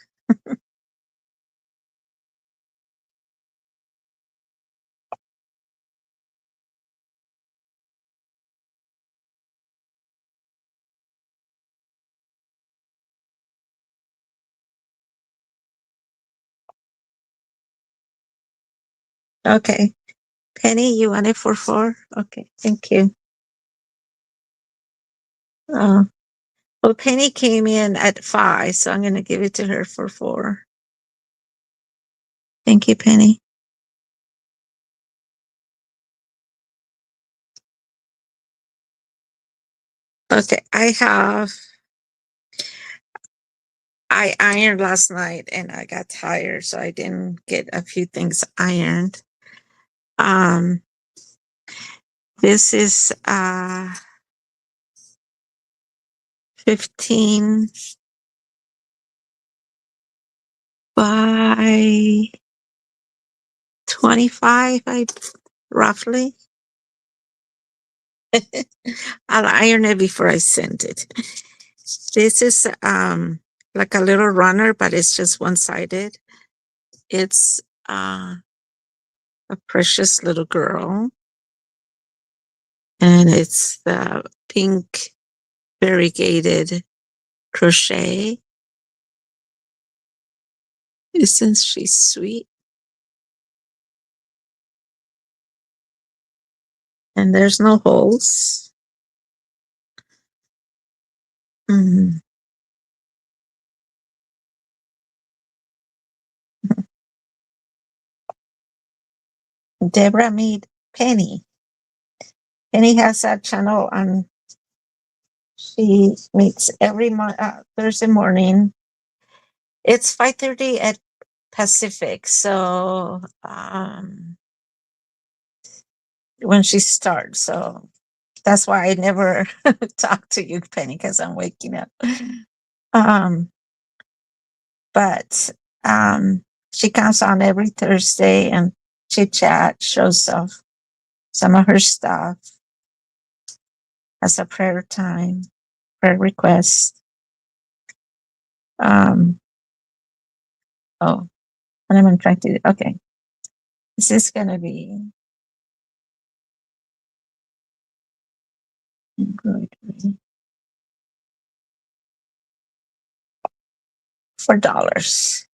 Okay. Penny, you want it for 4? Okay, thank you. Well, Penny came in at 5, so I'm going to give it to her for 4. Thank you, Penny. Okay, I ironed last night and I got tired, so I didn't get a few things ironed. Um, this is 15 by 25, roughly. I'll iron it before I send it. This is like a little runner, but it's just one-sided. It's a precious little girl, and it's the pink variegated crochet. Isn't she sweet? And there's no holes. Mm. Deborah made Penny. Penny has a channel on. She meets every Thursday morning. It's 5:30 at Pacific. So when she starts, so that's why I never talk to you, Penny, because I'm waking up. But she comes on every Thursday and chit chat, shows off some of her stuff, has a prayer time, prayer request. Oh, what am I trying to do? Okay. This is going to be embroidery for dollars.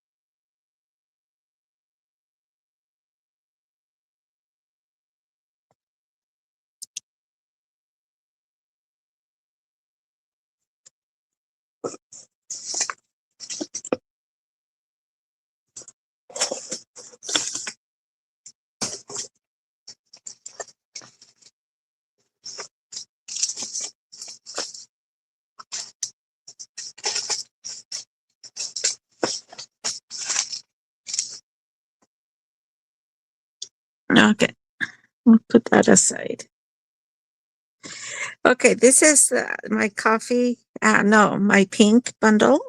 Okay. We'll put that aside. Okay, this is my coffee. No, my pink bundle.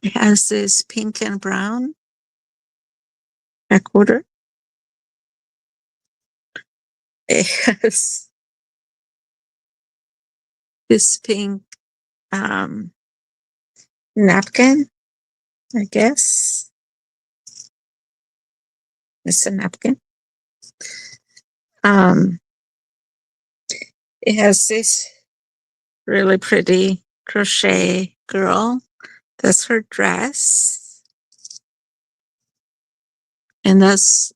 It has this pink and brown back order. It has this pink napkin, I guess. It's a napkin. It has this really pretty crochet girl. That's her dress. And that's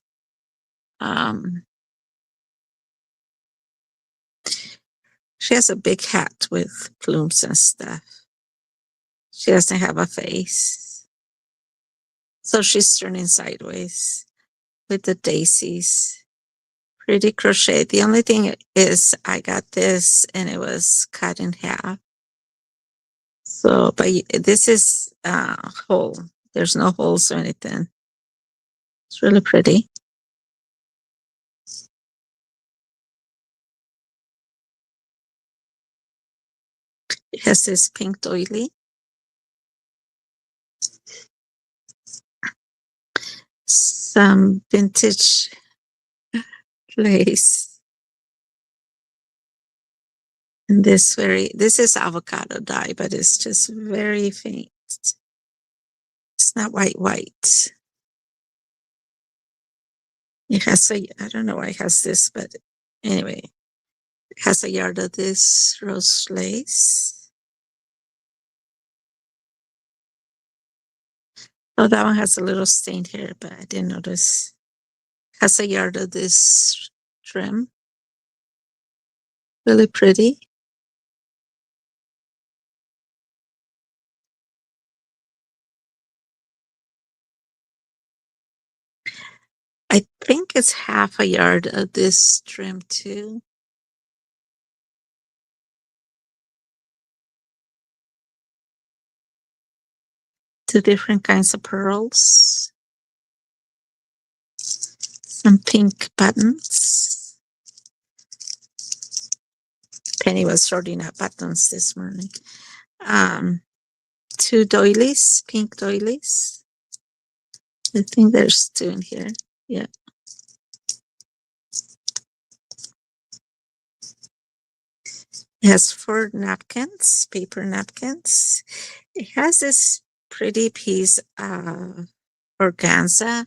she has a big hat with plumes and stuff. She doesn't have a face. So she's turning sideways with the daisies. Pretty crochet. The only thing is I got this and it was cut in half. So, but this is whole. There's no holes or anything. It's really pretty. It has this pink doily. Some vintage lace. And this is avocado dye, but it's just very faint. It's not white. It has I don't know why it has this, but anyway, it has a yard of this rose lace. Oh, that one has a little stain here, but I didn't notice. Has a yard of this trim. Really pretty. I think it's half a yard of this trim too. Two different kinds of pearls. Some pink buttons. Penny was sorting out buttons this morning. Two doilies, pink doilies. I think there's two in here. Yeah. It has 4 napkins, paper napkins. It has this pretty piece of organza,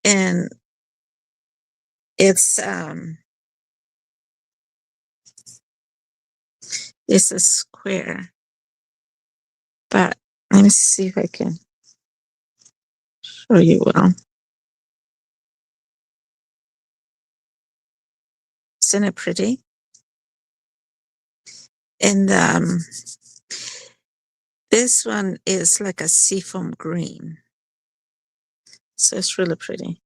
and it's a square. But let me see if I can show you well. Isn't it pretty? And this one is like a seafoam green. So it's really pretty.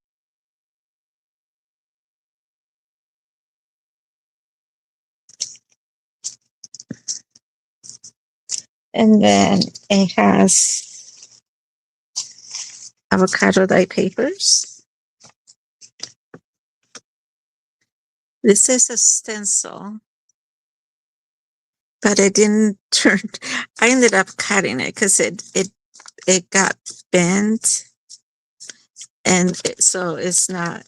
And then it has avocado dye papers. This is a stencil, but I didn't turn. I ended up cutting it because it got bent, and so it's not.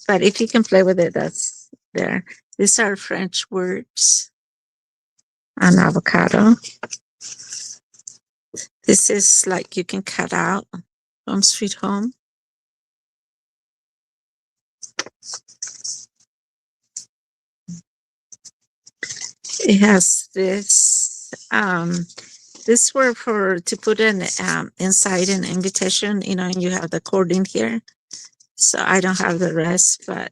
But if you can play with it, that's there. These are French words on avocado. This is like you can cut out Home Sweet Home. It has this. This were for to put in inside an invitation. You know, and you have the cord in here. So I don't have the rest, but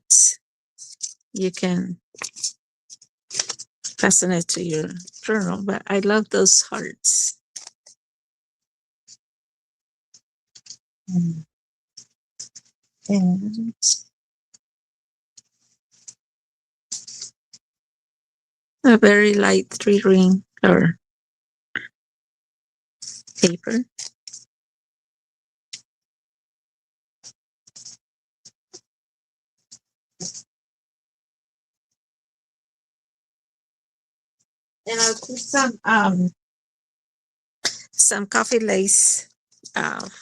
you can fasten it to your journal. But I love those hearts. And a very light 3-ring or paper. And I'll put some coffee lace,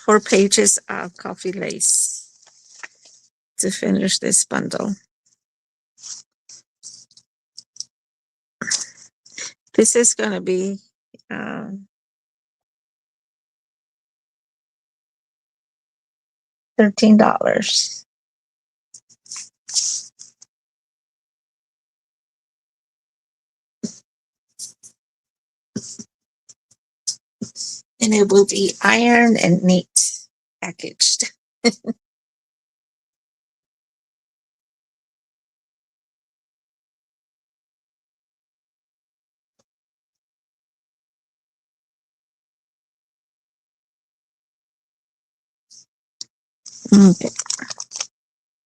4 pages of coffee lace to finish this bundle. This is going to be $13. And it will be ironed and neat packaged. Okay.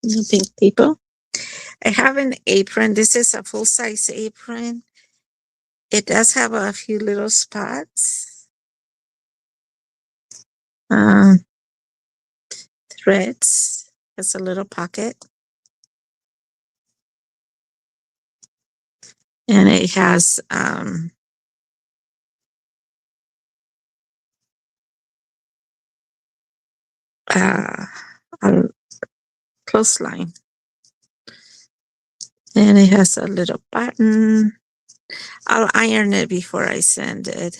No big people. I have an apron. This is a full-size apron. It does have a few little spots. Threads. Has a little pocket. And it has a clothesline. And it has a little button. I'll iron it before I send it.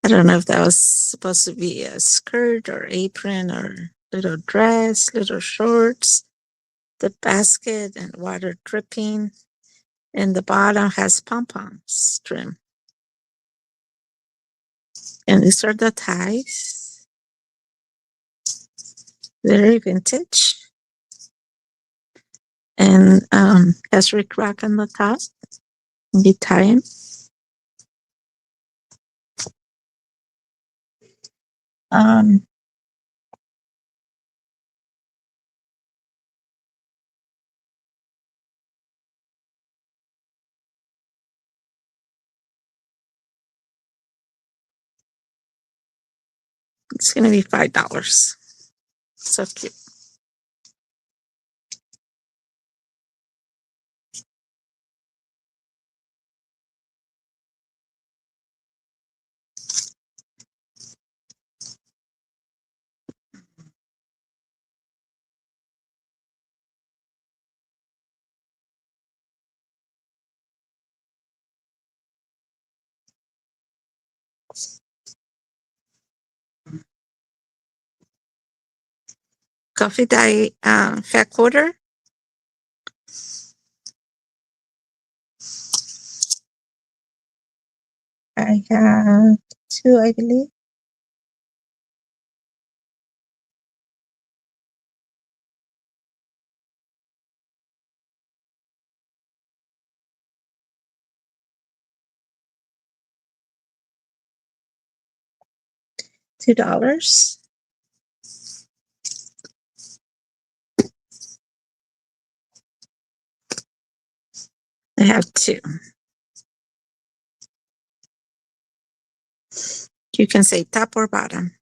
I don't know if that was supposed to be a skirt or apron or little dress, little shorts. The basket and water dripping. And the bottom has pom-poms trim. And these are the ties. Very vintage. And has Rick Rock on the top. You tie him. It's going to be $5. So cute. coffee diet fat quarter. I have 2, I believe. $2. I have 2. You can say top or bottom.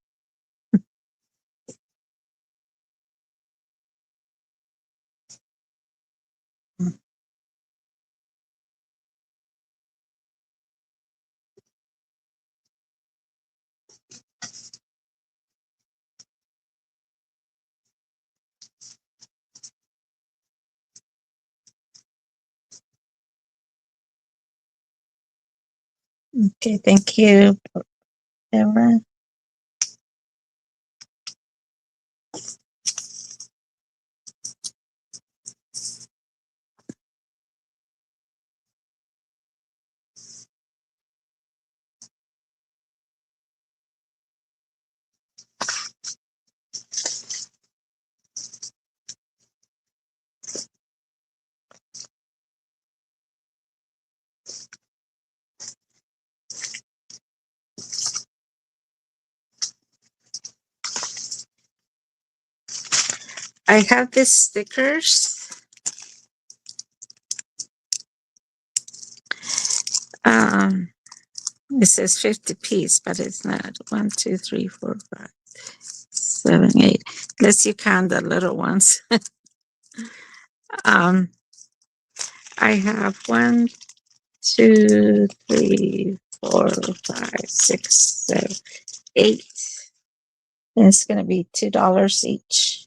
Okay, thank you, Deborah. I have these stickers. Um, it says 50 piece, but it's not. 1, 2, 3, 4, 5, 7, 8. Unless you count the little ones. um, I have 1, 2, 3, 4, 5, 6, 7, 8. And it's going to be $2 each.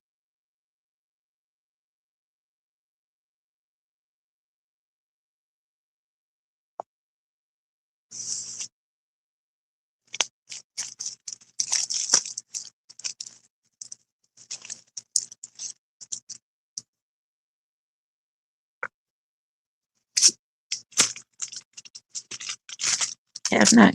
I have 9.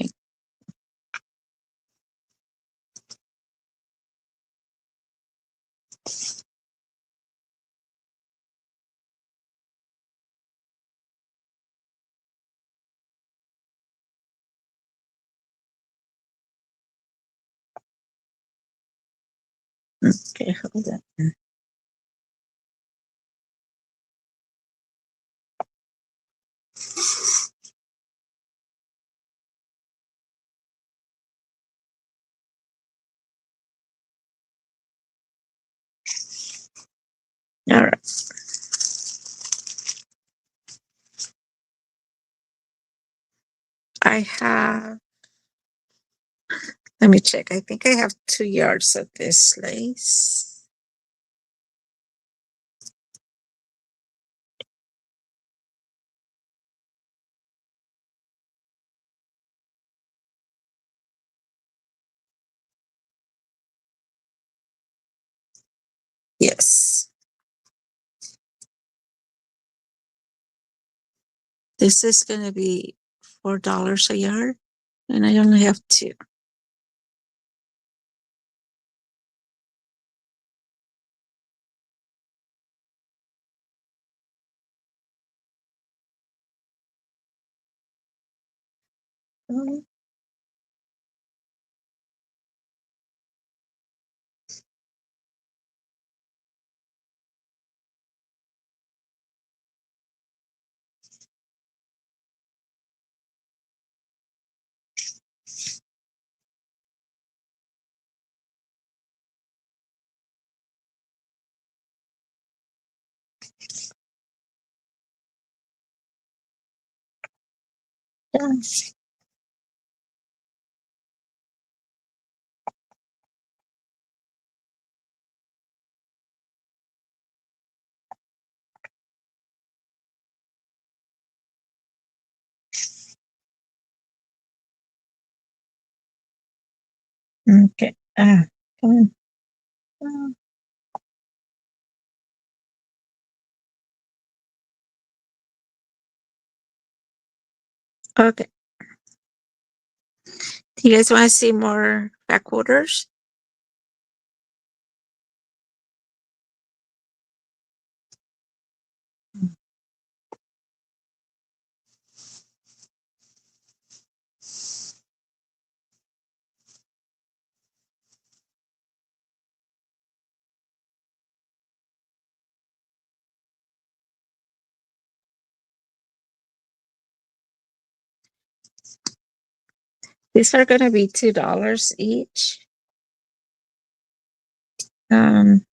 Okay, hold on. All right. I have, let me check. I think I have 2 yards of this lace. Yes. This is going to be $4 a yard, and I only have 2. Oh, yeah. Okay. Come on. Okay. Do you guys want to see more backwaters? These are going to be $2 each. Um,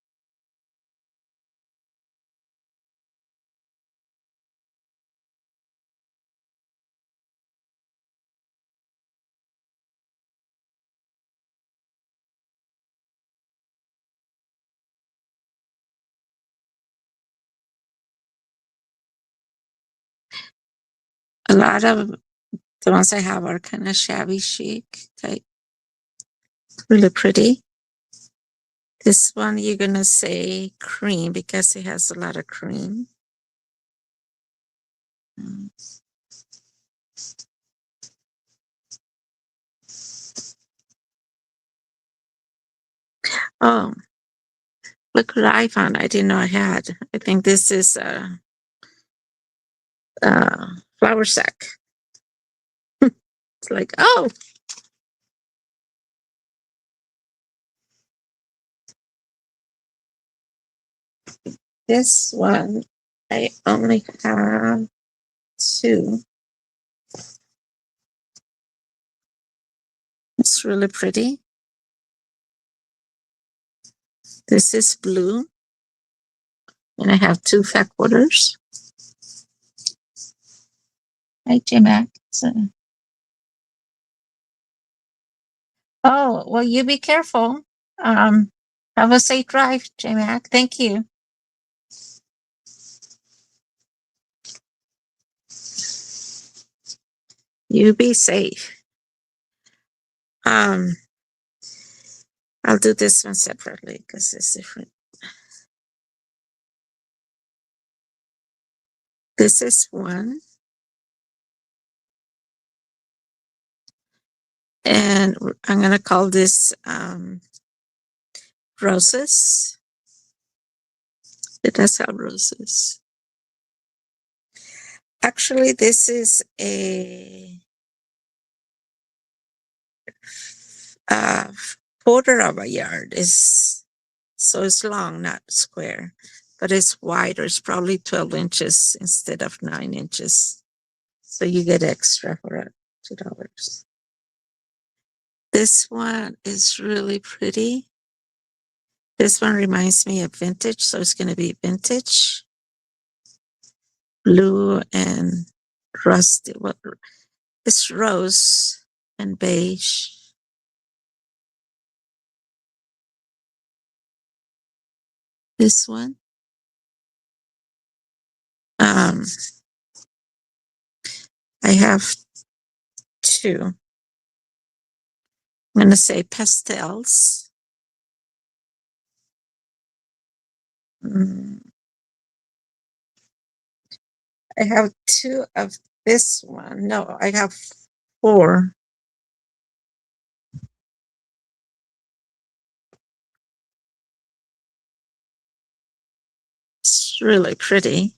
a lot of the ones I have are kind of shabby chic type. Really pretty. This one you're going to say cream because it has a lot of cream. Oh, look what I found. I didn't know I had. I think this is a flour sack. It's like, oh, this one I only have 2. It's really pretty. This is blue. And I have 2 fat quarters. Hi, J-Mac. Oh, well, you be careful. Have a safe drive, J-Mac. Thank you. You be safe. I'll do this one separately because it's different. This is one. And I'm going to call this roses. It does have roses. Actually, this is a quarter of a yard. So it's long, not square, but it's wider. It's probably 12 inches instead of 9 inches. So you get extra for $2. This one is really pretty. This one reminds me of vintage, so it's going to be vintage. Blue and rusty. Well, it's rose and beige. This one. I have 2. I'm going to say pastels. I have 2 of this one. No, I have 4. It's really pretty.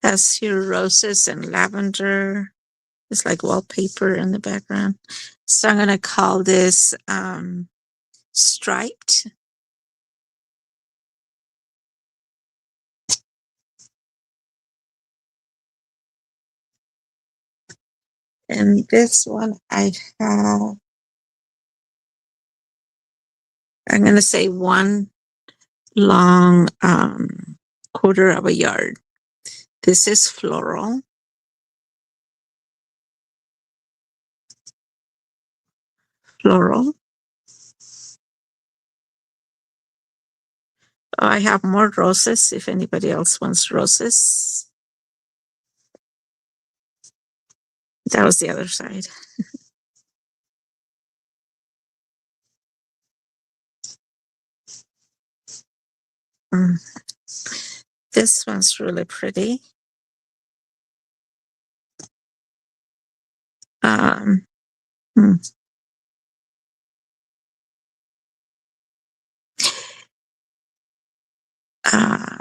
Has here roses and lavender. It's like wallpaper in the background. So I'm going to call this striped. And this one I have, I'm going to say 1 long quarter of a yard. This is floral. Floral. Oh, I have more roses if anybody else wants roses. That was the other side. This one's really pretty. Um, hmm. uh,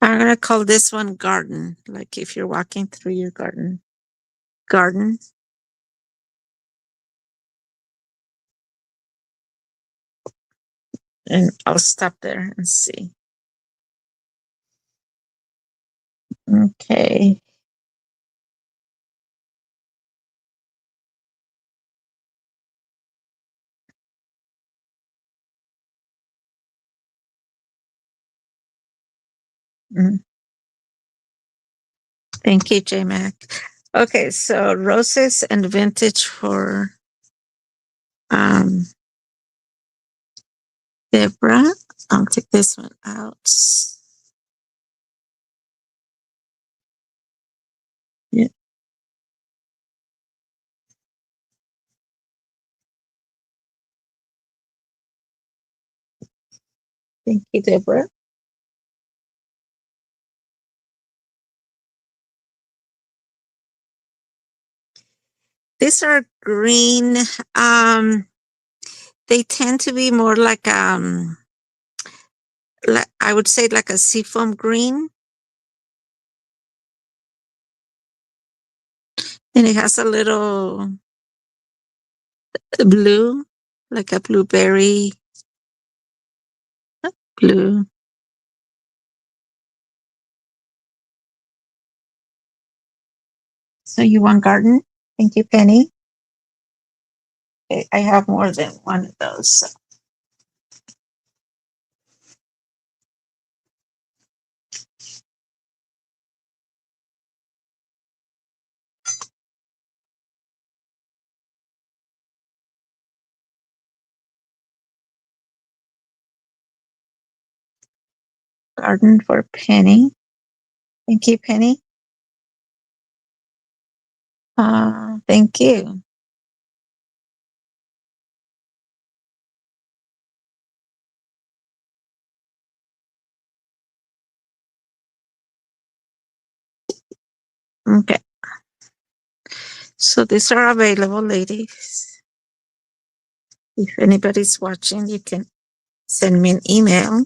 I'm gonna call this one garden. Like if you're walking through your garden. And I'll stop there and see. Okay. Mm. Thank you, J Mac. Okay, so roses and vintage for um Deborah. I'll take this one out. Yeah, thank you, Deborah. These are green. They tend to be more like I would say like a seafoam green. And it has a little blue, like a blueberry blue. So you want garden? Thank you, Penny. Okay, I have more than one of those. So. Garden for Penny. Thank you, Penny. Thank you. Okay. So these are available, ladies. If anybody's watching, you can send me an email.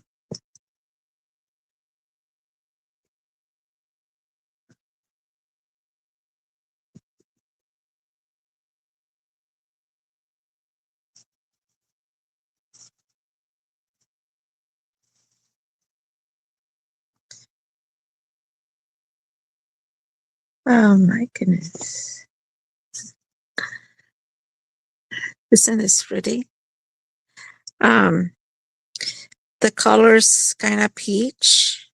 Oh my goodness. Isn't this pretty? The color's kind of peach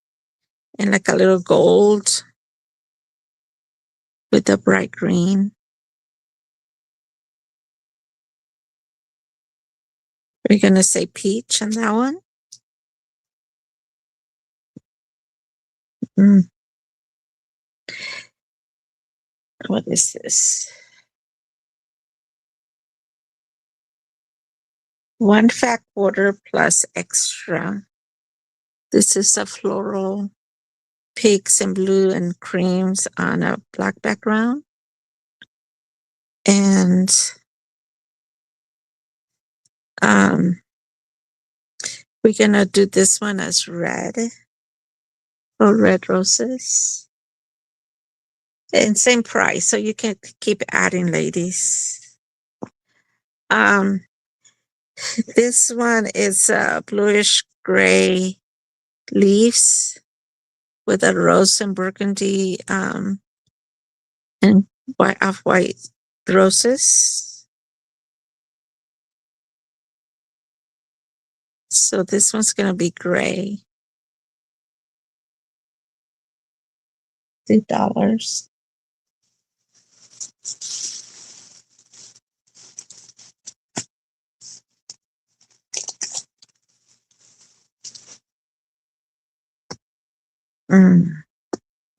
and like a little gold with a bright green. Are you going to say peach on that one? Mm. What is this? 1 fat quarter plus extra. This is a floral pinks and blue and creams on a black background. And we're going to do this one as red. Or red roses. And same price, so you can keep adding, ladies. This one is bluish gray leaves with a rose and burgundy and white roses. So this one's going to be gray. $2.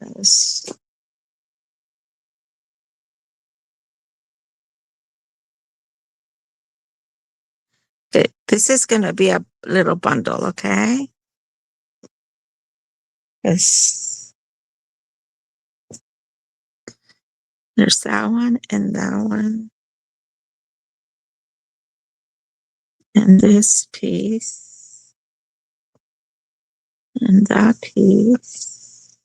Yes. Okay, this is going to be a little bundle, okay? Yes. There's that one and that one. And this piece. And that piece.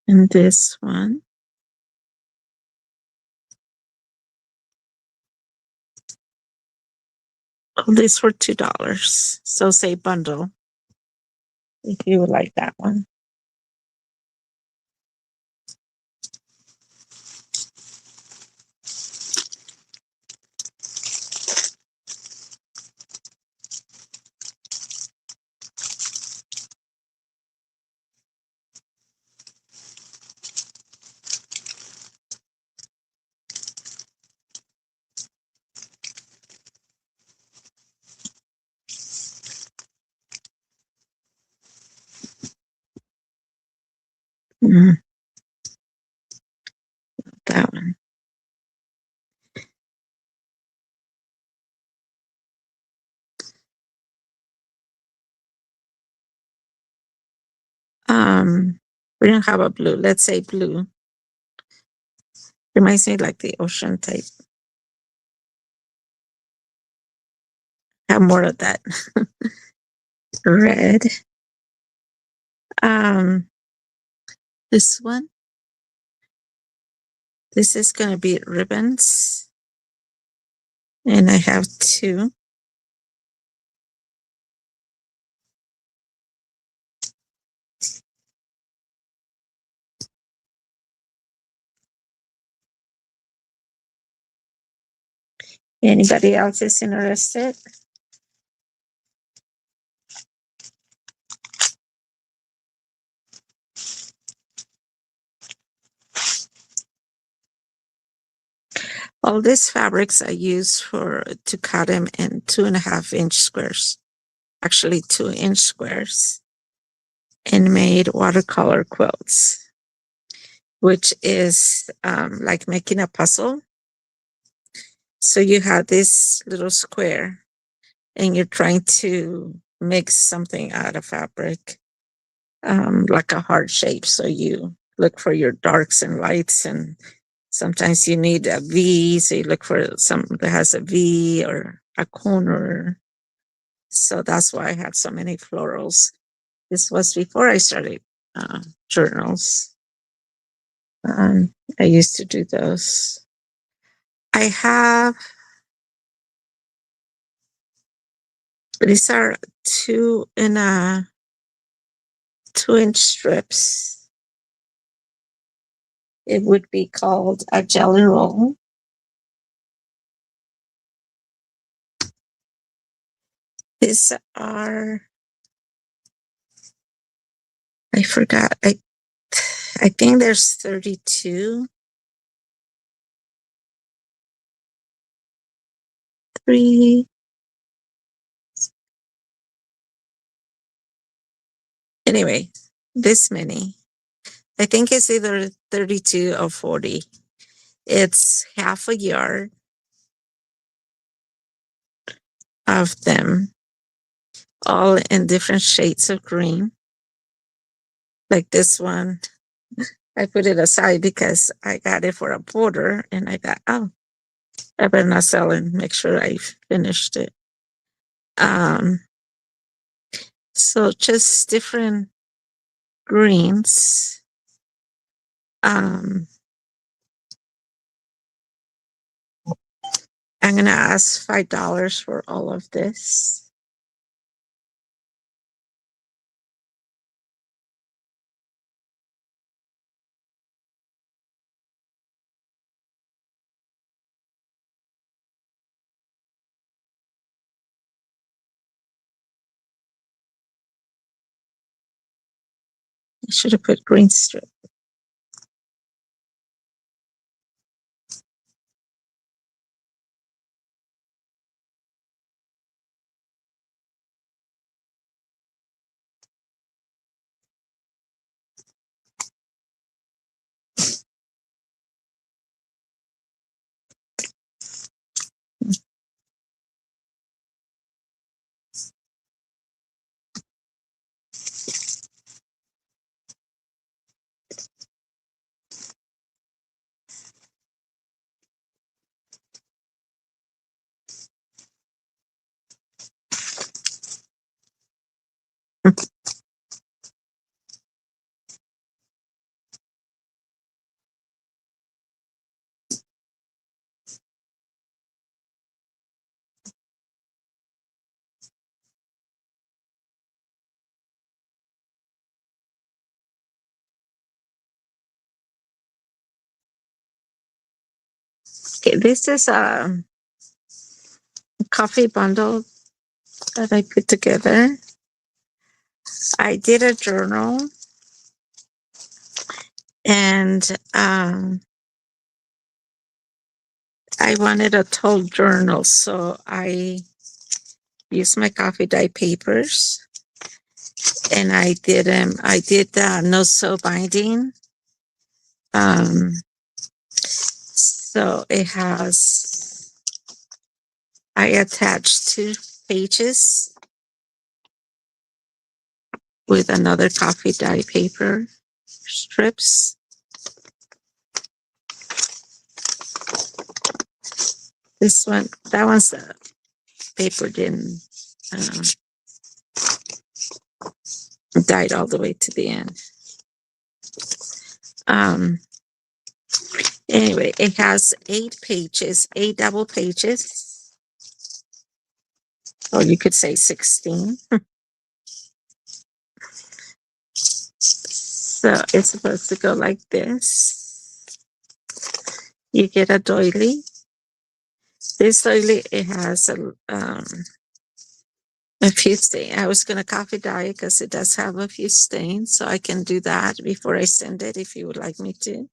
And this one. All these for $2. So say bundle if you would like that one. Mm, that one. We don't have a blue. Let's say blue. Reminds me like the ocean type. Have more of that. Red. Um, this one. This is going to be ribbons. And I have two. Anybody else is interested? All these fabrics I use to cut them in 2.5-inch squares, actually 2-inch squares, and made watercolor quilts, which is like making a puzzle. So you have this little square and you're trying to make something out of fabric, like a heart shape. So you look for your darks and lights, and sometimes you need a V, so you look for something that has a V or a corner. So that's why I had so many florals. This was before I started journals. I used to do those. I have, these are 2-inch strips. It would be called a jelly roll. These are, I forgot, I think there's 32. 3. Anyway, this many. I think it's either 32 or 40. It's half a yard of them, all in different shades of green. Like this one, I put it aside because I got it for a border, and I thought, oh, I better not sell it and make sure I finished it. So just different greens. I'm gonna ask $5 for all of this. I should have put green strip. Okay, this is a coffee bundle that I put together. I did a journal, and I wanted a tall journal, so I used my coffee dye papers, and I did no sew binding. So it has, I attached 2 pages with another coffee dye paper strips. That one's the paper didn't dyed all the way to the end. Anyway, it has 8 pages, 8 double pages. Or you could say 16. So it's supposed to go like this. You get a doily. This doily, it has a few stains. I was going to coffee dye it because it does have a few stains. So I can do that before I send it if you would like me to.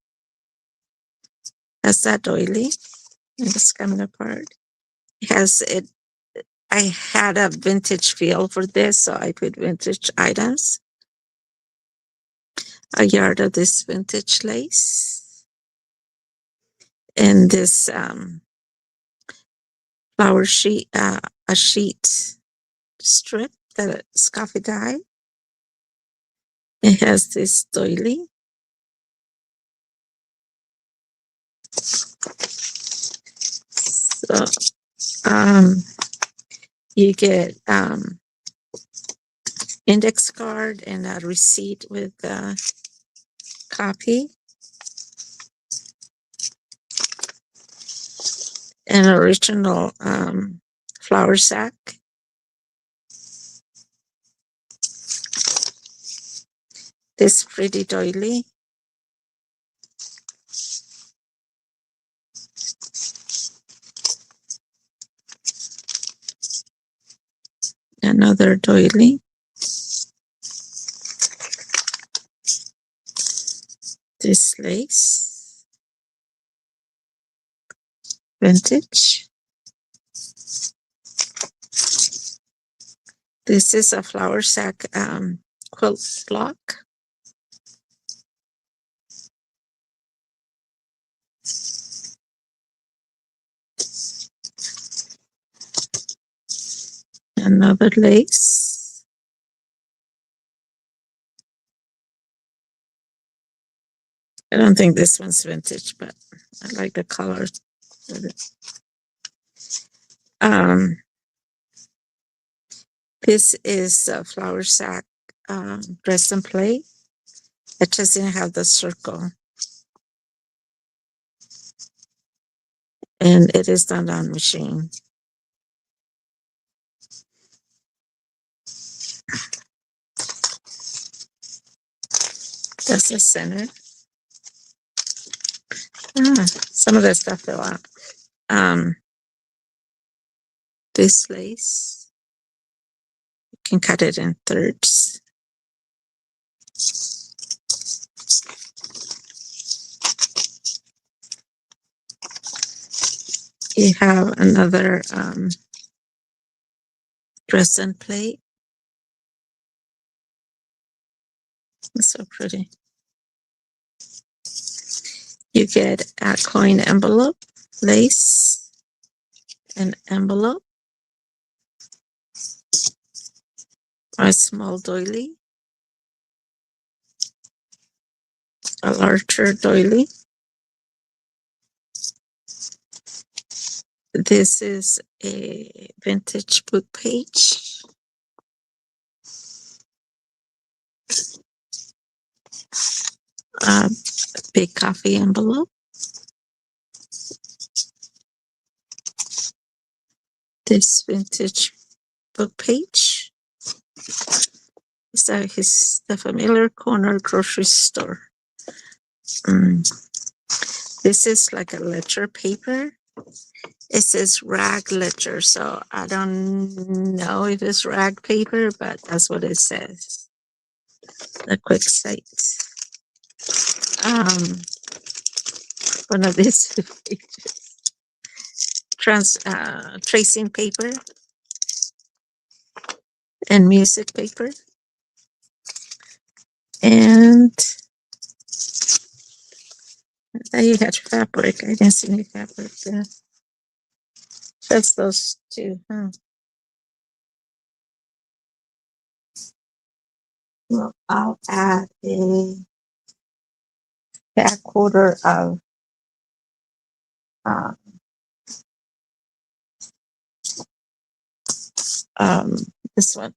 That's that doily. It's coming apart. It has it. I had a vintage feel for this, so I put vintage items. A yard of this vintage lace. And this flower sheet, a sheet strip that is coffee dye. It has this doily. So you get index card and a receipt with a copy. An original flour sack. This pretty doily. Another doily. This lace. Vintage. This is a flour sack quilt block. Another lace. I don't think this one's vintage, but I like the color of it. This is a flour sack dress and play. It just didn't have the circle. And it is done on machine. That's the center. Some of the stuff fell out. This lace, you can cut it in thirds. You have another dress and plate. It's so pretty. You get a coin envelope, lace, an envelope, a small doily, a larger doily. This is a vintage book page. a big coffee envelope. This vintage book page. So the familiar corner grocery store. This is like a ledger paper. It says rag ledger, so I don't know if it's rag paper, but that's what it says. A quick site. One of these pages. Tracing paper and music paper. And there you had fabric. I didn't see any fabric there. Just those two, huh? Well, I'll add a back quarter of um, this one.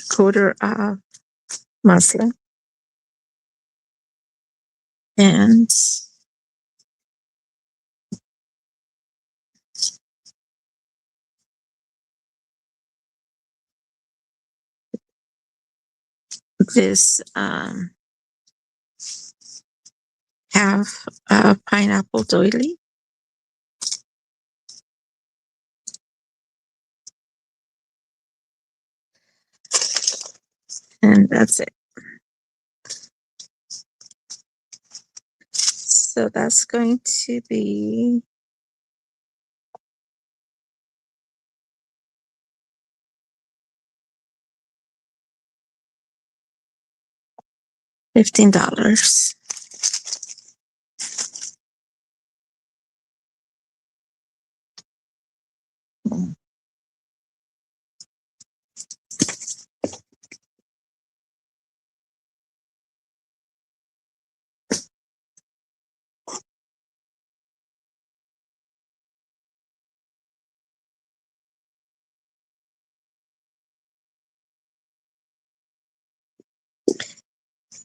Quarter of muslin. And this half pineapple doily. And that's it. So that's going to be $15.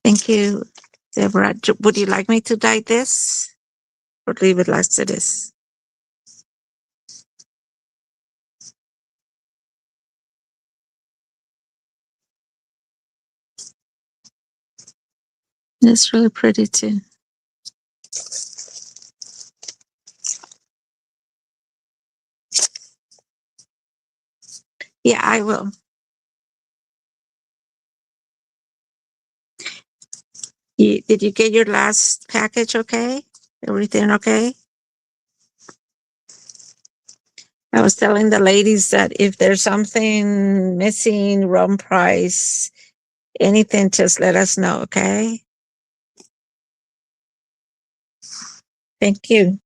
Thank you, Deborah. Would you like me to dye this or leave it like it is? It's really pretty too. Yeah, I will. Did you get your last package okay? Everything okay? I was telling the ladies that if there's something missing, wrong price, anything, just let us know, okay? Thank you.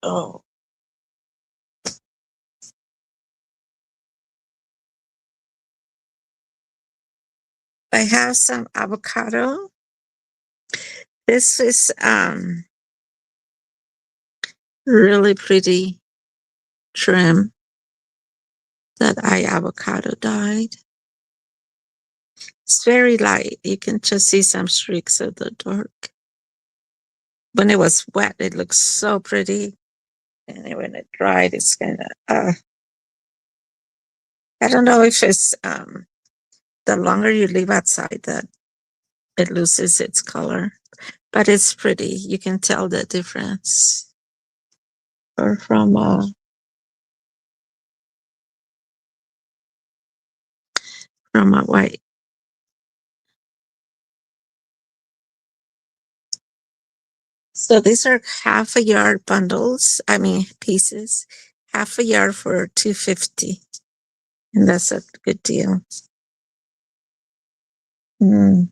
Oh. I have some avocado. This is really pretty trim that I avocado dyed. It's very light. You can just see some streaks of the dark. When it was wet, it looks so pretty. And then when it dried, it's kind of, I don't know if it's, the longer you leave outside, that it loses its color, but it's pretty. You can tell the difference. Or from a white. So these are half a yard bundles. I mean pieces. Half a yard for $2.50, and that's a good deal. $2.50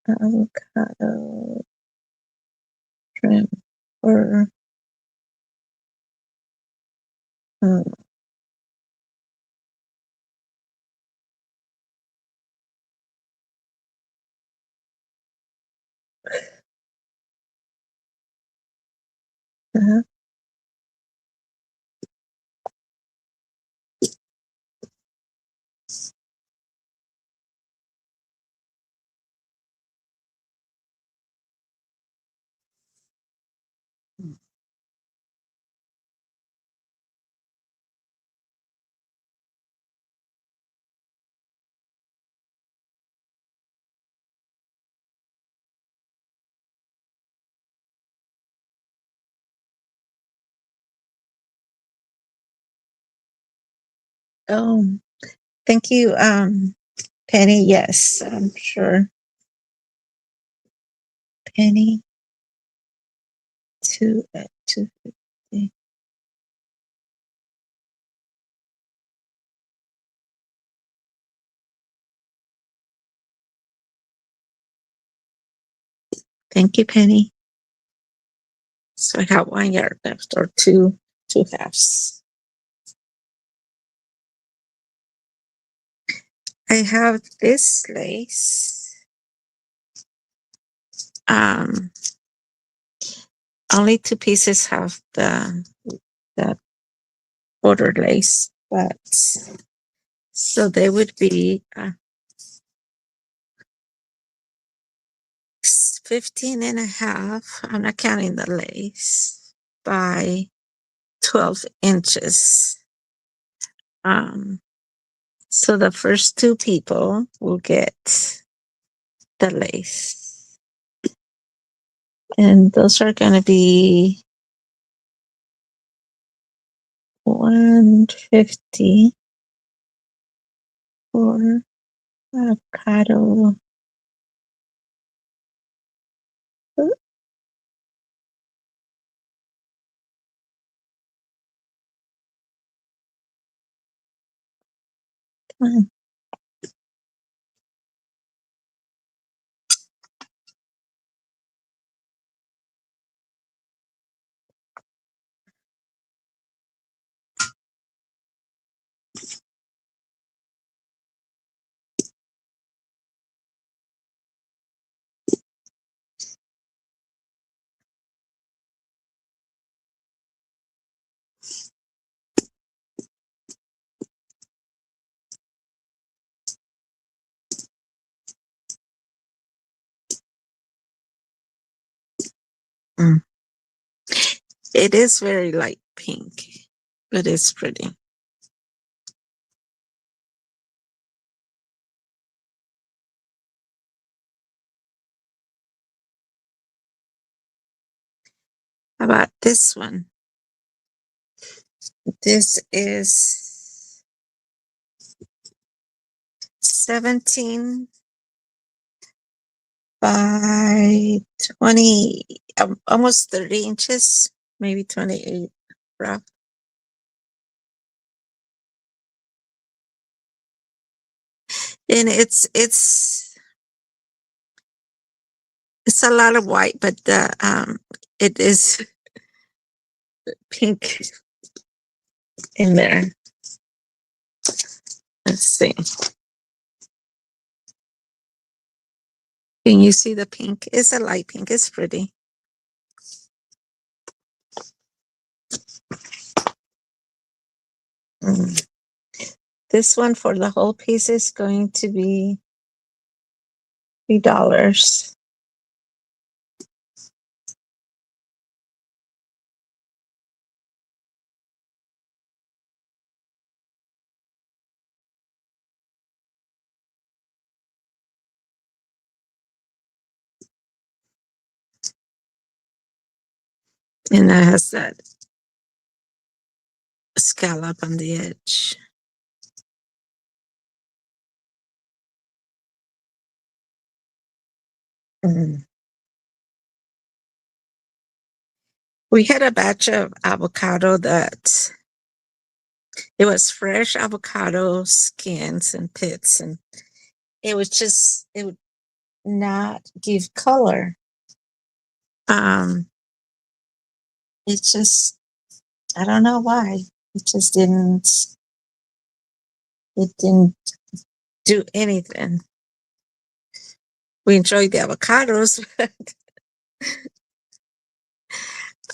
avocado trim for Mm. Uh-huh. Oh, thank you, Penny. Yes, I'm sure. Penny, 250. Thank you, Penny. So I have 1 yard left, or two halves. I have this lace. Um, only 2 pieces have the border lace, but so they would be 15 and a half. I'm not counting the lace, by 12 inches. So the first 2 people will get the lace, and those are going to be 150 for avocado. Come on. It is very light pink, but it's pretty. How about this one? This is 17 by 20, almost 30 inches, maybe 28 rough. And it's a lot of white, but it is pink in there. Let's see. Can you see the pink? It's a light pink. It's pretty. Mm. This one for the whole piece is going to be $3. And that has that scallop on the edge. Mm. We had a batch of avocado that it was fresh avocado skins and pits, and it would not give color. It's just, I don't know why. It just didn't. It didn't do anything. We enjoyed the avocados.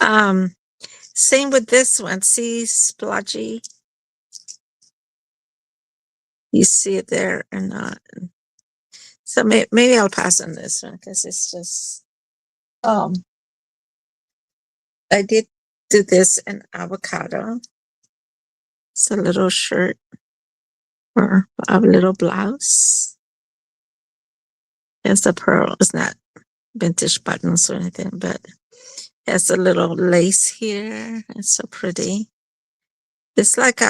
um, Same with this one. See, splotchy. You see it there or not? So maybe I'll pass on this one because it's just. I did do this in avocado. It's a little shirt or a little blouse. It's a pearl. It's not vintage buttons or anything, but has a little lace here. It's so pretty. It's like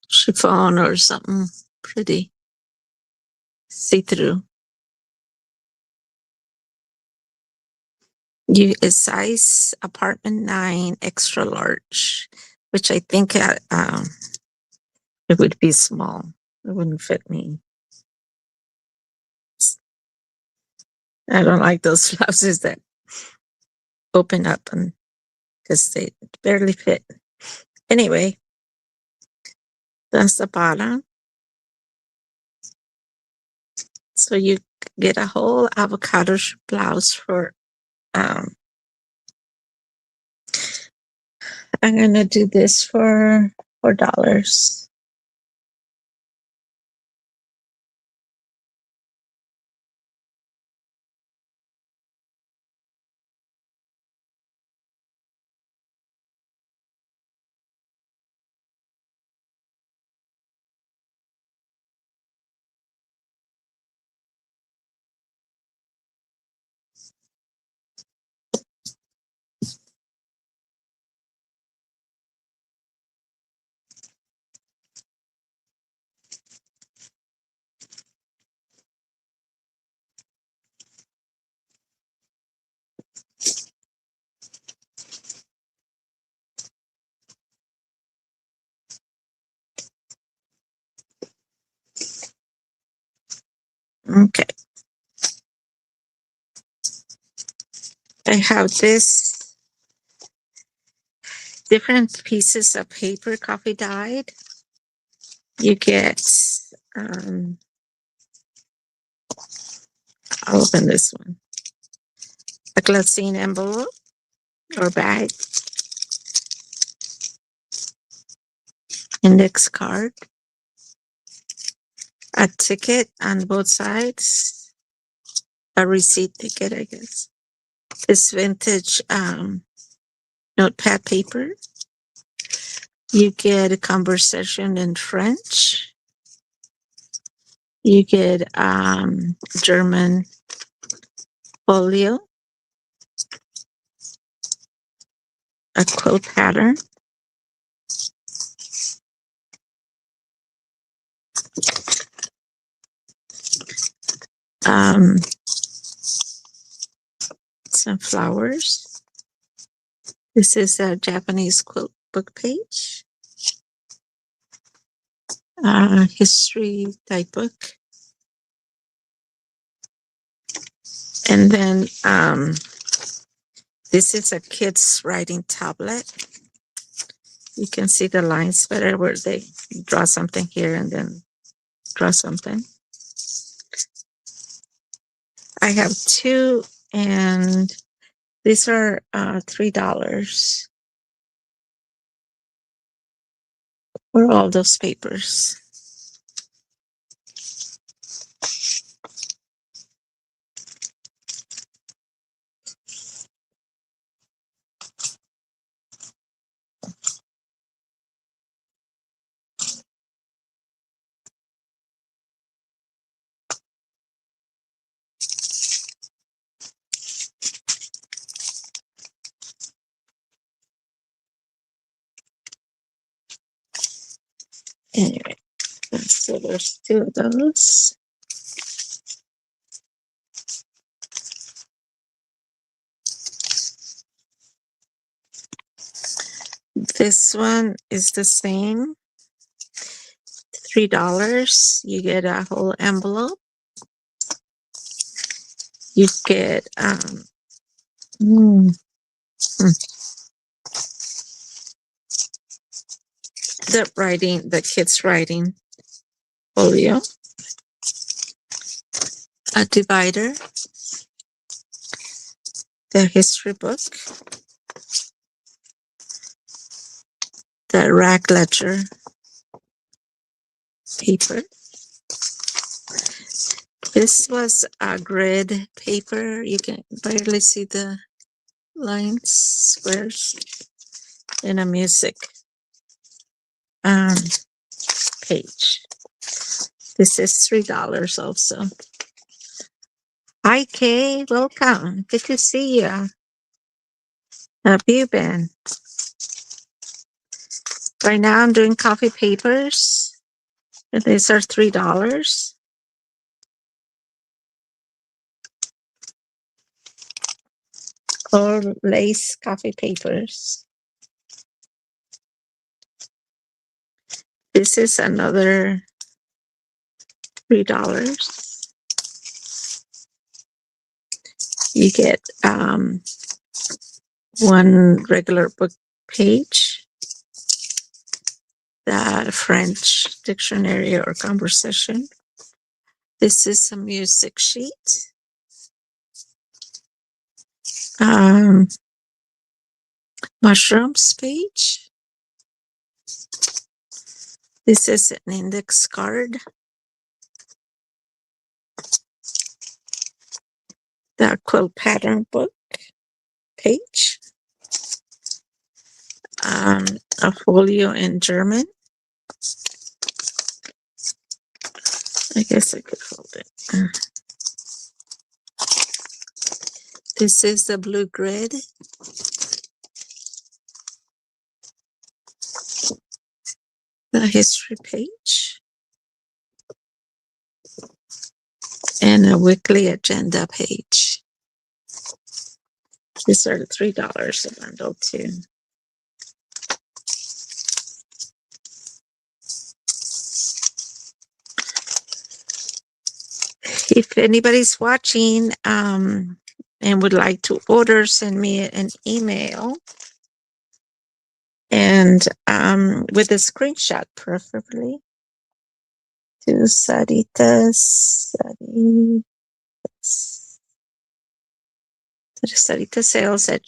chiffon or something pretty. See-through. It's size apartment 9 extra large, which I think it would be small. It wouldn't fit me. I don't like those blouses that open up and because they barely fit. Anyway, that's the bottom. So you get a whole avocado blouse for I'm gonna do this for $4. Okay. I have this different pieces of paper coffee dyed. You get I'll open this one. A glassine envelope or bag. Index card. A ticket on both sides. A receipt ticket, I guess. This vintage notepad paper. You get a conversation in French. You get German folio, a quilt pattern, some flowers. This is a Japanese quilt book page. History type book. And then this is a kid's writing tablet. You can see the lines better where they draw something here and then draw something. I have two, and these are $3 for all those papers. Anyway, so there's two of those. This one is the same. $3. You get a whole envelope. You get the kids writing folio, a divider, the history book, the rack ledger paper. This was a grid paper. You can barely see the lines, squares, and a music um, page. This is $3 also. Hi, Kay. Welcome. Good to see you. How have you been? Right now, I'm doing coffee papers. These are $3. Or lace coffee papers. This is another $3. You get one regular book page, the French dictionary or conversation. This is a music sheet. Mushrooms page. This is an index card. The quilt pattern book page. A folio in German. I guess I could hold it. This is the blue grid. The history page. And a weekly agenda page. These are the $3 a bundle too. If anybody's watching and would like to order, send me an email and with a screenshot preferably to Sarita Sales at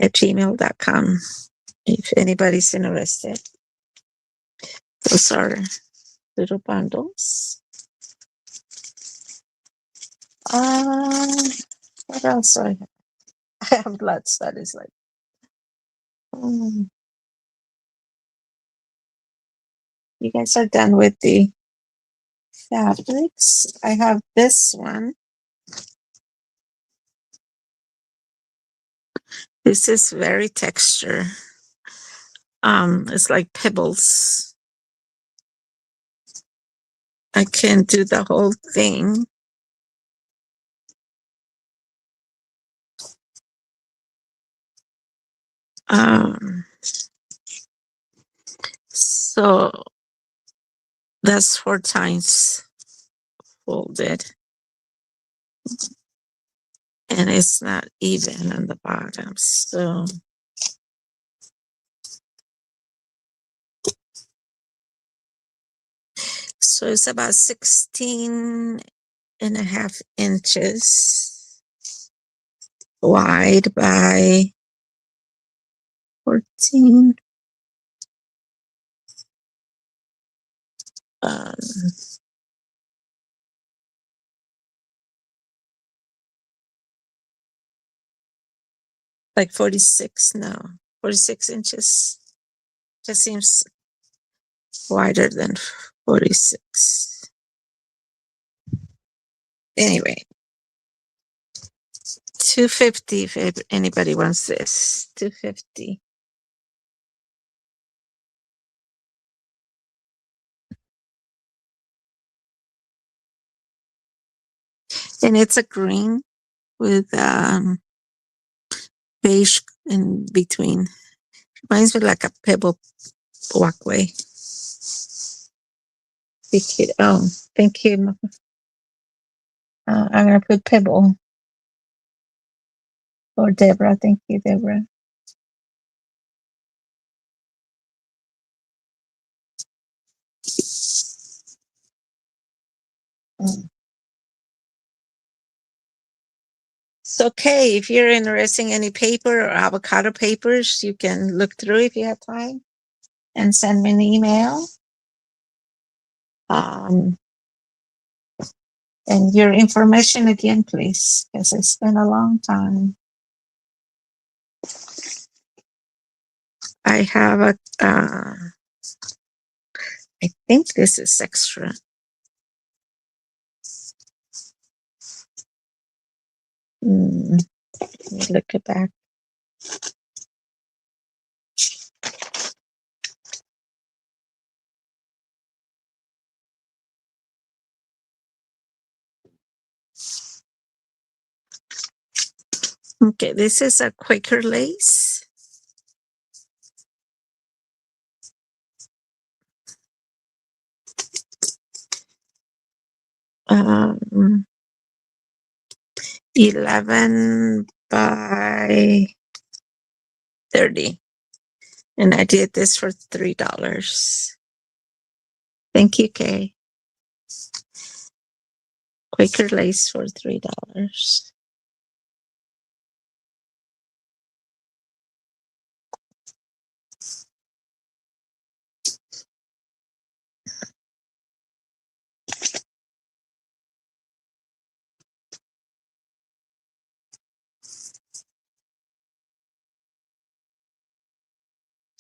gmail.com if anybody's interested. Those are little bundles. What else do I have? I have lots that is like you guys are done with the fabrics. I have this one. This is very texture. It's like pebbles. I can't do the whole thing. So that's 4 times folded. And it's not even on the bottom. So it's about 16.5 inches wide by 14. Like 46, no, 46 inches. Just seems wider than 46. Anyway, $2.50 if anybody wants this. $2.50. And it's a green with beige in between. Reminds me like a pebble walkway. Oh, thank you. I'm gonna put pebble for Deborah. Thank you, Deborah. Mm. It's okay. If you're interested in any paper or avocado papers, you can look through if you have time and send me an email. And your information again, please, because it's been a long time. I have I think this is extra. Let me look it back. Okay, this is a Quaker lace. Um, 11 by 30. And I did this for $3. Thank you, Kay. Quaker lace for $3.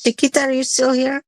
Chiquita, are you still here?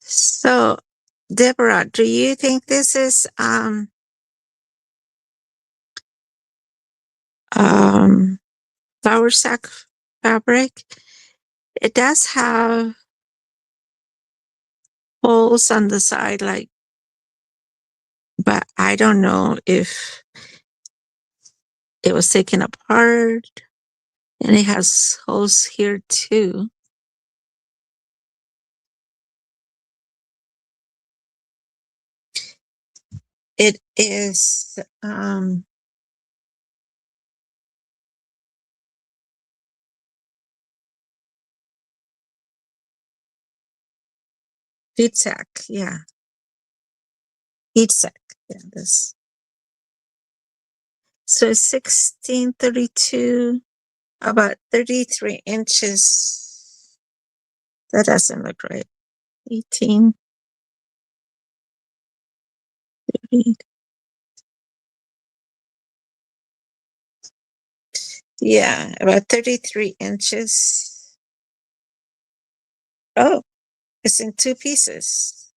So, Deborah, do you think this is flour sack fabric? It does have holes on the side, like, but I don't know if it was taken apart, and it has holes here too. It is feed sack, yeah. Feed sack. Yeah, this. So it's 1632, about 33 inches. That doesn't look right. 18. Yeah, about 33 inches. Oh, it's in two pieces.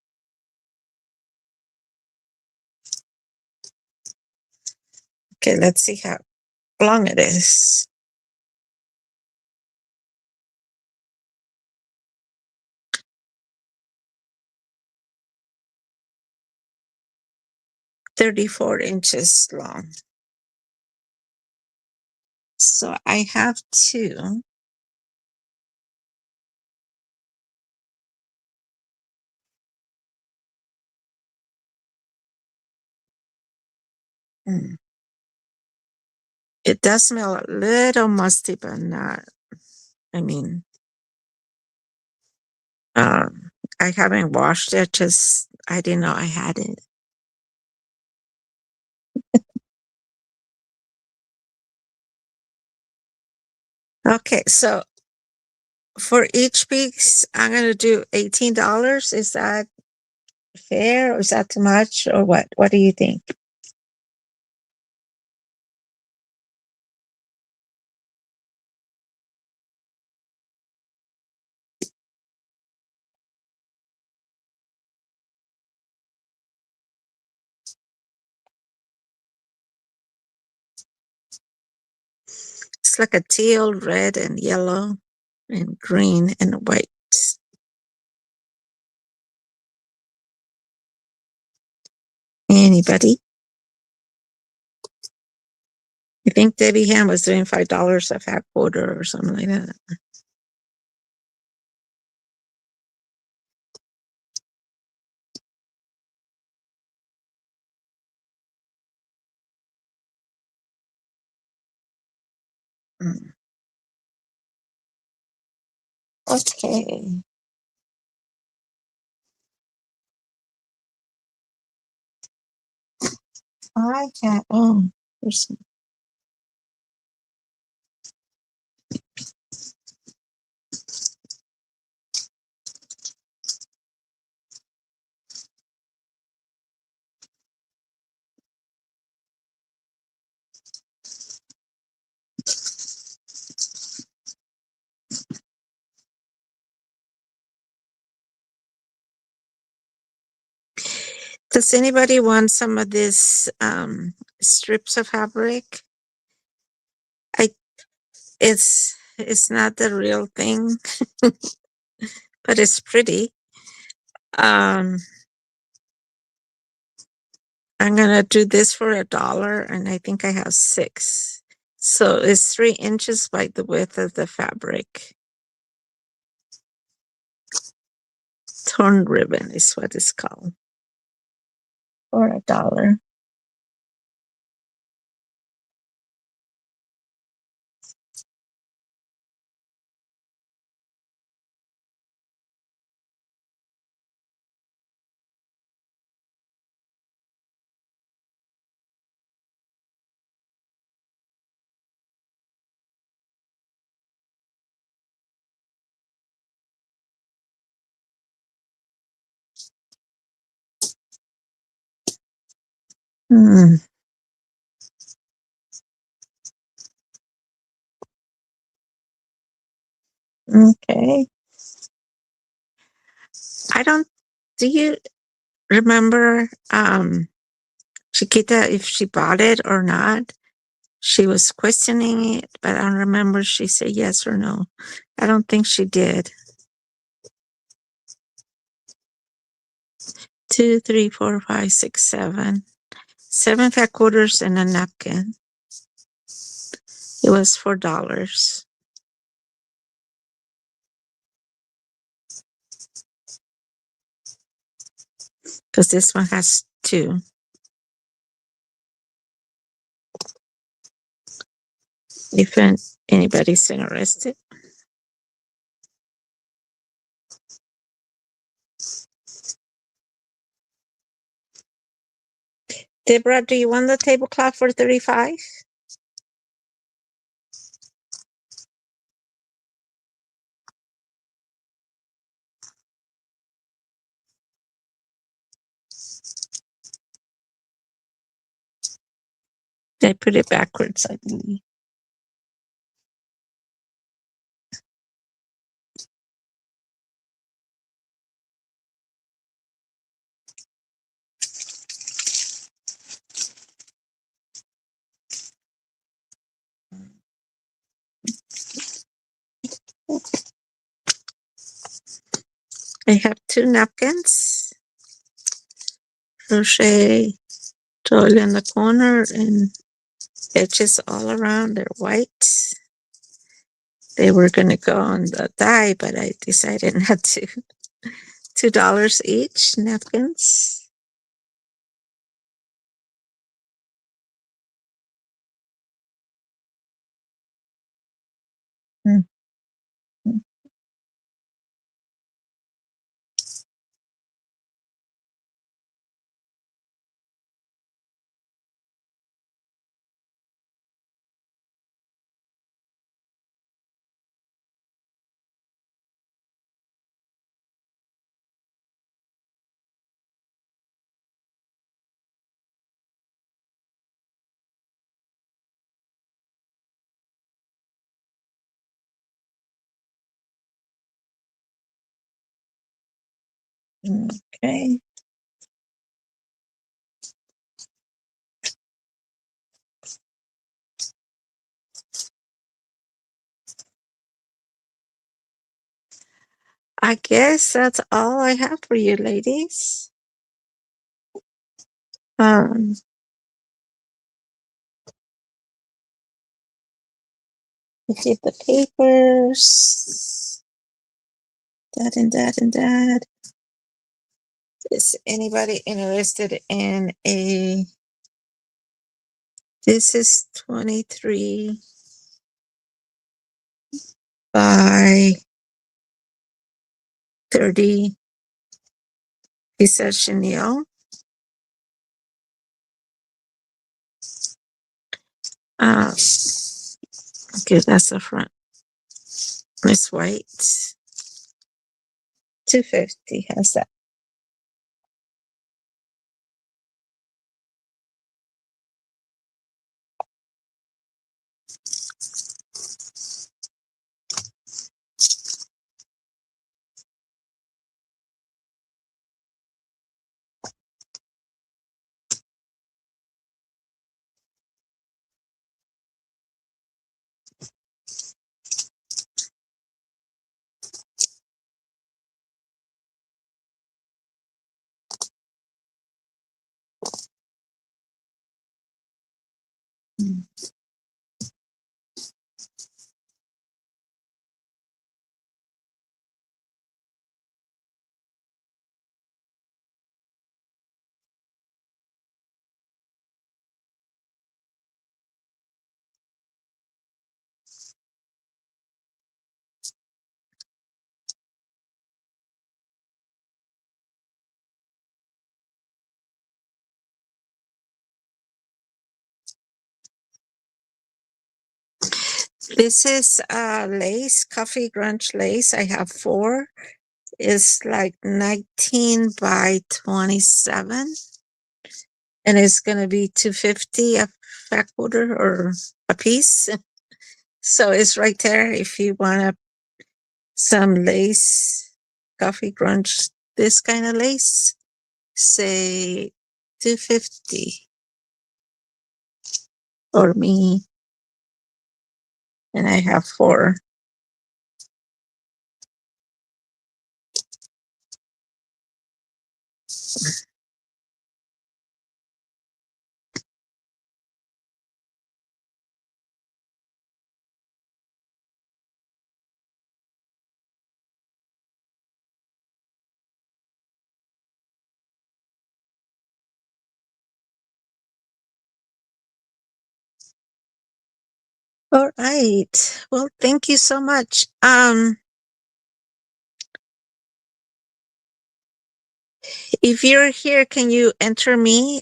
Okay, let's see how long it is. $34 inches long. So I have two. Mm. It does smell a little musty, but not, I mean, I haven't washed it, just I didn't know I had it. Okay, so for each piece, I'm going to do $18. Is that fair, or is that too much, or what? What do you think? It's looks like a teal, red, and yellow, and green and white. Anybody? I think Debbie Ham was doing $5 a fat quarter or something like that. Mm. Okay. I can't. Oh, there's some. Does anybody want some of this strips of fabric? It's not the real thing, but it's pretty. Um, I'm gonna do this for $1, and I think I have 6. So it's 3 inches by the width of the fabric. Torn ribbon is what it's called. For $1. Hmm. Okay. I don't. Do you remember, Chiquita, if she bought it or not? She was questioning it, but I don't remember she said yes or no. I don't think she did. 2, 3, 4, 5, 6, 7. 7 fat quarters and a napkin. It was $4. Because this one has 2. If anybody's interested. Deborah, do you want the tablecloth for 35? I put it backwards, I believe. I have 2 napkins. Crochet toil in the corner and edges all around. They're white. They were going to go on the die, but I decided not to. $2 each, napkins. Mm. Okay. I guess that's all I have for you, ladies. Um, we get the papers, that and that and that. Is anybody interested in a? This is 23 by 30. He says chenille. Okay, that's the front. It's white. 250 has that. This is lace, coffee grunge lace. I have 4. It's like 19 by 27. And it's going to be 250 a fat quarter or a piece. So it's right there if you want some lace, coffee grunge, this kind of lace, say 250 or me. And I have 4. All right. Well, thank you so much. If you're here, can you enter me?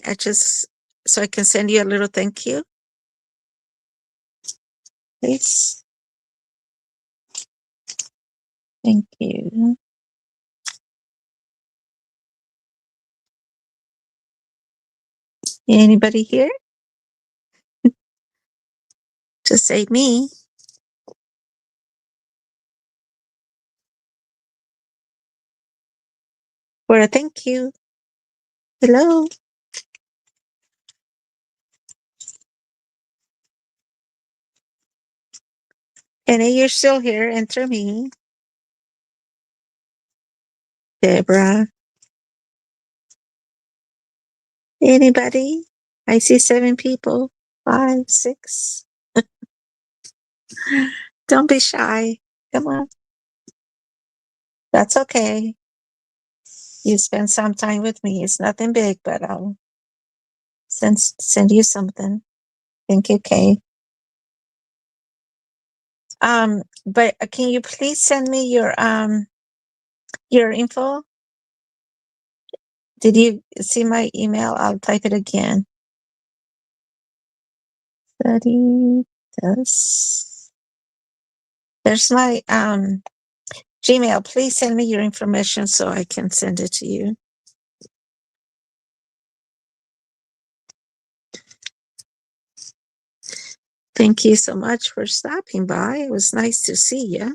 So I can send you a little thank you, please. Thank you. Anybody here? Just say me for a thank you. Hello. And if you're still here, enter me. Deborah. Anybody? I see 7 people. 5, 6. Don't be shy. Come on. That's okay. You spend some time with me. It's nothing big, but I'll send you something. Thank you, Kay. But can you please send me your info? Did you see my email? I'll type it again. Study this. There's my Gmail. Please send me your information so I can send it to you. Thank you so much for stopping by. It was nice to see you.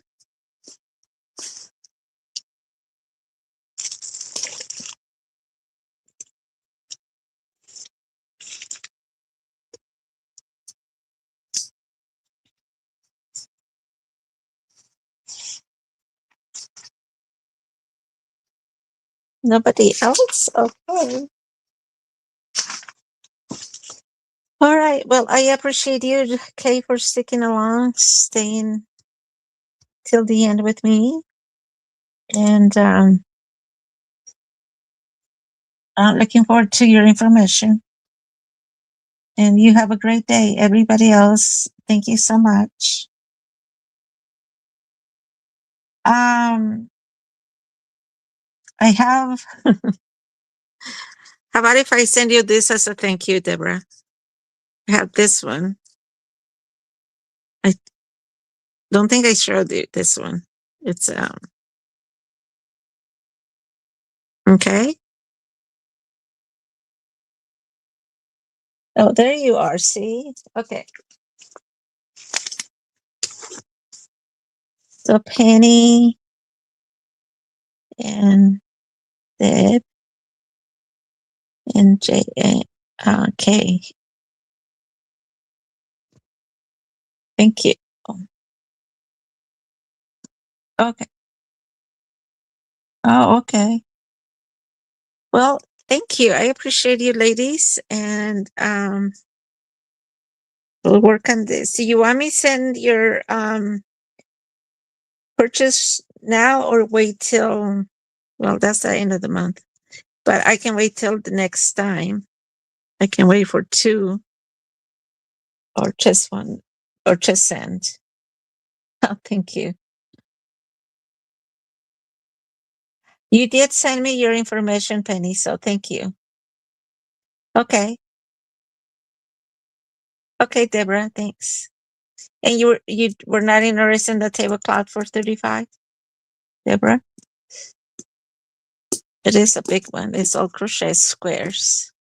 Nobody else? Okay. All right. Well, I appreciate you, Kay, for sticking along, staying till the end with me. And I'm looking forward to your information. And you have a great day. Everybody else, thank you so much. I have. How about if I send you this as a thank you, Deborah? I have this one. I don't think I showed you this one. It's okay. Oh, there you are. See? Okay. So Penny and Deb and K. Thank you. Okay. Oh, okay. Well, thank you. I appreciate you, ladies, and we'll work on this. Do you want me to send your purchase now or wait till? Well, that's the end of the month, but I can wait till the next time. I can wait for 2 or just 1 or just send. Oh, thank you. You did send me your information, Penny, so thank you. Okay. Okay, Deborah, thanks. And you were not interested in the tablecloth for 35, Deborah? It is a big one. It's all crochet squares.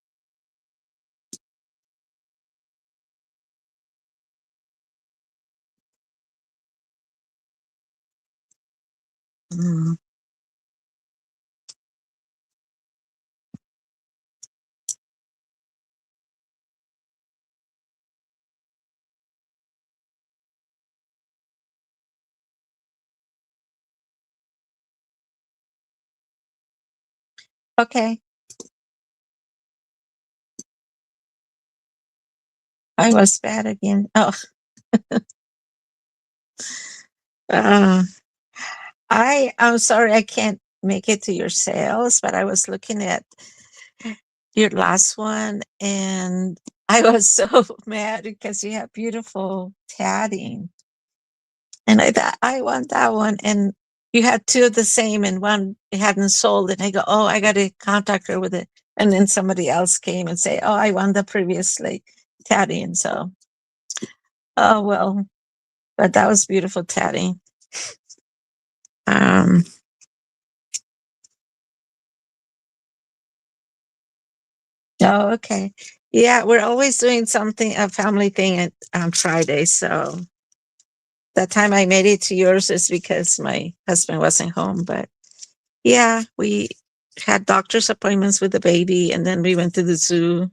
Mm. Okay. I was bad again. Oh, uh, I'm sorry I can't make it to your sales, but I was looking at your last one and I was so mad because you have beautiful tatting. And I thought, I want that one. And you had 2 of the same and one hadn't sold. And I go, oh, I got to contact her with it. And then somebody else came and say, oh, I won the previously tatting. So, oh, well, but that was beautiful tatting. Um, oh, okay. Yeah, we're always doing something, a family thing on Friday. So that time I made it to yours is because my husband wasn't home. But yeah, we had doctor's appointments with the baby and then we went to the zoo.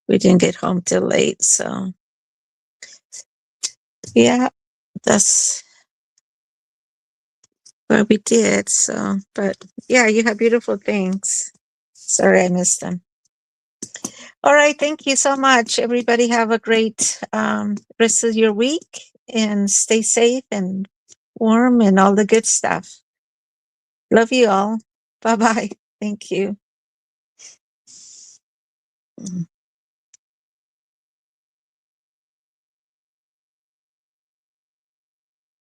We didn't get home till late. So yeah, that's what we did. So, but yeah, you have beautiful things. Sorry I missed them. All right. Thank you so much. Everybody have a great rest of your week and stay safe and warm and all the good stuff. Love you all. Bye bye. Thank you.